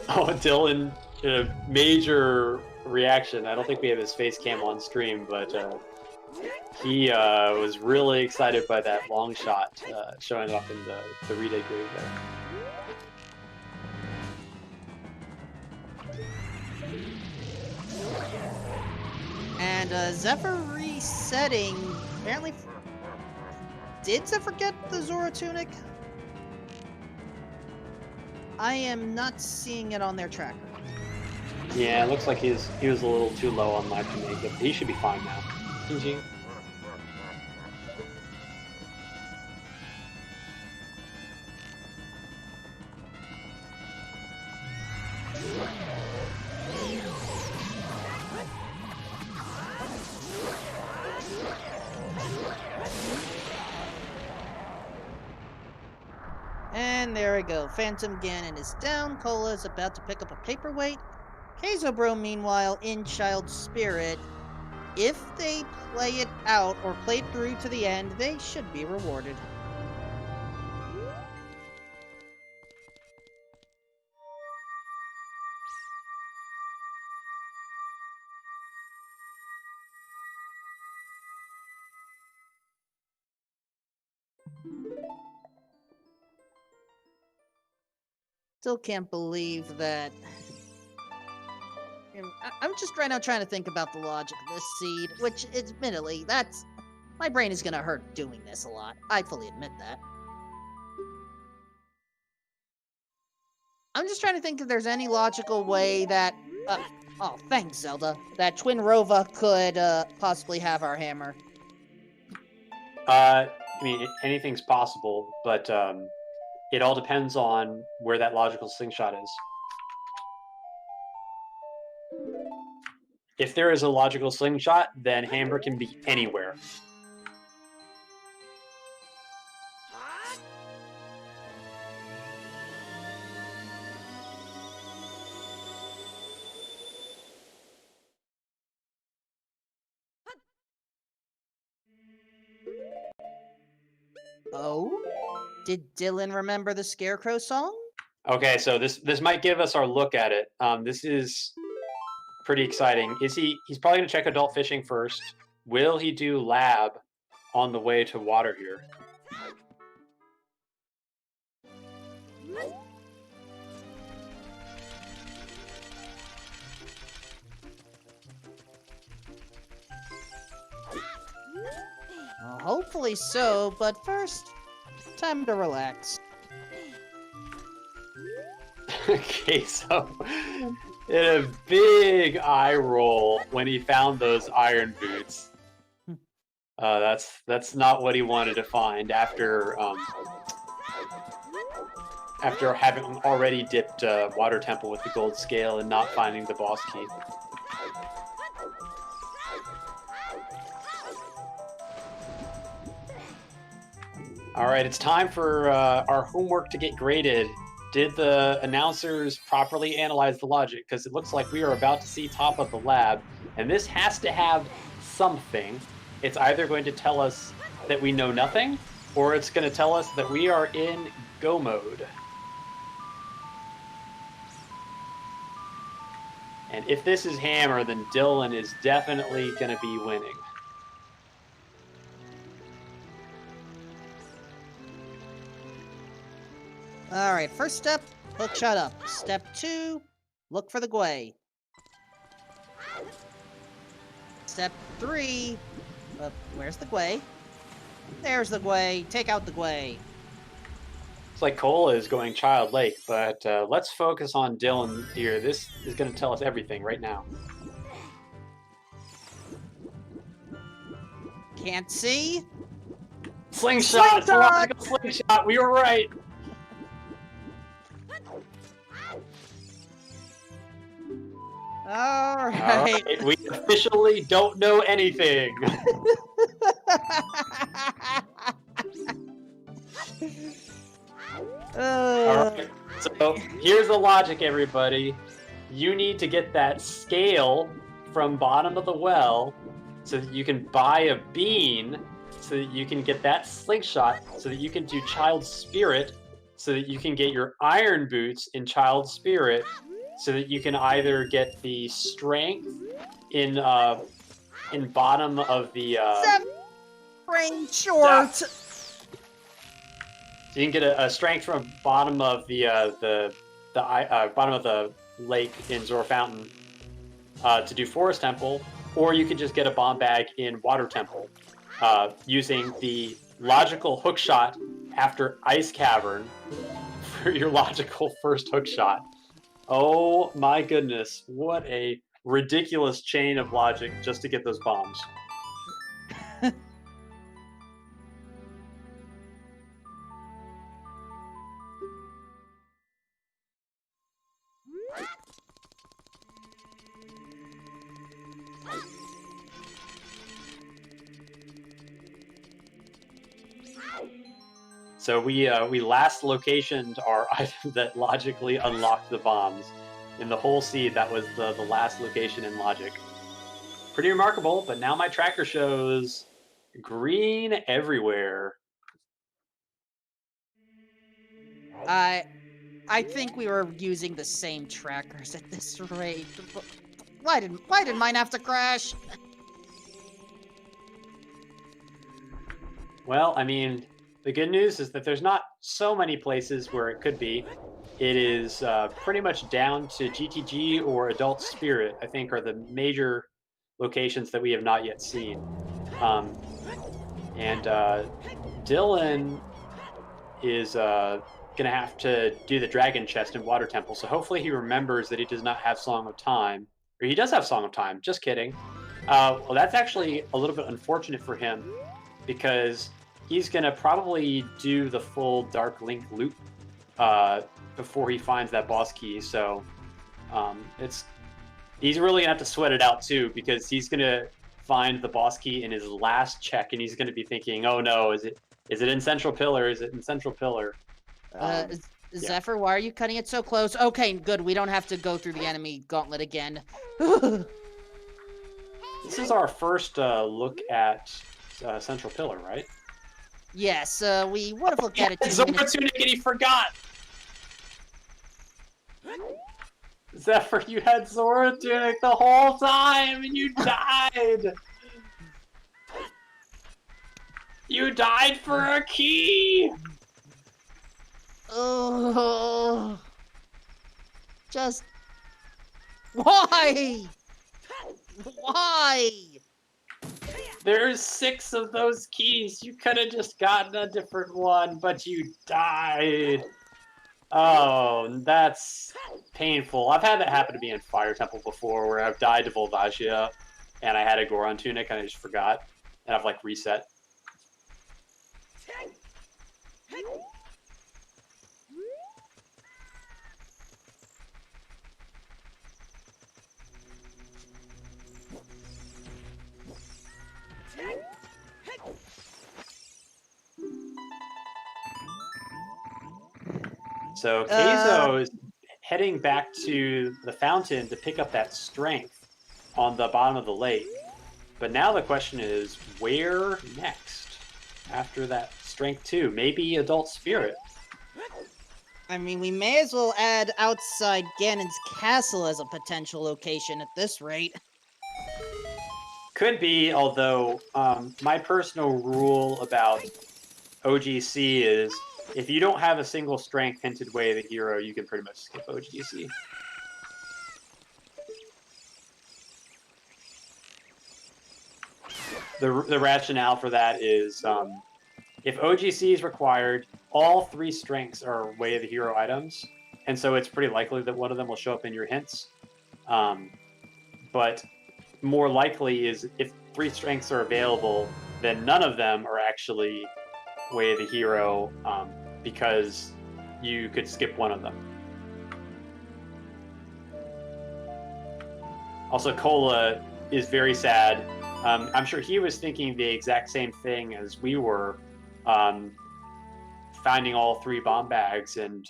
Oh, Dylan, major reaction. I don't think we have his face cam on stream, but he was really excited by that long shot showing up in the relay grave there. And Zephyr resetting. Apparently, did Zephyr get the Zora tunic? I am not seeing it on their tracker. Yeah, it looks like he was a little too low on life to make it, but he should be fine now. GG. And there we go. Phantom Ganon is down. Cola is about to pick up a paperweight. Kazobro, meanwhile, in Child Spirit. If they play it out or play it through to the end, they should be rewarded. Still can't believe that. I'm just right now trying to think about the logic of this seed, which, admittedly, my brain is gonna hurt doing this a lot. I fully admit that. I'm just trying to think if there's any logical way that, oh, thanks, Zelda, that Twin Rova could, possibly have our hammer. I mean, anything's possible, but, it all depends on where that logical slingshot is. If there is a logical slingshot, then hammer can be anywhere. Oh? Did Dylan remember the Scarecrow song? Okay, so this might give us our look at it. This is pretty exciting. He's probably going to check adult fishing first. Will he do lab on the way to water here? Well, hopefully so, but first, time to relax. Okay, so in a big eye roll when he found those iron boots. That's not what he wanted to find after having already dipped Water Temple with the gold scale and not finding the boss key. All right, it's time for our homework to get graded. Did the announcers properly analyze the logic? Because it looks like we are about to see top of the lab, and this has to have something. It's either going to tell us that we know nothing, or it's going to tell us that we are in go mode. And if this is hammer, then Dylan is definitely going to be winning. Alright, first step, hook shot up. Step 2, look for the Gwei. Step 3, where's the Gwei? There's the Gwei, take out the Gwei. It's like Cola is going Child Lake, but let's focus on Dylan here. This is going to tell us everything right now. Can't see? Slingshot! Slingshot! Slingshot! We were right! Alright. We officially don't know anything. Alright, so here's the logic, everybody. You need to get that scale from bottom of the well so that you can buy a bean, so that you can get that slingshot, so that you can do Child Spirit, so that you can get your iron boots in Child Spirit, so that you can either get the strength in bottom of the Frame short. So you can get a strength from bottom of the bottom of the lake in Zora Fountain to do Forest Temple, or you could just get a bomb bag in Water Temple using the logical hook shot after Ice Cavern for your logical first hook shot. Oh my goodness, what a ridiculous chain of logic just to get those bombs. So we last locationed our item that logically unlocked the bombs. In the whole seed, that was the last location in logic. Pretty remarkable, but now my tracker shows green everywhere. I think we were using the same trackers at this rate. Why did mine have to crash? Well, I mean, the good news is that there's not so many places where it could be. It is pretty much down to GTG or Adult Spirit, I think, are the major locations that we have not yet seen. And Dylan is going to have to do the Dragon Chest in Water Temple, so hopefully he remembers that he does not have Song of Time. Or he does have Song of Time, just kidding. Well, that's actually a little bit unfortunate for him, because he's going to probably do the full Dark Link loop before he finds that boss key. So he's really going to have to sweat it out too, because he's going to find the boss key in his last check, and he's going to be thinking, oh no, is it in Central Pillar? Is it in Central Pillar? Zephyr, why are you cutting it so close? Okay, good. We don't have to go through the enemy gauntlet again. This is our first look at Central Pillar, right? Yes, we would have looked at it 2 Zora minutes. Tunic, and he forgot! Zephyr, you had Zora Tunic the whole time, and you died! You died for a key! Oh, just why? Why? There's 6 of those keys. You could have just gotten a different one, but you died. Oh, that's painful. I've had that happen to me in Fire Temple before, where I've died to Volvagia, and I had a Goron Tunic, and I just forgot, and I've, like, reset. So Keizo is heading back to the fountain to pick up that strength on the bottom of the lake. But now the question is, where next after that strength 2? Maybe Adult Spirit. I mean, we may as well add outside Ganon's castle as a potential location at this rate. Could be, although my personal rule about OGC is, if you don't have a single strength hinted way of the hero, you can pretty much skip OGC. The rationale for that is, if OGC is required, all 3 strengths are way of the hero items, and so it's pretty likely that one of them will show up in your hints. But more likely is, if 3 strengths are available, then none of them are actually way of the hero, because you could skip one of them. Also, Cola is very sad. I'm sure he was thinking the exact same thing as we were, finding all 3 bomb bags and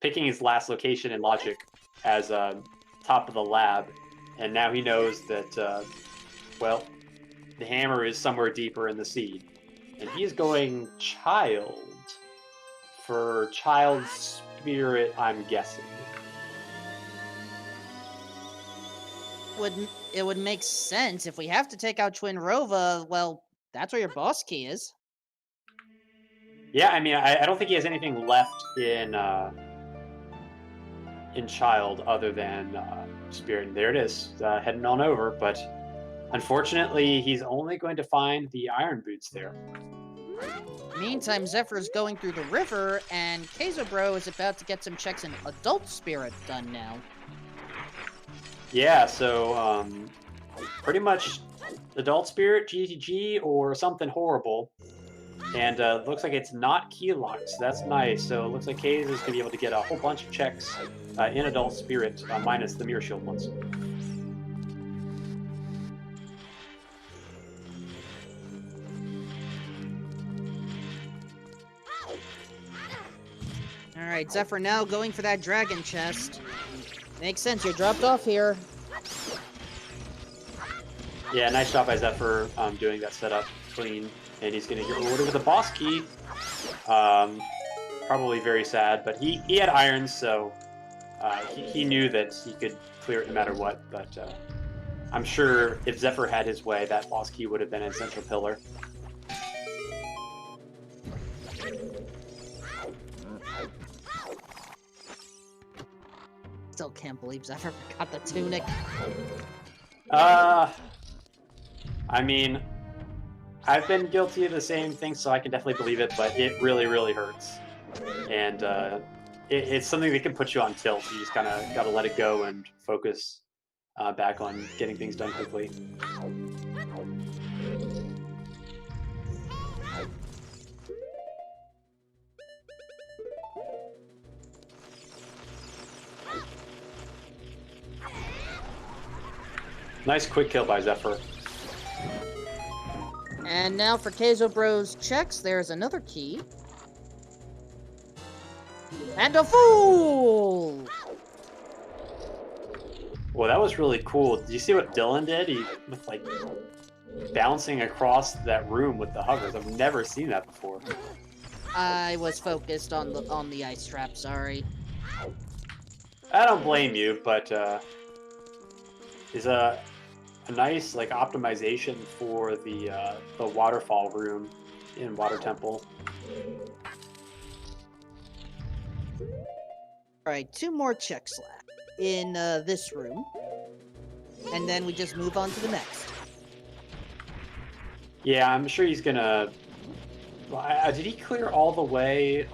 picking his last location in logic as top of the lab. And now he knows that, well, the hammer is somewhere deeper in the seed. And he's going child for child spirit, I'm guessing. It would make sense if we have to take out Twin Rova. Well, that's where your boss key is. Yeah, I mean, I don't think he has anything left in child other than spirit. And there it is, heading on over. But unfortunately, he's only going to find the iron boots there. Meantime, Zephyr's going through the river, and Kazobro is about to get some checks in Adult Spirit done now. Yeah, so pretty much Adult Spirit, GTG, or something horrible. And looks like it's not key locked, so that's nice. So it looks like Kaze is going to be able to get a whole bunch of checks in Adult Spirit, minus the Mirror Shield ones. Alright, Zephyr now going for that dragon chest. Makes sense, you're dropped off here. Yeah, nice job by Zephyr doing that setup clean. And he's going to get rewarded with a boss key. Probably very sad, but he had irons, so he knew that he could clear it no matter what. But I'm sure if Zephyr had his way, that boss key would have been an essential pillar. Still can't believe Zephyr got the tunic. I mean, I've been guilty of the same thing, so I can definitely believe it, but it really, really hurts. And it's something that can put you on tilt. You just kind of got to let it go and focus back on getting things done quickly. Nice quick kill by Zephyr. And now for Kazobro's checks, there's another key. And a fool! Well, that was really cool. Did you see what Dylan did? He was like bouncing across that room with the hovers. I've never seen that before. I was focused on the ice trap, sorry. I don't blame you, but is a nice like optimization for the waterfall room in Water Temple. Alright, 2 more checks left in this room. And then we just move on to the next. Yeah, I'm sure he's gonna... did he clear all the way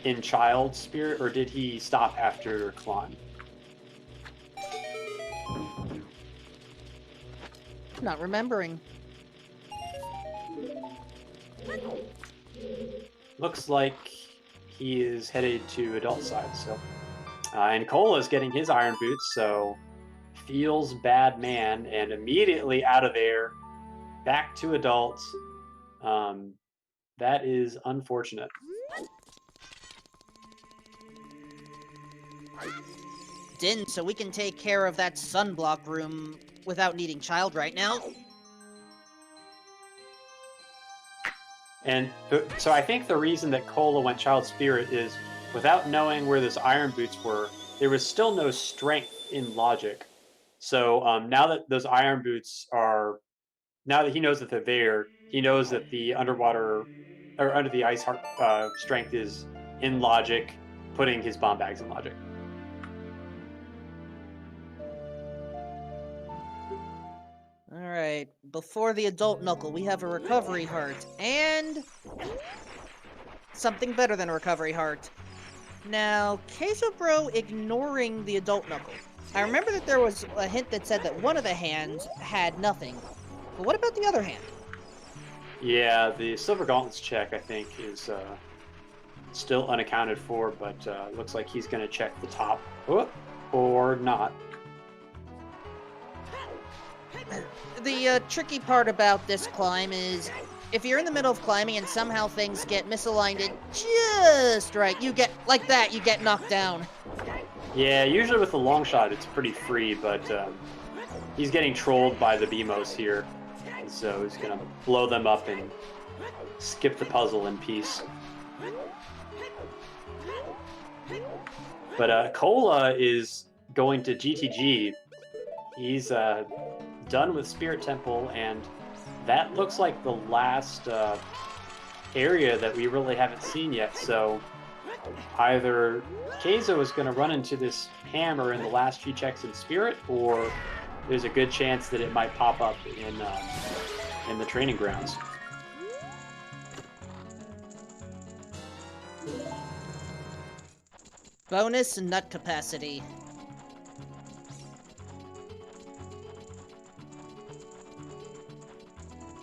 in Child Spirit, or did he stop after Klon? Not remembering. Looks like he is headed to adult side, so... and Cola's getting his iron boots, so... Feels bad man, and immediately out of there, back to adults. That is unfortunate. Din, so we can take care of that sunblock room without needing Child right now. And so I think the reason that Cola went Child Spirit is, without knowing where those iron boots were, there was still no strength in logic. So now that those iron boots are, now that he knows that they're there, he knows that the underwater, or under the ice heart strength is in logic, putting his bomb bags in logic. Alright, before the adult knuckle, we have a recovery heart, and something better than a recovery heart. Now, Kazobro ignoring the adult knuckle. I remember that there was a hint that said that one of the hands had nothing, but what about the other hand? Yeah, the Silver Gauntlets check, I think, is still unaccounted for, but looks like he's going to check the top. Or not. The tricky part about this climb is if you're in the middle of climbing and somehow things get misaligned just right, you get, like that, you get knocked down. Yeah, usually with the long shot, it's pretty free, but he's getting trolled by the BMOs here. And so he's going to blow them up and skip the puzzle in peace. But Cola is going to GTG. He's done with Spirit Temple, and that looks like the last area that we really haven't seen yet. So either Keizo is going to run into this hammer in the last few checks in Spirit, or there's a good chance that it might pop up in the training grounds. Bonus nut capacity.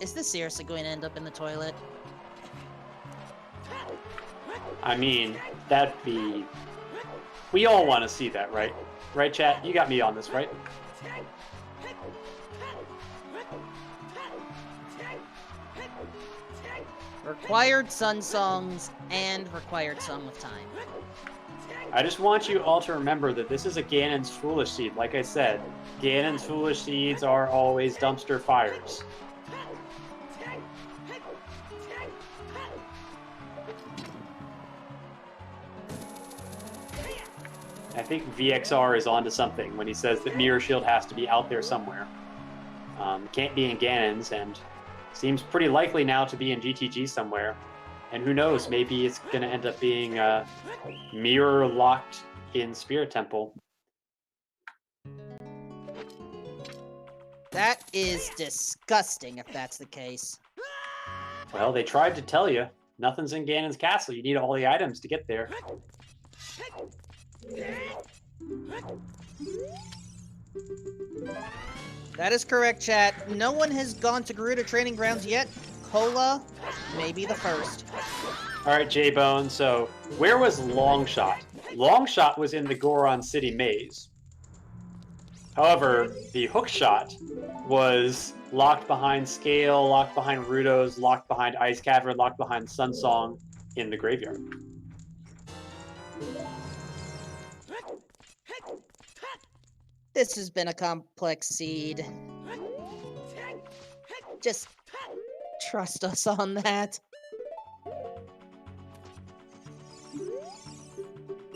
Is this seriously going to end up in the toilet? I mean, that'd be... We all want to see that, right? Right, chat? You got me on this, right? Required Sun Songs and Required Song of Time. I just want you all to remember that this is a Ganon's Foolish Seed. Like I said, Ganon's Foolish Seeds are always dumpster fires. I think VXR is onto something when he says that Mirror Shield has to be out there somewhere. Can't be in Ganon's, and seems pretty likely now to be in GTG somewhere. And who knows, maybe it's going to end up being mirror locked in Spirit Temple. That is disgusting if that's the case. Well, they tried to tell you. Nothing's in Ganon's castle. You need all the items to get there. That is correct, chat. No one has gone to Grotto Training Grounds yet. Cola may be the first. All right, J-Bone, so where was Longshot? Longshot was in the Goron City maze. However, the Hookshot was locked behind Scale, locked behind Rudos, locked behind Ice Cavern, locked behind Sunsong in the graveyard. This has been a complex seed. Just trust us on that.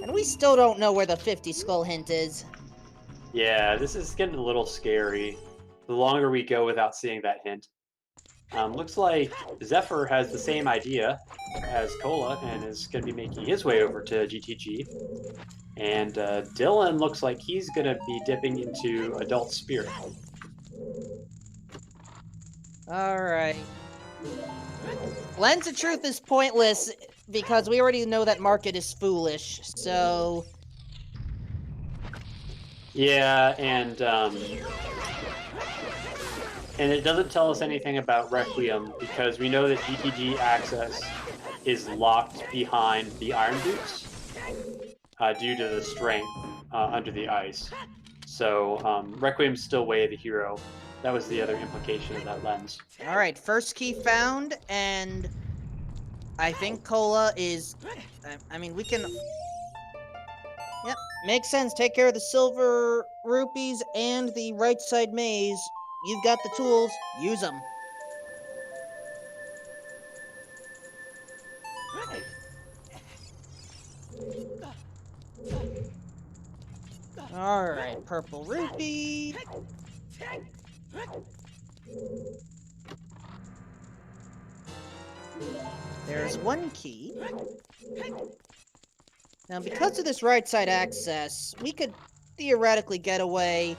And we still don't know where the 50 skull hint is. Yeah, this is getting a little scary. The longer we go without seeing that hint. Looks like Zephyr has the same idea as Cola and is going to be making his way over to GTG. And Dylan looks like he's going to be dipping into Adult Spirit. Alright. Lens of Truth is pointless because we already know that Market is foolish, so... Yeah, and it doesn't tell us anything about Requiem because we know that GTG access is locked behind the Iron Boots due to the strength under the ice. So Requiem's still way of the hero. That was the other implication of that lens. Alright, first key found, and I think Cola is... I mean, we can... Yep, makes sense. Take care of the silver rupees and the right side maze. You've got the tools. Use them. Alright, purple rupee. There's one key. Now, because of this right side access, we could theoretically get away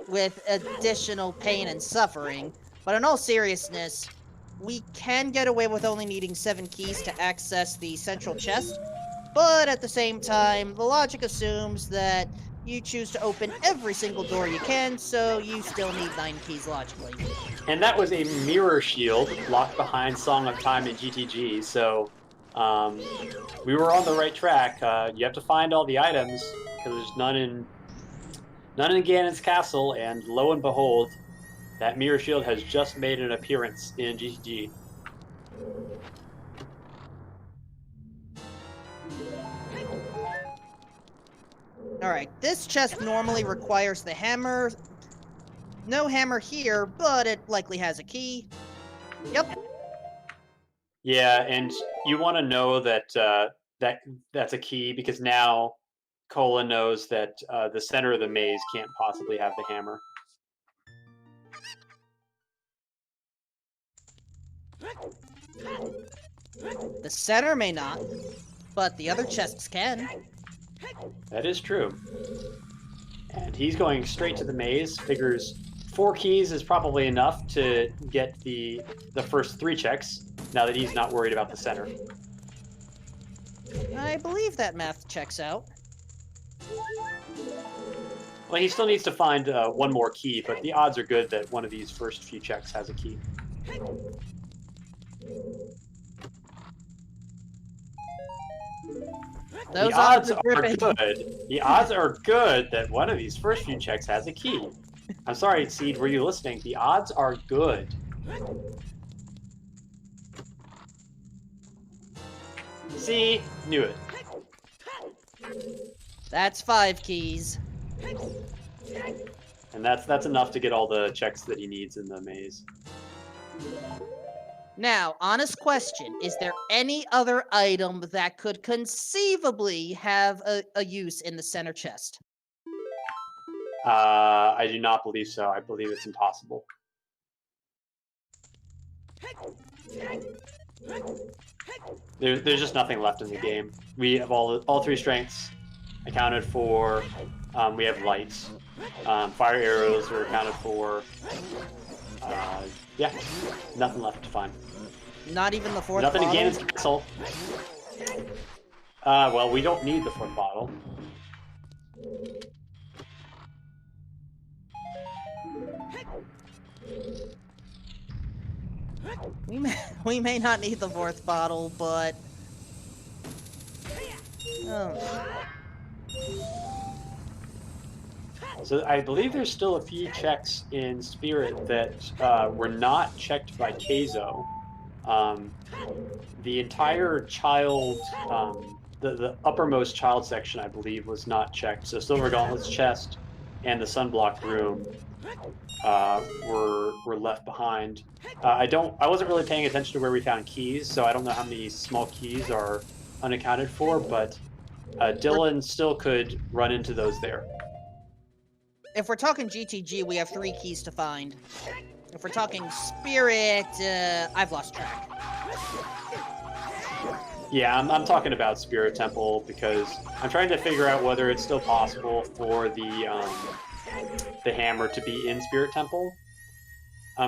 with additional pain and suffering. But in all seriousness, we can get away with only needing 7 keys to access the central chest. But at the same time, the logic assumes that you choose to open every single door you can, so you still need 9 keys logically. And that was a mirror shield locked behind Song of Time in GTG, so we were on the right track. You have to find all the items, because there's none in Ganon's castle, and lo and behold, That mirror shield has just made an appearance in GTG. Alright, this chest normally requires the hammer. No hammer here, but it likely has a key. Yep. Yeah, and you want to know that that's a key because now Cola knows that the center of the maze can't possibly have the hammer. The center may not, but the other chests can. That is true. And he's going straight to the maze. Figures 4 keys is probably enough to get the first 3 checks, now that he's not worried about the center. I believe that math checks out. Well, he still needs to find 1 more key, but the odds are good that one of these first few checks has a key. Those the odds are are good. The odds are good that one of these first few checks has a key. I'm sorry, Seed, were you listening? The odds are good. See? Knew it. That's 5 keys. And that's enough to get all the checks that he needs in the maze. Now, honest question, is there any other item that could conceivably have a use in the center chest? I do not believe so. I believe it's impossible. There's just nothing left in the game. We have all 3 strengths accounted for. We have lights. Fire arrows are accounted for. Yeah, nothing left to find. Not even the 4th Nothing bottle? in Ganon's castle. Well, we don't need the 4th bottle. We may not need the 4th bottle, but... So I believe there's still a few checks in Spirit that were not checked by Keizo. The entire child, the uppermost child section, I believe, was not checked. So Silver Gauntlet's chest and the Sunblock room were left behind. I wasn't really paying attention to where we found keys, so I don't know how many small keys are unaccounted for, but Dylan still could run into those there. If we're talking GTG, we have 3 keys to find. If we're talking Spirit, I've lost track. Yeah, I'm talking about Spirit Temple because I'm trying to figure out whether it's still possible for the hammer to be in Spirit Temple.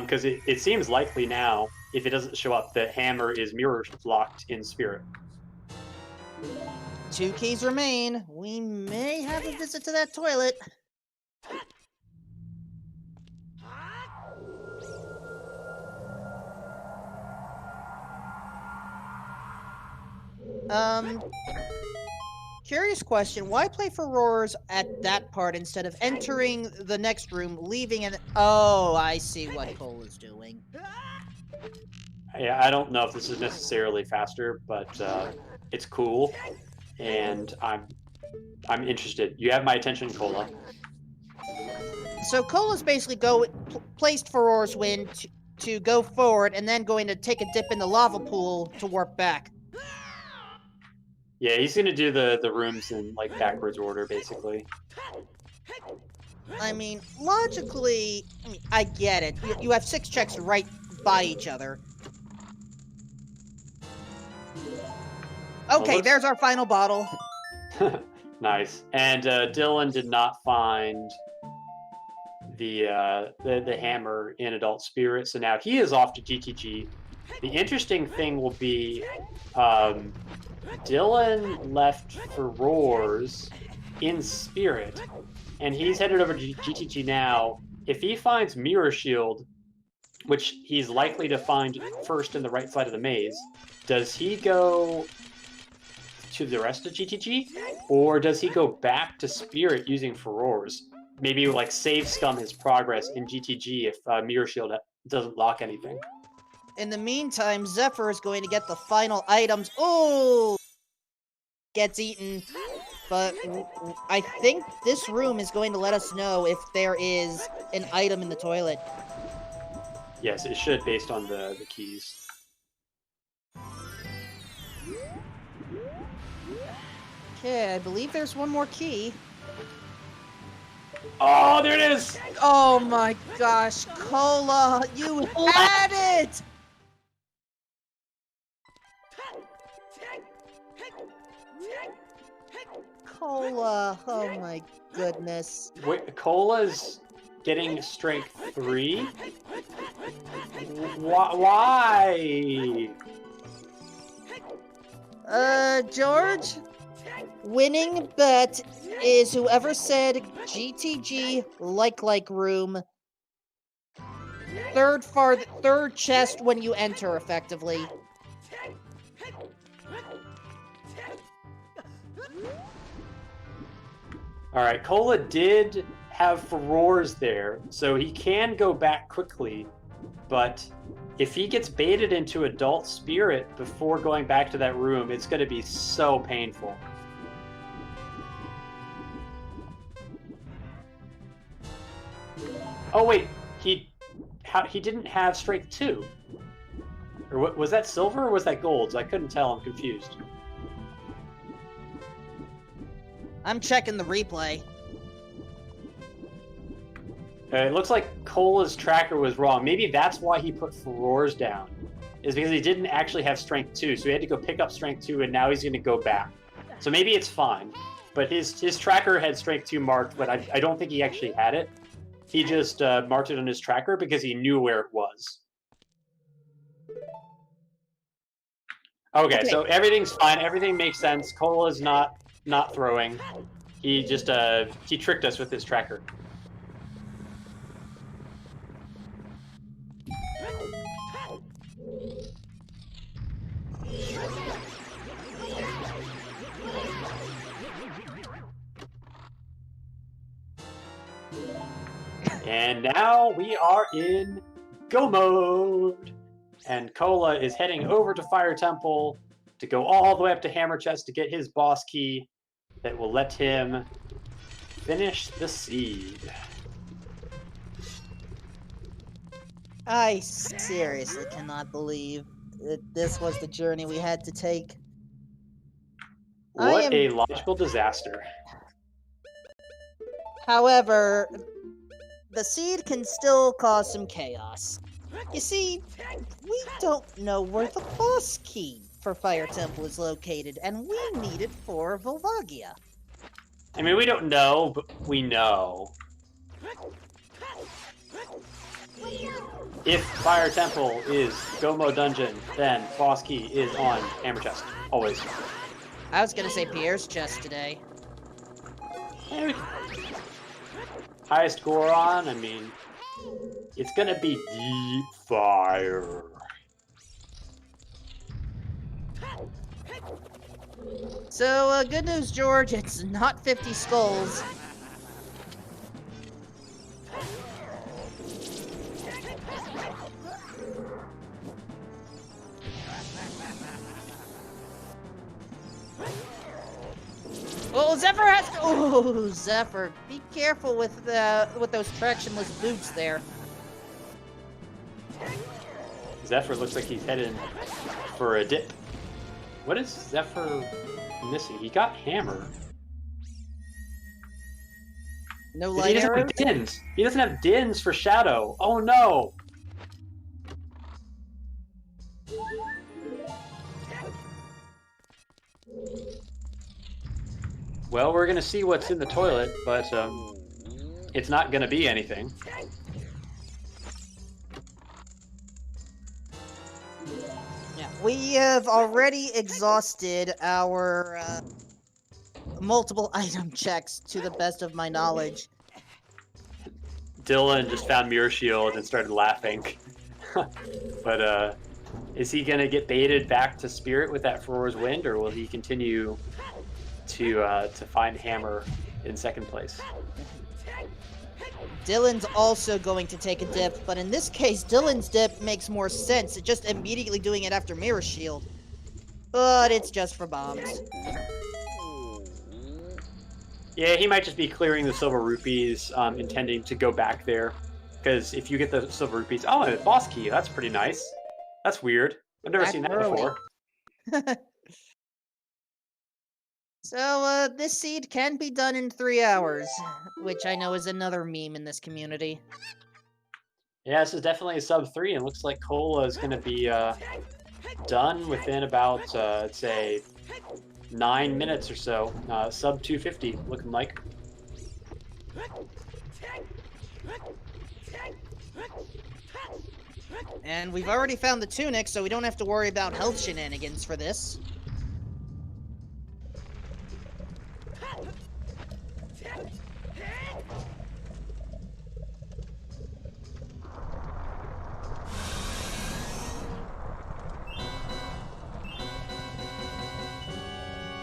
Because it seems likely now, if it doesn't show up, that hammer is mirror locked in Spirit. 2 keys remain. We may have a visit to that toilet. Curious question. Why play for roars at that part instead of entering the next room, leaving and... Oh, I see what Cole is doing. Yeah, I don't know if this is necessarily faster, but it's cool, and I'm interested. You have my attention, Cola. So Cola's basically placed Furor's Wind to go forward, and then going to take a dip in the lava pool to warp back. Yeah, he's gonna do the rooms in like backwards order, basically. I mean, logically, I get it. You have 6 checks right by each other. Okay, Well, there's our final bottle. Nice. And Dylan did not find the hammer in Adult Spirit, so now he is off to GTG. The interesting thing will be Dylan left for Roars in Spirit, and he's headed over to GTG now. If he finds Mirror Shield, which he's likely to find first in the right side of the maze, does he go to the rest of GTG, or does he go back to Spirit using Furores? maybe like save scum his progress in GTG if Mirror Shield doesn't lock anything. In the meantime, Zephyr is going to get the final items. Oh! Gets eaten. But I think this room is going to let us know if there is an item in the toilet. Yes, it should based on the keys. Okay, I believe there's one more key. Oh, there it is! Oh my gosh, Cola, you had it! Cola, oh my goodness. Wait, Cola's getting strength 3? Why? George? Winning bet is whoever said GTG like room. Third chest when you enter, effectively. Alright, Cola did have furores there, so he can go back quickly, but if he gets baited into Adult Spirit before going back to that room, it's going to be so painful. Oh wait, he didn't have Strength 2. Or was that silver or was that gold? I couldn't tell, I'm confused. I'm checking the replay. It looks like Cola's tracker was wrong. Maybe that's why he put furores down. Is because he didn't actually have Strength 2, so he had to go pick up Strength 2, and now he's going to go back. So maybe it's fine. But his tracker had Strength 2 marked, but I don't think he actually had it. He just marked it on his tracker because he knew where it was. Okay, so everything's fine. Everything makes sense. Cola's not throwing. He just he tricked us with his tracker. And now we are in go mode. And Cola is heading over to Fire Temple to go all the way up to Hammer Chest to get his boss key that will let him finish the seed. I seriously cannot believe that this was the journey we had to take. What a logical disaster. However, the seed can still cause some chaos. You see, we don't know where the boss key for Fire Temple is located, and we need it for Volvagia. I mean, we don't know, but we know. If Fire Temple is Gomo Dungeon, then boss key is on Hammer Chest. Always. I was gonna say Pierre's chest today. Highest Goron, I mean, it's gonna be deep fire. So, good news, George, it's not 50 skulls. Oh, Zephyr has to... Oh, Zephyr, be careful with those tractionless boots there. Zephyr looks like he's headed for a dip. What is Zephyr missing? He got hammer. No He light doesn't arrows? have dins. He doesn't have dins for shadow. Oh no! Well, we're gonna see what's in the toilet, but it's not gonna be anything. Yeah, we have already exhausted our multiple item checks to the best of my knowledge. Dylan just found Mirror Shield and started laughing. But is he gonna get baited back to Spirit with that Furore's Wind, or will he continue to find Hammer in second place? Dylan's also going to take a dip, but in this case, Dylan's dip makes more sense. It's just immediately doing it after Mirror Shield. But it's just for bombs. Yeah, he might just be clearing the silver rupees, intending to go back there. Because if you get the silver rupees... Oh, and a boss key. That's pretty nice. That's weird. I've never seen that before. So, this seed can be done in 3 hours, which I know is another meme in this community. Yeah, this is definitely a sub 3, and looks like Cola is going to be done within about, let's say, 9 minutes or so. Sub 250, looking like. And we've already found the tunic, so we don't have to worry about health shenanigans for this.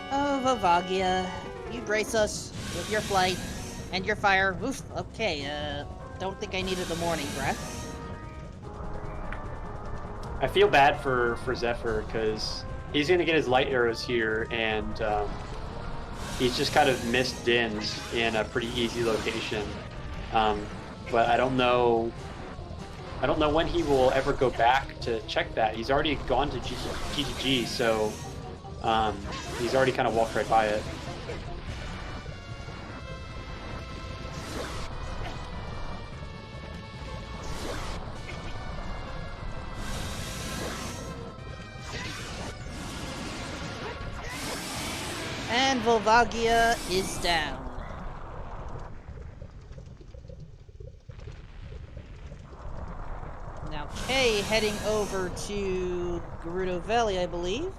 Oh, Vavagia, you brace us with your flight and your fire. Oof, okay, don't think I needed the morning breath. I feel bad for Zephyr, because he's going to get his light arrows here, and he's just kind of missed Dins in a pretty easy location. But I don't know when he will ever go back to check that. He's already gone to GGG, so he's already kind of walked right by it. And Volvagia is down. Now Kay heading over to Grotto Valley, I believe.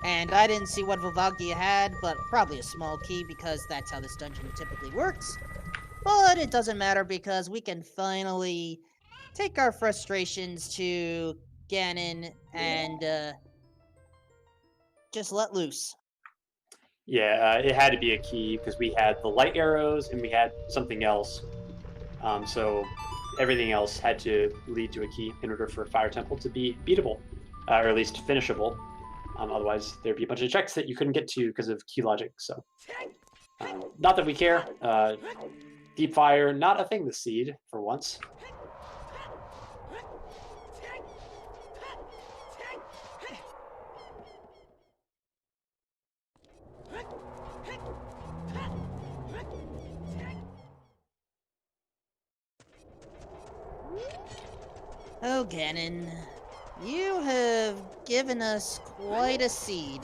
And I didn't see what Volvagia had, but probably a small key because that's how this dungeon typically works. But it doesn't matter because we can finally take our frustrations to Ganon and just let loose. Yeah, it had to be a key because we had the light arrows and we had something else. So everything else had to lead to a key in order for Fire Temple to be beatable, or at least finishable. Otherwise, there'd be a bunch of checks that you couldn't get to because of key logic. So, not that we care. Deep Fire, not a thing this seed, for once. Oh, Ganon. You have given us quite a seed.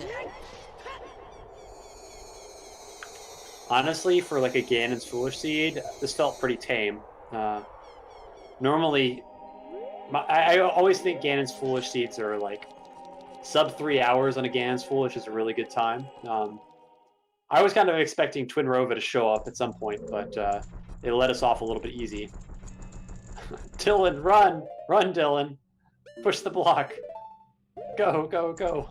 Honestly, for like a Ganon's Foolish Seed, this felt pretty tame. Normally, I always think Ganon's Foolish Seeds are like sub 3 hours on a Ganon's Foolish is a really good time. I was kind of expecting Twin Rova to show up at some point, but they let us off a little bit easy. Dylan, run! Run, Dylan! Push the block. Go, go, go.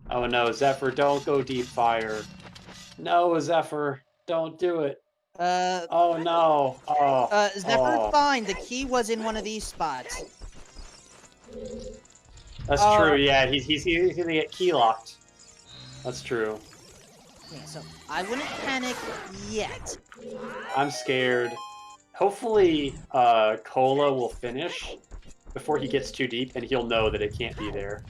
Oh no, Zephyr, don't go Deep Fire. No, Zephyr, don't do it. Oh no. Oh. Zephyr's fine. The key was in one of these spots. That's true, yeah. He's gonna get key locked. That's true. Yeah, so I wouldn't panic yet. I'm scared. Hopefully, Cola will finish before he gets too deep, and he'll know that it can't be there.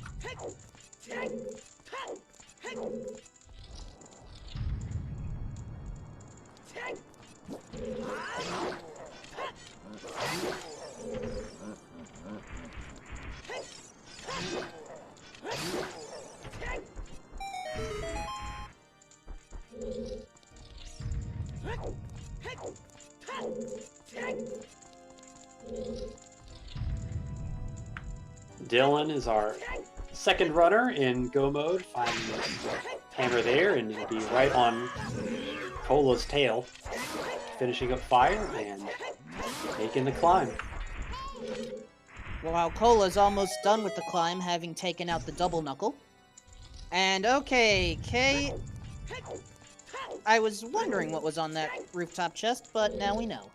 Dylan is our second runner in go mode, finding this hammer there, and he'll be right on Cola's tail, finishing up fire and making the climb. While Cola's almost done with the climb, having taken out the double knuckle. And okay, Kay, I was wondering what was on that rooftop chest, but now we know.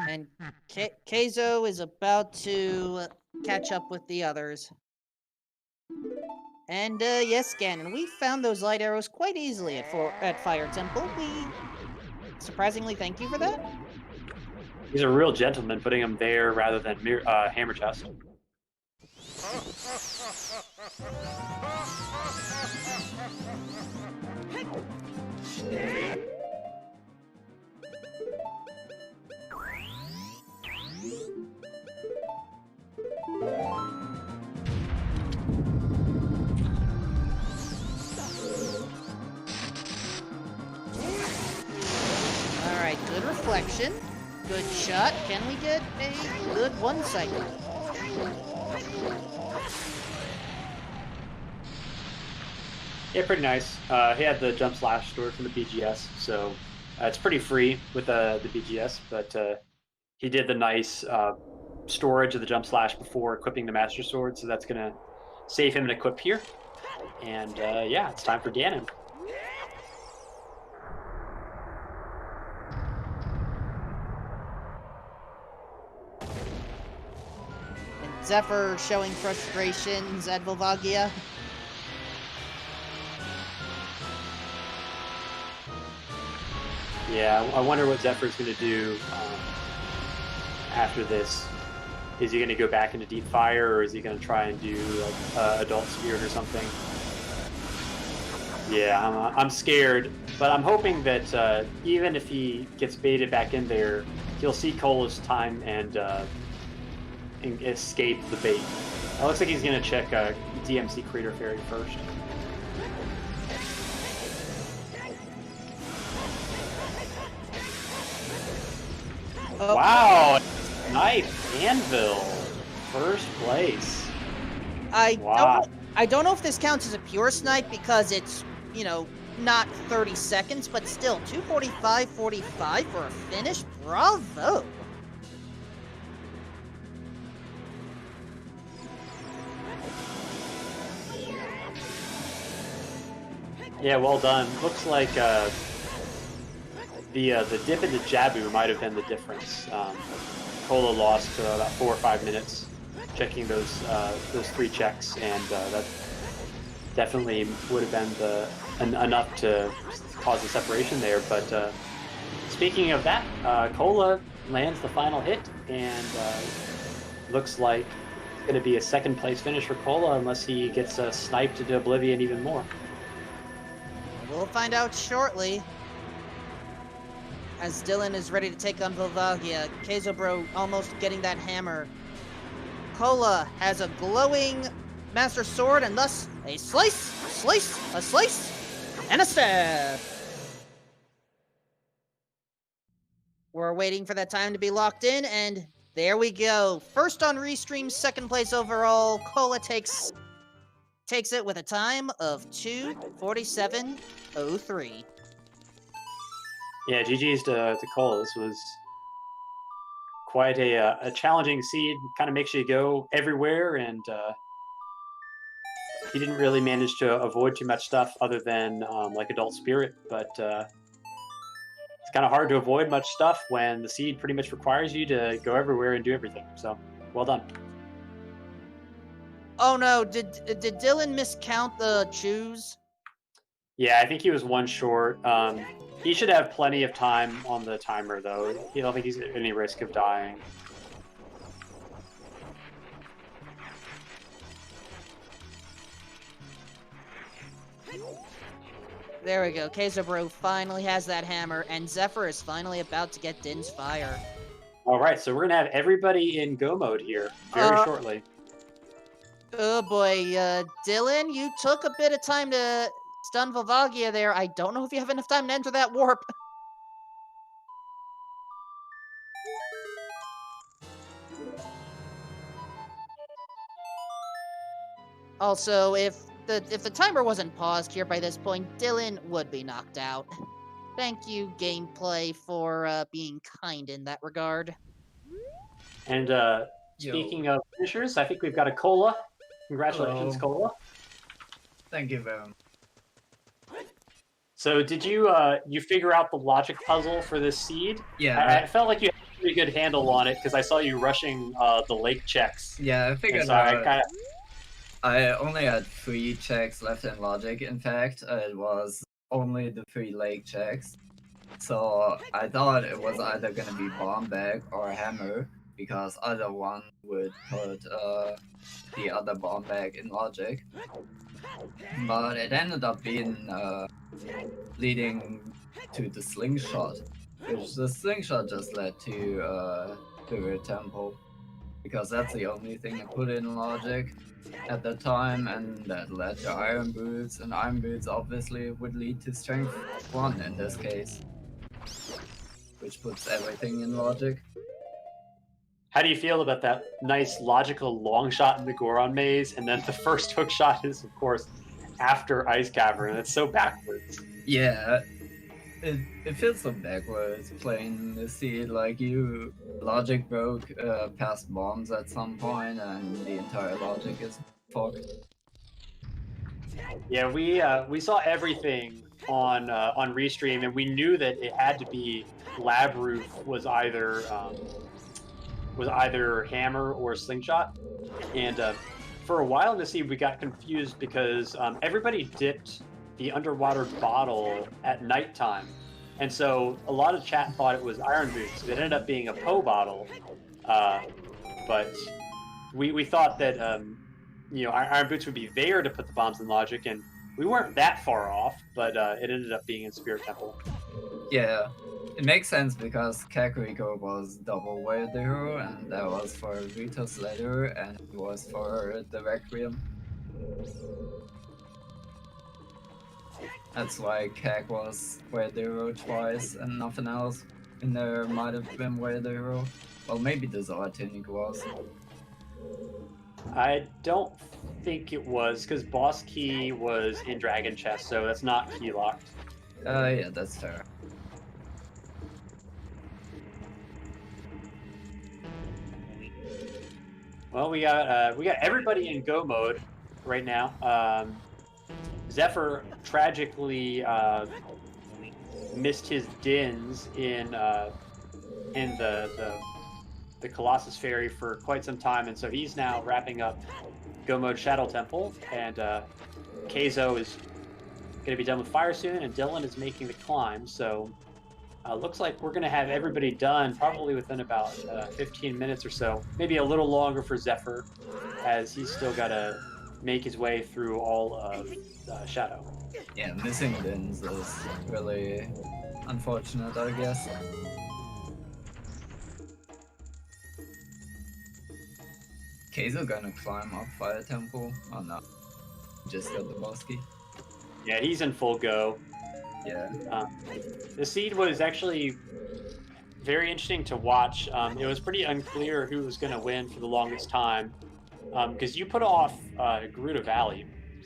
And Keizo is about to catch up with the others. And yes, Ganon, we found those light arrows quite easily at Fire Temple. We surprisingly thank you for that. He's a real gentleman, putting them there rather than hammer chest. Alright, good reflection. Good shot. Can we get a good one cycle? Yeah, pretty nice. He had the jump slash stored from the BGS, so it's pretty free with the BGS, but he did the nice storage of the jump slash before equipping the Master Sword, so that's going to save him an equip here. And yeah, it's time for Ganon. And Zephyr showing frustrations at Volvagia. Yeah, I wonder what Zephyr's going to do after this. Is he going to go back into Deep Fire, or is he going to try and do like Adult Spirit or something? Yeah, I'm scared, but I'm hoping that even if he gets baited back in there, he'll see Cola's time and escape the bait. It looks like he's going to check DMC Crater Fairy first. Oh. Wow! Knife Anvil, first place. I Wow. don't know if this counts as a pure snipe because it's, you know, not 30 seconds, but still 2:45.45 for a finish. Bravo. Yeah, well done. Looks like the dip into Jabu might have been the difference. Cola lost about 4 or 5 minutes checking those 3 checks, and that definitely would have been enough to cause a separation there. But speaking of that, Cola lands the final hit, and looks like it's going to be a second place finish for Cola unless he gets sniped into oblivion even more. We'll find out shortly. As Dylan is ready to take on Volvagia, Keizo almost getting that hammer. Cola has a glowing Master Sword and thus a slice, a slice, a slice, and a stab. We're waiting for that time to be locked in, and there we go. First on Restream, second place overall. Cola takes it with a time of 2:47.03. Yeah, GG's to Cola. This was quite a challenging seed. Kind of makes you go everywhere, and he didn't really manage to avoid too much stuff other than like Adult Spirit, but it's kind of hard to avoid much stuff when the seed pretty much requires you to go everywhere and do everything. So, well done. Oh no, did Dylan miscount the choose? Yeah, I think he was 1 short. He should have plenty of time on the timer, though. I don't think he's at any risk of dying. There we go. Queso finally has that hammer, and Zephyr is finally about to get Din's fire. All right, so we're gonna have everybody in go mode here very shortly. Oh boy, Dylan, you took a bit of time to stun Volvagia there. I don't know if you have enough time to enter that warp. Also, if the timer wasn't paused here by this point, Dylan would be knocked out. Thank you, gameplay, for being kind in that regard. And speaking of finishers, I think we've got a Cola. Congratulations, Hello. Cola. Thank you very much. So did you you figure out the logic puzzle for this seed? Yeah. I felt like you had a pretty good handle on it because I saw you rushing the lake checks. Yeah, I figured So out. I only had 3 checks left in logic. In fact, it was only the 3 lake checks. So I thought it was either gonna be bomb bag or hammer, because either one would put the other bomb bag in logic. But it ended up being leading to the slingshot, which the slingshot just led to the temple, because that's the only thing I put in logic at the time, and that led to iron boots, and iron boots obviously would lead to strength 1 in this case, which puts everything in logic. How do you feel about that nice logical long shot in the Goron maze, and then the first hook shot is, of course, after Ice Cavern? It's so backwards. Yeah, it feels so backwards playing the seed. Like, you logic broke past bombs at some point, and the entire logic is fucked. Yeah, we saw everything on Restream, and we knew that it had to be Lab Roof was either hammer or slingshot, and for a while in the seed we got confused because everybody dipped the underwater bottle at nighttime, and so a lot of chat thought it was iron boots. It ended up being a Poe bottle, but we thought that iron boots would be there to put the bombs in logic, and we weren't that far off, but it ended up being in Spirit Temple. Yeah, it makes sense because Kakariko was double weight hero, and that was for Rito's letter, and it was for the Requiem. That's why Kak was weight hero twice and nothing else in there might have been weight hero. Well, maybe the Zoratunic was. I don't think it was, because Boss Key was in Dragon Chest, so that's not key locked. Yeah, that's fair. Well, we got everybody in go mode right now. Zephyr tragically missed his dins in the Colossus Ferry for quite some time, and so he's now wrapping up go mode Shadow Temple, and Keizo is going to be done with fire soon, and Dylan is making the climb. So looks like we're going to have everybody done probably within about 15 minutes or so, maybe a little longer for Zephyr, as he's still got to make his way through all of Shadow. Yeah, missing dins is really unfortunate, I guess. Keizo gonna climb up Fire Temple? Oh no, just got the boss key. Yeah, he's in full go. Yeah. The seed was actually very interesting to watch. It was pretty unclear who was going to win for the longest time, because you put off Grotto Valley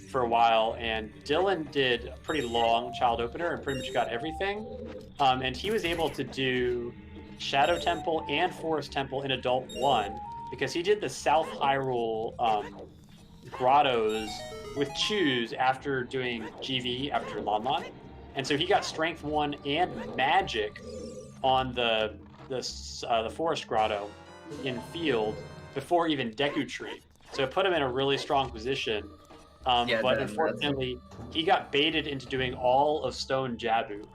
for a while, and Dylan did a pretty long child opener and pretty much got everything. And he was able to do Shadow Temple and Forest Temple in Adult 1, because he did the South Hyrule grottos with Choose after doing GV after Lon Lon. And so he got Strength 1 and Magic on the Forest Grotto in Field before even Deku Tree. So it put him in a really strong position. But unfortunately, he got baited into doing all of Stone Jabu.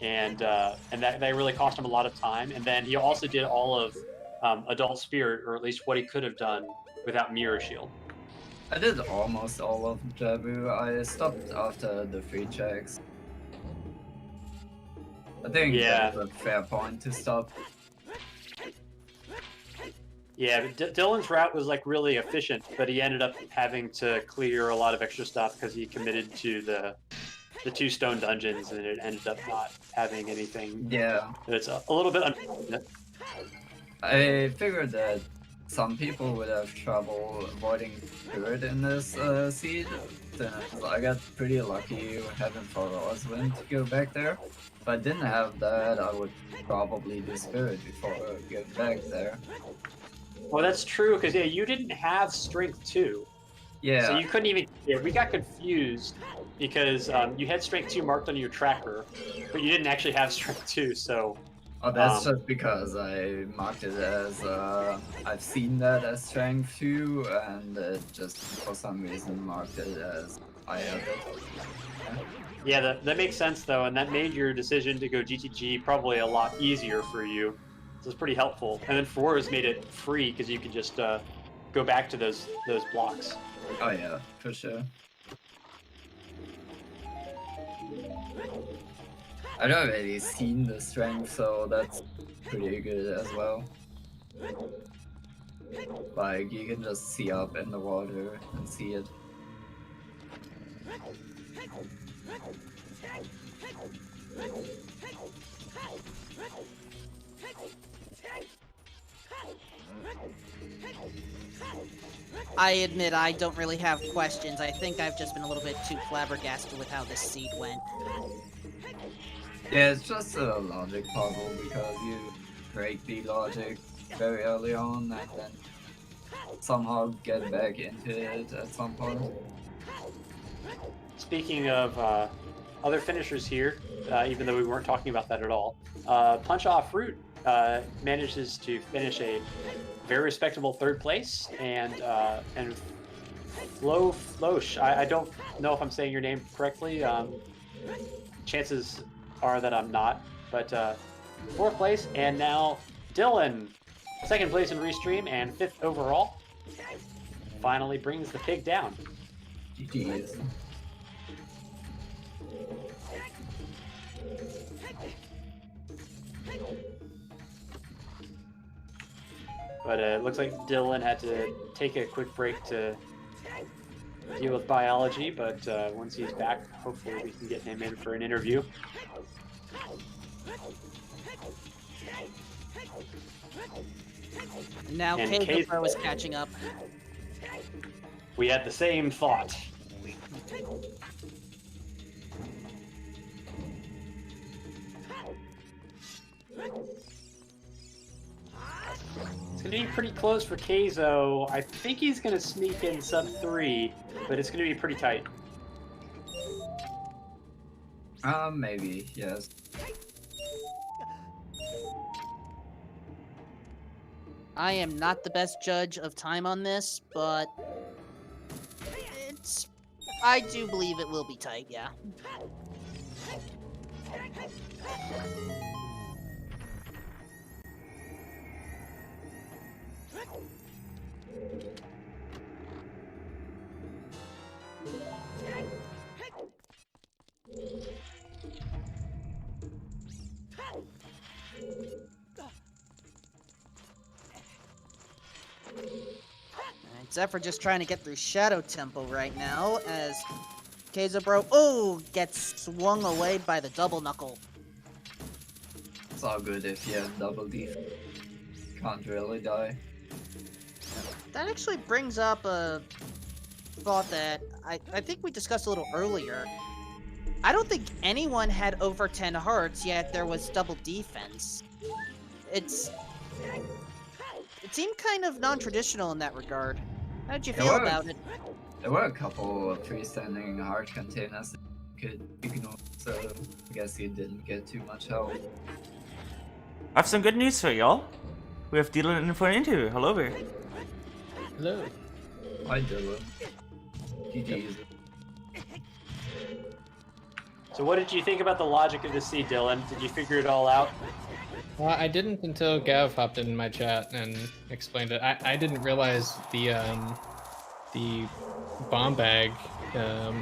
And that really cost him a lot of time. And then he also did all of Adult Spirit, or at least what he could have done without Mirror Shield. I did almost all of Jabu. I stopped after the 3 checks. I think Yeah. that's a fair point to stop. Yeah, but Dylan's route was like really efficient, but he ended up having to clear a lot of extra stuff because he committed to the 2 stone dungeons, and it ended up not having anything. Yeah, It's a little bit unfortunate. I figured that some people would have trouble avoiding spirit in this seed. Then I got pretty lucky having Foro's Wind to go back there. If I didn't have that, I would probably do spirit before getting back there. Well, that's true because yeah, you didn't have strength 2, Yeah, so you couldn't even. Yeah, we got confused because you had strength 2 marked on your tracker, but you didn't actually have strength 2. So oh, that's just because I marked it as I've seen that as strength 2, and it just for some reason marked it as I have it. yeah, that makes sense though, and that made your decision to go GTG probably a lot easier for you. So it's pretty helpful. And then 4 has made it free because you can just go back to those blocks. Oh yeah, for sure. I've already seen the strength, so that's pretty good as well. Like, you can just see up in the water and see it. I admit I don't really have questions. I think I've just been a little bit too flabbergasted with how this seed went. Yeah, it's just a logic puzzle because you break the logic very early on and then somehow get back into it at some point. Speaking of other finishers here, even though we weren't talking about that at all, Punch Off Root manages to finish a very respectable 3rd place, and Flosh, I don't know if I'm saying your name correctly. Chances are that I'm not, but 4th place, and now Dylan, 2nd place in Restream and 5th overall, finally brings the pig down. GG's. But it looks like Dylan had to take a quick break to deal with biology, but once he's back, hopefully we can get him in for an interview. Now And Keizo is catching up. We had the same thought. It's going to be pretty close for Keizo. I think he's going to sneak in sub 3, but it's going to be pretty tight. Maybe, yes. I am not the best judge of time on this, but I do believe it will be tight, yeah. Zephyr just trying to get through Shadow Temple right now as Keizo gets swung away by the double knuckle. It's all good if you have double def. Can't really die. That actually brings up a thought that I think we discussed a little earlier. I don't think anyone had over 10 hearts, yet there was double defense. It seemed kind of non-traditional in that regard. How did you feel about it? There were a couple of freestanding heart containers that you could ignore, so I guess you didn't get too much help. I have some good news for y'all. We have Dylan in for an interview. Hello there. Hello. Hi Dylan. GG's. So what did you think about the logic of the seed, Dylan? Did you figure it all out? Well, I didn't until Gav hopped in my chat and explained it. I didn't realize the bomb bag. I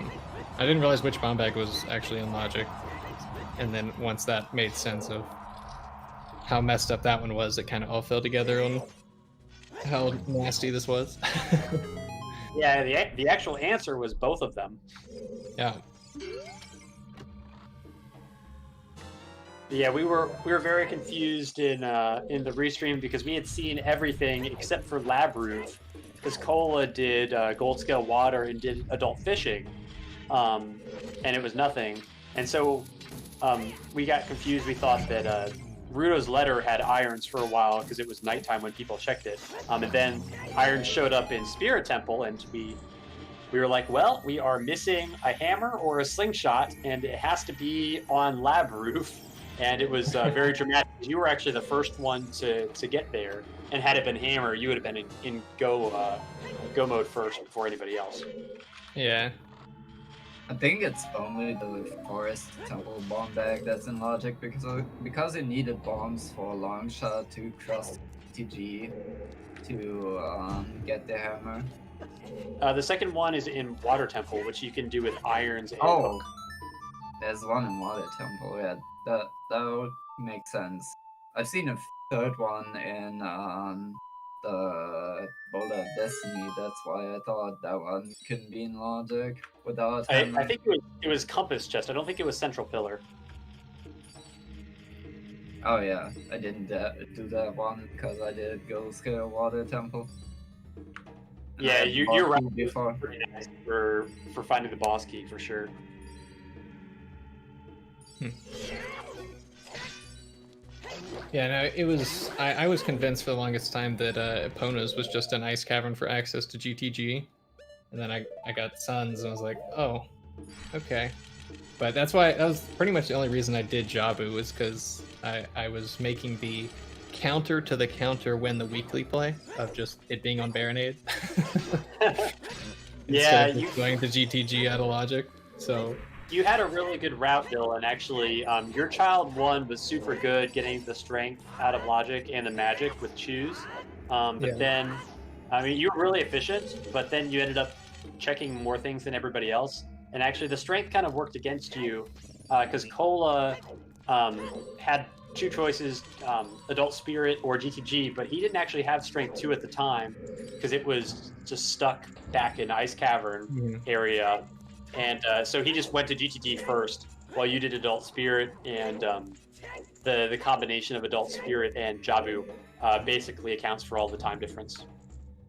didn't realize which bomb bag was actually in logic. And then once that made sense of how messed up that one was, it kind of all fell together on how nasty this was. Yeah, the actual answer was both of them. Yeah. Yeah, we were very confused in the restream because we had seen everything except for Lab Roof, because Cola did Gold Scale Water and did Adult Fishing, and it was nothing. And so we got confused. We thought that Rudo's letter had irons for a while because it was nighttime when people checked it, and then irons showed up in Spirit Temple, and we were like, well, we are missing a hammer or a slingshot, and it has to be on Lab Roof. And it was very dramatic. You were actually the first one to get there, and had it been hammer, you would have been in go mode first before anybody else. Yeah. I think it's only the Forest Temple bomb bag that's in logic because it needed bombs for a long shot to cross TG to get the hammer. The second one is in Water Temple, which you can do with irons and Oh, hook. there's one in Water Temple. Yeah, that would make sense. I've seen a third one in the Boulder of Destiny. That's why I thought that one couldn't be in logic without hammer. I think it was Compass Chest. I don't think it was Central Pillar. Oh yeah, I didn't do that one because I did Gold Scale Water Temple. Yeah, you're right. Before. Pretty nice for finding the boss key for sure. Yeah, no, it was. I was convinced for the longest time that Epona's was just an ice cavern for access to GTG, and then I got Suns and I was like, oh, okay. But that was pretty much the only reason I did Jabu, was because I was making the counter to the counter when the weekly play of just it being on Baronade. Yeah, Instead of going to GTG out of logic. So you had a really good route, Dylan. Actually, your child one was super good, getting the strength out of logic and the magic with choose. But then, I mean, you were really efficient. But then you ended up checking more things than everybody else. And actually, the strength kind of worked against you because Cola had two choices: Adult Spirit or GTG. But he didn't actually have Strength 2 at the time because it was just stuck back in Ice Cavern area. And so he just went to GTG first, while you did Adult Spirit, and the combination of Adult Spirit and Jabu basically accounts for all the time difference.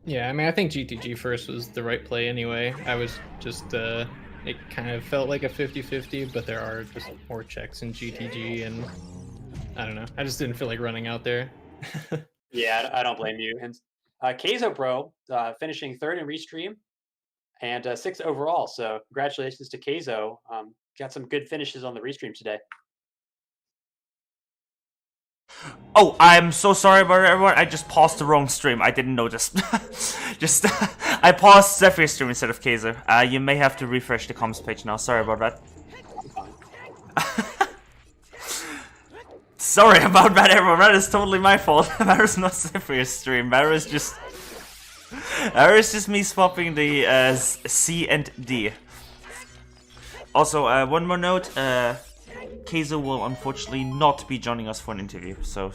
yeah, I mean, I think GTG first was the right play anyway. I was just it kind of felt like a 50-50, but there are just more checks in GTG, and I don't know. I just didn't feel like running out there. Yeah, I don't blame you. And Keizo Bro finishing third in Restream and 6th overall. So congratulations to Keizo. Got some good finishes on the Restream today. Oh, I'm so sorry about it, everyone. I just paused the wrong stream. I didn't notice. I paused Zephyr's stream instead of Kaiser. You may have to refresh the comms page now. Sorry about that. Sorry about that, everyone. That is totally my fault. That is not Zephyr's stream. That is just me swapping the C and D. Also, one more note. Keizo will unfortunately not be joining us for an interview, so...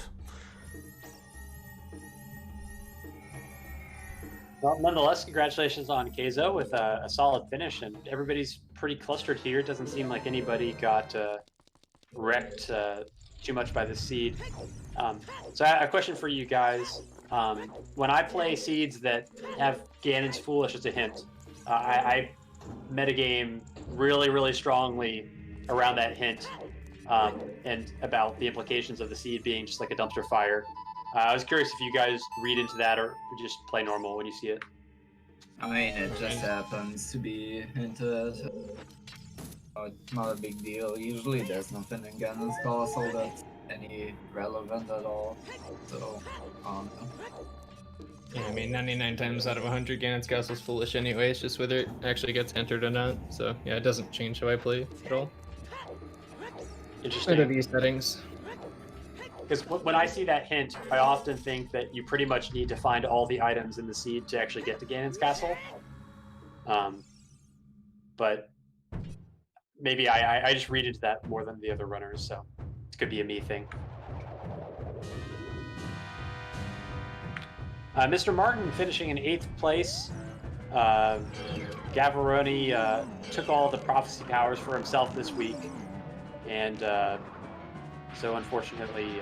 Well, nonetheless, congratulations on Keizo with a solid finish, and everybody's pretty clustered here. It doesn't seem like anybody got wrecked too much by the seed. So I have a question for you guys. When I play seeds that have Ganon's Foolish as a hint, I metagame really, really strongly around that hint. And about the implications of the seed being just like a dumpster fire. I was curious if you guys read into that or just play normal when you see it. I mean, it just happens to be into it. Not a big deal. Usually there's nothing in Ganon's Castle that's any relevant at all. So, Yeah, I mean, 99 times out of 100, Ganon's Castle's foolish anyway. It's just whether it actually gets entered or not. So, yeah, it doesn't change how I play at all. Interesting. Under these settings. Because when I see that hint, I often think that you pretty much need to find all the items in the seed to actually get to Ganon's Castle. But maybe I just read into that more than the other runners, so it could be a me thing. Mr. Martin finishing in 8th place. Gavaroni took all the prophecy powers for himself this week, and so unfortunately,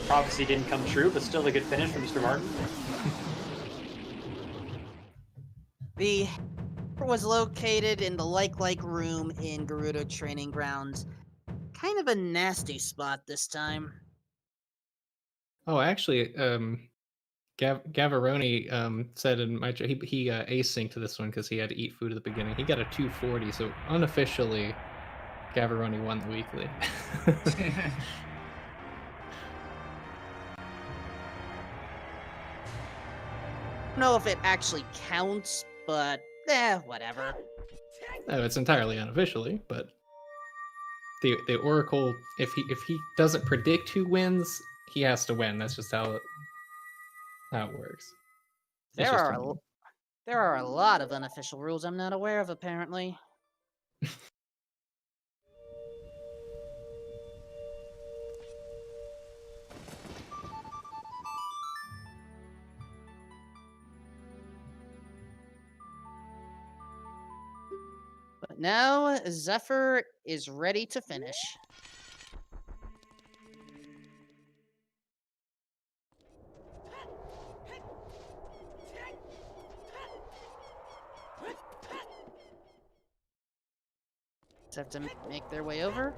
prophecy didn't come true, but still a good finish for Mr. Martin. The was located in the like room in Grotto Training Grounds. Kind of a nasty spot this time. Oh, actually, Gavaroni said in my he asynced to this one because he had to eat food at the beginning. He got a 240, so unofficially, Gavaroni won the weekly. I don't know if it actually counts, but whatever. No, it's entirely unofficially, but the Oracle, if he doesn't predict who wins, he has to win. That's just how it works. There are a lot of unofficial rules I'm not aware of, apparently. But now Zephyr is ready to finish. Have to make their way over.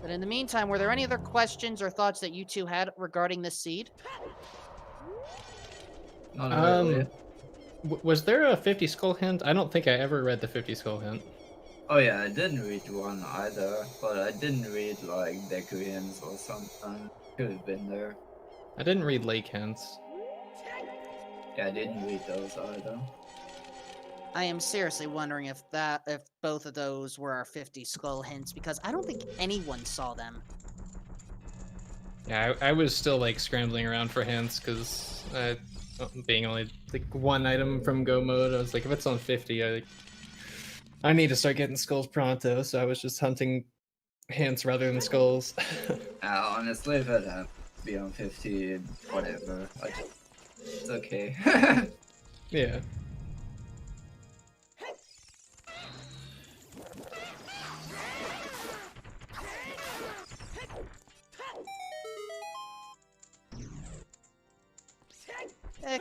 But in the meantime, were there any other questions or thoughts that you two had regarding this seed? Not really. Was there a 50 skull hint? I don't think I ever read the 50 skull hint. Oh yeah, I didn't read one either, but I didn't read like Deku hints or something. Could have been there. I didn't read lake hints. Yeah, I didn't read those either. I am seriously wondering if both of those were our 50 skull hints, because I don't think anyone saw them. Yeah, I was still like scrambling around for hints because being only like one item from Go mode, I was like, if it's on 50, I need to start getting skulls pronto. So I was just hunting hints rather than skulls. Honestly, if it had to be on 50, whatever. It's okay. Yeah.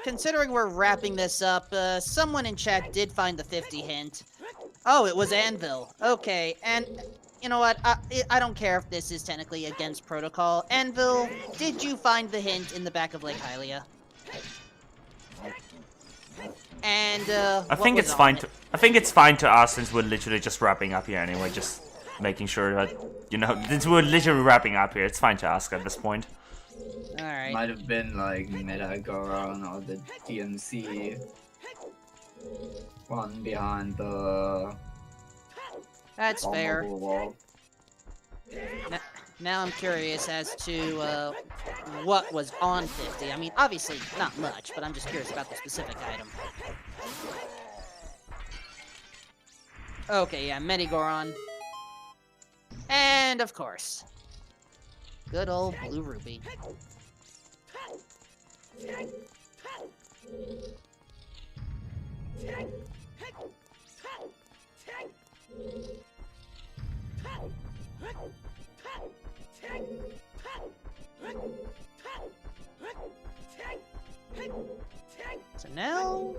Considering we're wrapping this up, someone in chat did find the 50 hint. Oh, it was Anvil. Okay, and you know what? I don't care if this is technically against protocol. Anvil, did you find the hint in the back of Lake Hylia? And I think it's fine to. I think it's fine to ask since we're literally just wrapping up here anyway. Just making sure that since we're literally wrapping up here, it's fine to ask at this point. Alright. Might have been like Metagoron or the DMC one behind the. That's fair. Wall. Now I'm curious as to what was on 50. I mean, obviously not much, but I'm just curious about the specific item. Okay, yeah, Metagoron. And of course, good old Blue Ruby. So now,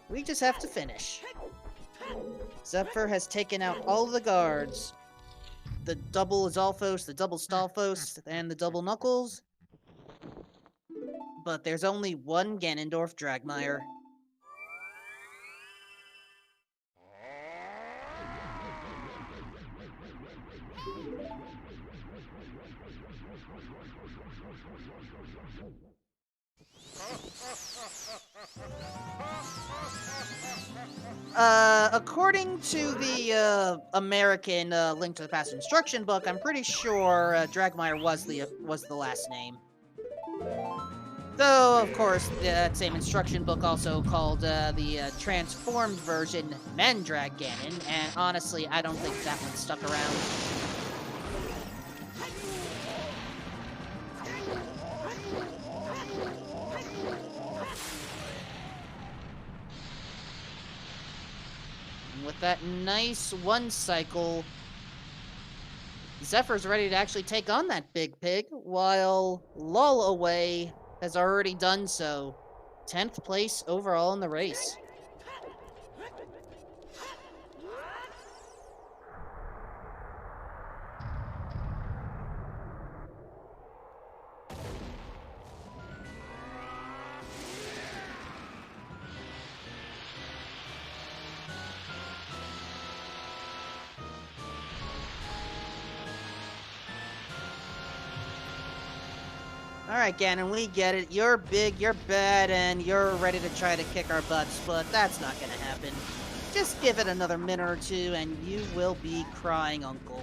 we just have to finish. Zephyr has taken out all the guards. The double Zalfos, the double Stalfos, and the double Knuckles. But there's only one Ganondorf Dragmire. According to the American Link to the Past instruction book, I'm pretty sure Dragmire was the last name. Though, of course, that same instruction book also called the transformed version Mandrag Ganon, and honestly, I don't think that one stuck around. And with that nice one cycle, Zephyr's ready to actually take on that big pig, while Lull Away has already done so. 10th place overall in the race. Alright, Ganon, we get it. You're big, you're bad, and you're ready to try to kick our butts, but that's not gonna happen. Just give it another minute or two, and you will be crying, Uncle.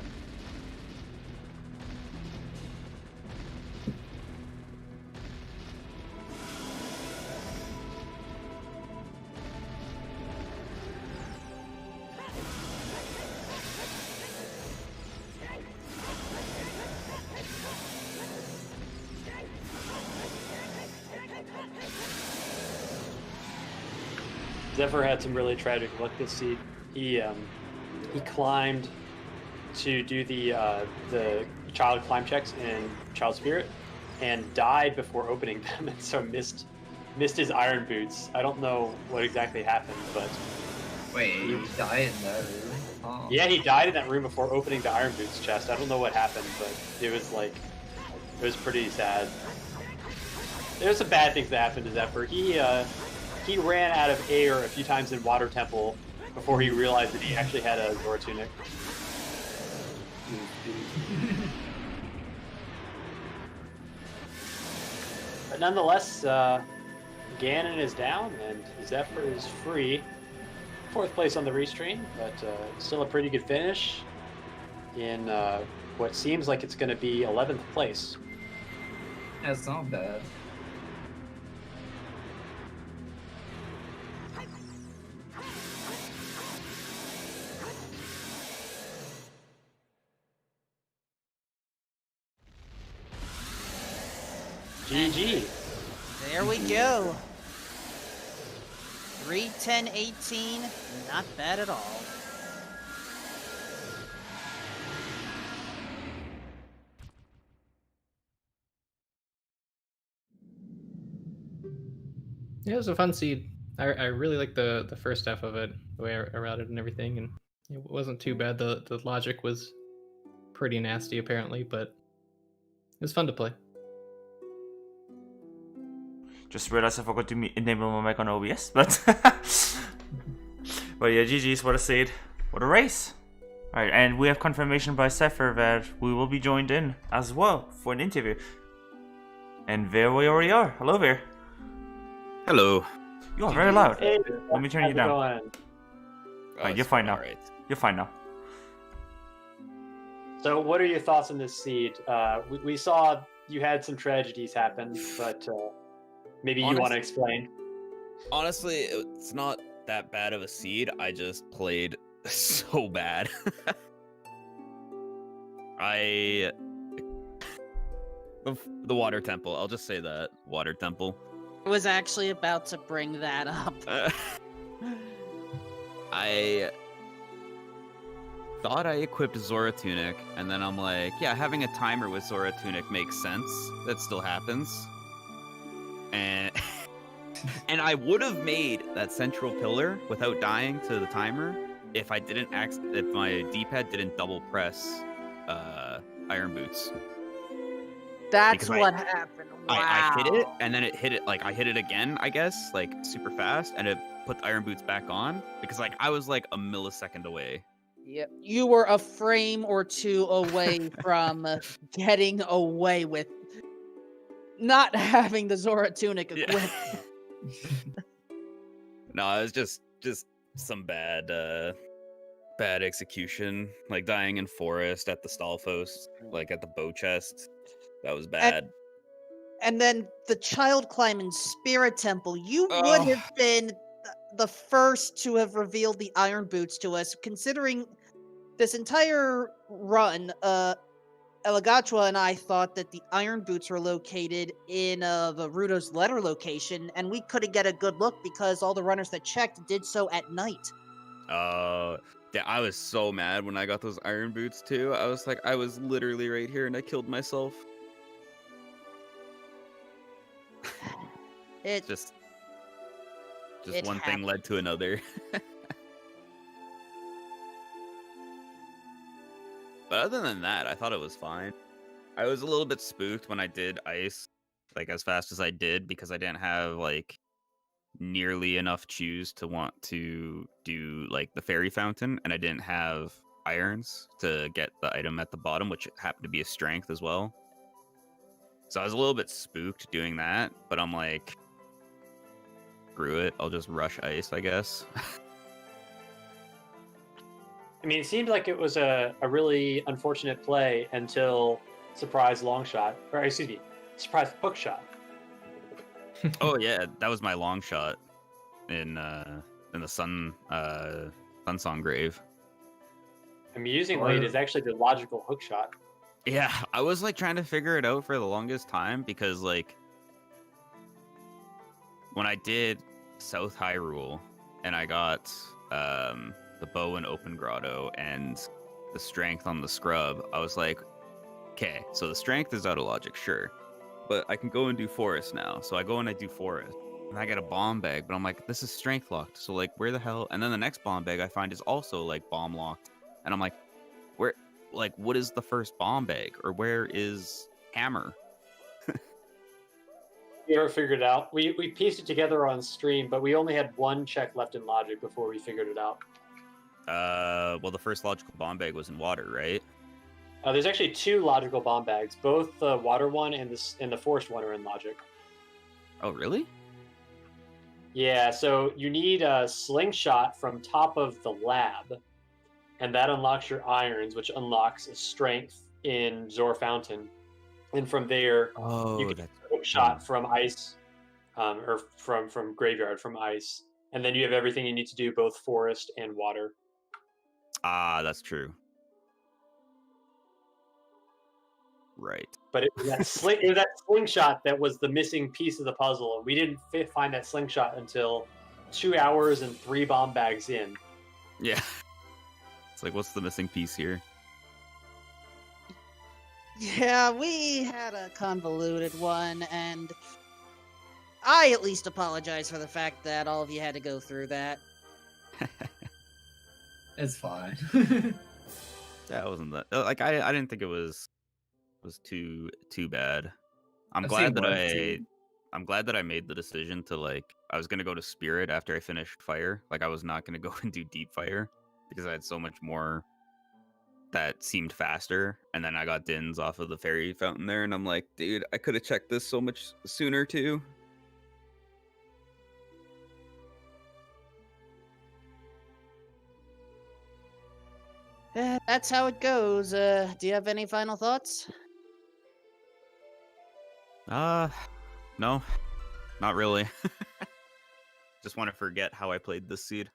Zephyr had some really tragic luck this seed. He climbed to do the child climb checks in Child Spirit and died before opening them, and so missed his iron boots. I don't know what exactly happened, but Wait, he died in that room? Oh. yeah, he died in that room before opening the iron boots chest. I don't know what happened, but it was pretty sad. There's some bad things that happened to Zephyr. He ran out of air a few times in Water Temple before he realized that he actually had a Zora tunic. But nonetheless, Ganon is down and Zephyr is free. 4th place on the restream, but still a pretty good finish in what seems like it's going to be 11th place. That's not bad. GG. There we go. 3:10:18, not bad at all. Yeah, it was a fun seed. I really liked the first half of it, the way I routed and everything, and it wasn't too bad. The logic was pretty nasty apparently, but it was fun to play. Just realized I forgot to enable my mic on OBS, but but yeah, GG's, what a seed, what a race. Alright, and we have confirmation by Zephyr that we will be joined in as well for an interview. And there we already are. Hello there. Hello. You are very loud. Hey, Let me turn you down. Alright, you're fine now. Right. You're fine now. So what are your thoughts on this seed? We saw you had some tragedies happen, but maybe you want to explain. Honestly, it's not that bad of a seed. I just played so bad. The water temple. I'll just say that. Water temple. I was actually about to bring that up. I thought I equipped Zora Tunic, and then I'm like, yeah, having a timer with Zora Tunic makes sense. That still happens. And and I would have made that central pillar without dying to the timer if if my D-pad didn't double press Iron Boots. That's Because what happened. Wow. I hit it, and then it hit it, like, I hit it again, I guess, like, super fast, and it put the Iron Boots back on, because, like, I was, like, a millisecond away. Yep. You were a frame or two away from getting away with not having the Zora Tunic Yeah. equipped. No, it was just some bad execution, like dying in forest at the Stalfos, like at the bow chest. That was bad. and then the child climbing Spirit Temple. You would Oh. have been the first to have revealed the iron boots to us, considering this entire run, Elagatua and I thought that the iron boots were located in Varuto's letter location, and we couldn't get a good look because all the runners that checked did so at night. Yeah, I was so mad when I got those iron boots too. I was like, I was literally right here and I killed myself. It Just It one thing led to another. But other than that, I thought it was fine. I was a little bit spooked when I did ice, like as fast as I did, because I didn't have like nearly enough chews to want to do like the fairy fountain, and I didn't have irons to get the item at the bottom, which happened to be a strength as well. So I was a little bit spooked doing that, but I'm like, screw it, I'll just rush ice, I guess. I mean, it seemed like it was a really unfortunate play until surprise long shot, or excuse me, surprise hook shot. Oh yeah, that was my long shot in the sun Sunsong Grave. Amusingly, it is actually the logical hook shot. Yeah, I was like trying to figure it out for the longest time because like when I did South Hyrule and I got the bow in Open Grotto and the strength on the scrub, I was like, okay, so the strength is out of logic, sure. But I can go and do forest now. So I go and I do forest. And I get a bomb bag, but I'm like, this is strength locked. So like, where the hell? And then the next bomb bag I find is also like bomb locked. And I'm like, where, like, what is the first bomb bag? Or where is hammer? We never figured it out. We pieced it together on stream, but we only had one check left in logic before we figured it out. Well, the first logical bomb bag was in water, right? There's actually two logical bomb bags. Both the water one and the forest one are in logic. Oh, really? Yeah, so you need a slingshot from top of the lab, and that unlocks your irons, which unlocks a strength in Zor Fountain. And from there, you can that's hook shot from ice, or from graveyard from ice, and then you have everything you need to do, both forest and water. Ah, that's true. Right. But it was that slingshot that was the missing piece of the puzzle, and we didn't find that slingshot until 2 hours and 3 bomb bags in. Yeah. It's like, what's the missing piece here? Yeah, we had a convoluted one, and I at least apologize for the fact that all of you had to go through that. It's fine. That wasn't that. Like, I didn't think it was too bad. I'm I've glad seen that one, I too. I'm glad that I made the decision to like I was gonna go to Spirit after I finished Fire. Like I was not gonna go and do Deep Fire because I had so much more that seemed faster. And then I got Dins off of the fairy fountain there, and I'm like, dude, I could have checked this so much sooner too. That's how it goes. Do you have any final thoughts? No, not really. Just want to forget how I played this seed.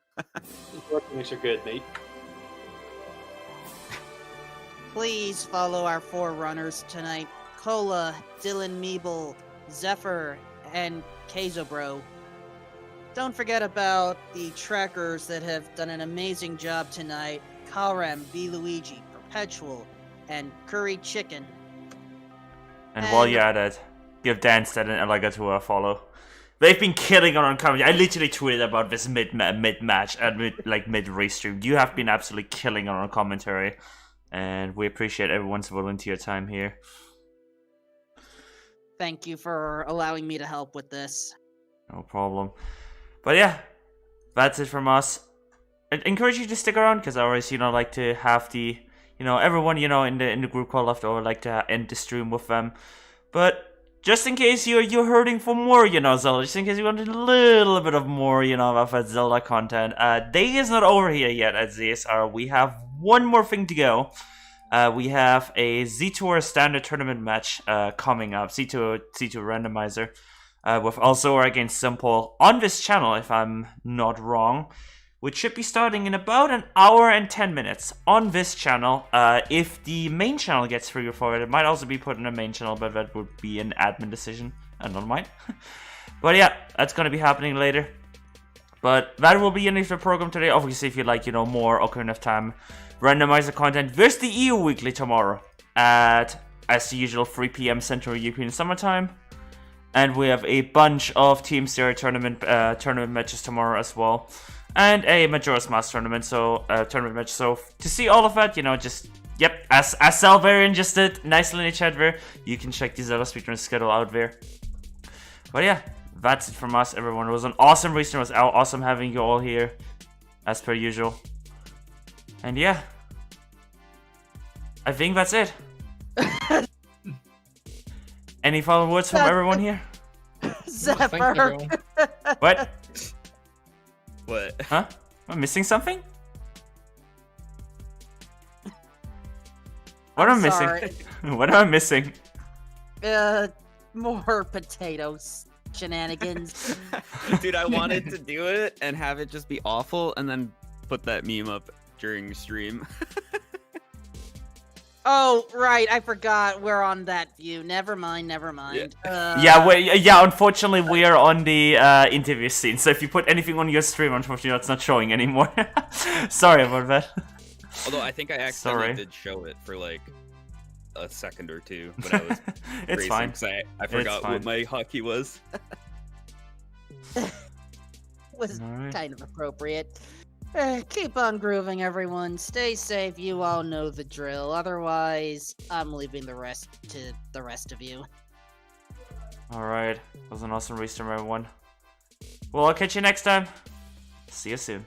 These are good, mate. Please follow our 4 runners tonight. Cola, Dylan Meeble, Zephyr, and Kazobro. Don't forget about the trackers that have done an amazing job tonight. Kalrem, B. Luigi, Perpetual, and Curry Chicken. And while you're at it, give Danstead and Elagatua a follow. They've been killing on commentary. I literally tweeted about this mid-match and mid-race stream. You have been absolutely killing on commentary, and we appreciate everyone's volunteer time here. Thank you for allowing me to help with this. No problem. But yeah, that's it from us. I encourage you to stick around because I always, like to have the, everyone, in the group call left over, like to end the stream with them. But just in case you're hurting for more, Zelda, just in case you want a little bit of more, of that Zelda content, day is not over here yet at ZSR. We have one more thing to go. We have a Z-Tour standard tournament match coming up, Z2 Randomizer, with Alzora against Simple on this channel, if I'm not wrong, which should be starting in about an hour and 10 minutes on this channel. If the main channel gets through before it might also be put in the main channel, but that would be an admin decision, and not mine. But yeah, that's gonna be happening later. But that will be the program today. Obviously, if you like, more Ocarina of Time randomizer content, there's the EU Weekly tomorrow at, as usual, 3 p.m. Central European Summertime. And we have a bunch of Team Zero tournament matches tomorrow as well. And a Majora's Mask tournament, tournament match. So to see all of that, just, yep, as Salvarian just did nicely in the chat there, you can check the Zelda Speedrun schedule out there. But yeah, that's it from us, everyone. It was an awesome race. It was awesome having you all here, as per usual. And yeah, I think that's it. Any final words from everyone here? Zephyr. What? What? Huh? Am I missing something? What am I missing? What am I missing? More potatoes shenanigans. Dude, I wanted to do it and have it just be awful and then put that meme up during stream. Oh, right, I forgot we're on that view. Never mind. Yeah, unfortunately we are on the interview scene, so if you put anything on your stream, unfortunately it's not showing anymore. Sorry about that. Although I think I accidentally did show it for like a second or two, but I was it's fine. I forgot what my hockey was. Was kind of appropriate. Keep on grooving, everyone. Stay safe. You all know the drill. Otherwise, I'm leaving the rest to the rest of you. Alright. That was an awesome restream, everyone. Well, I'll catch you next time. See you soon.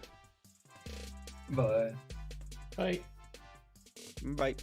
Bye. Bye. Bye.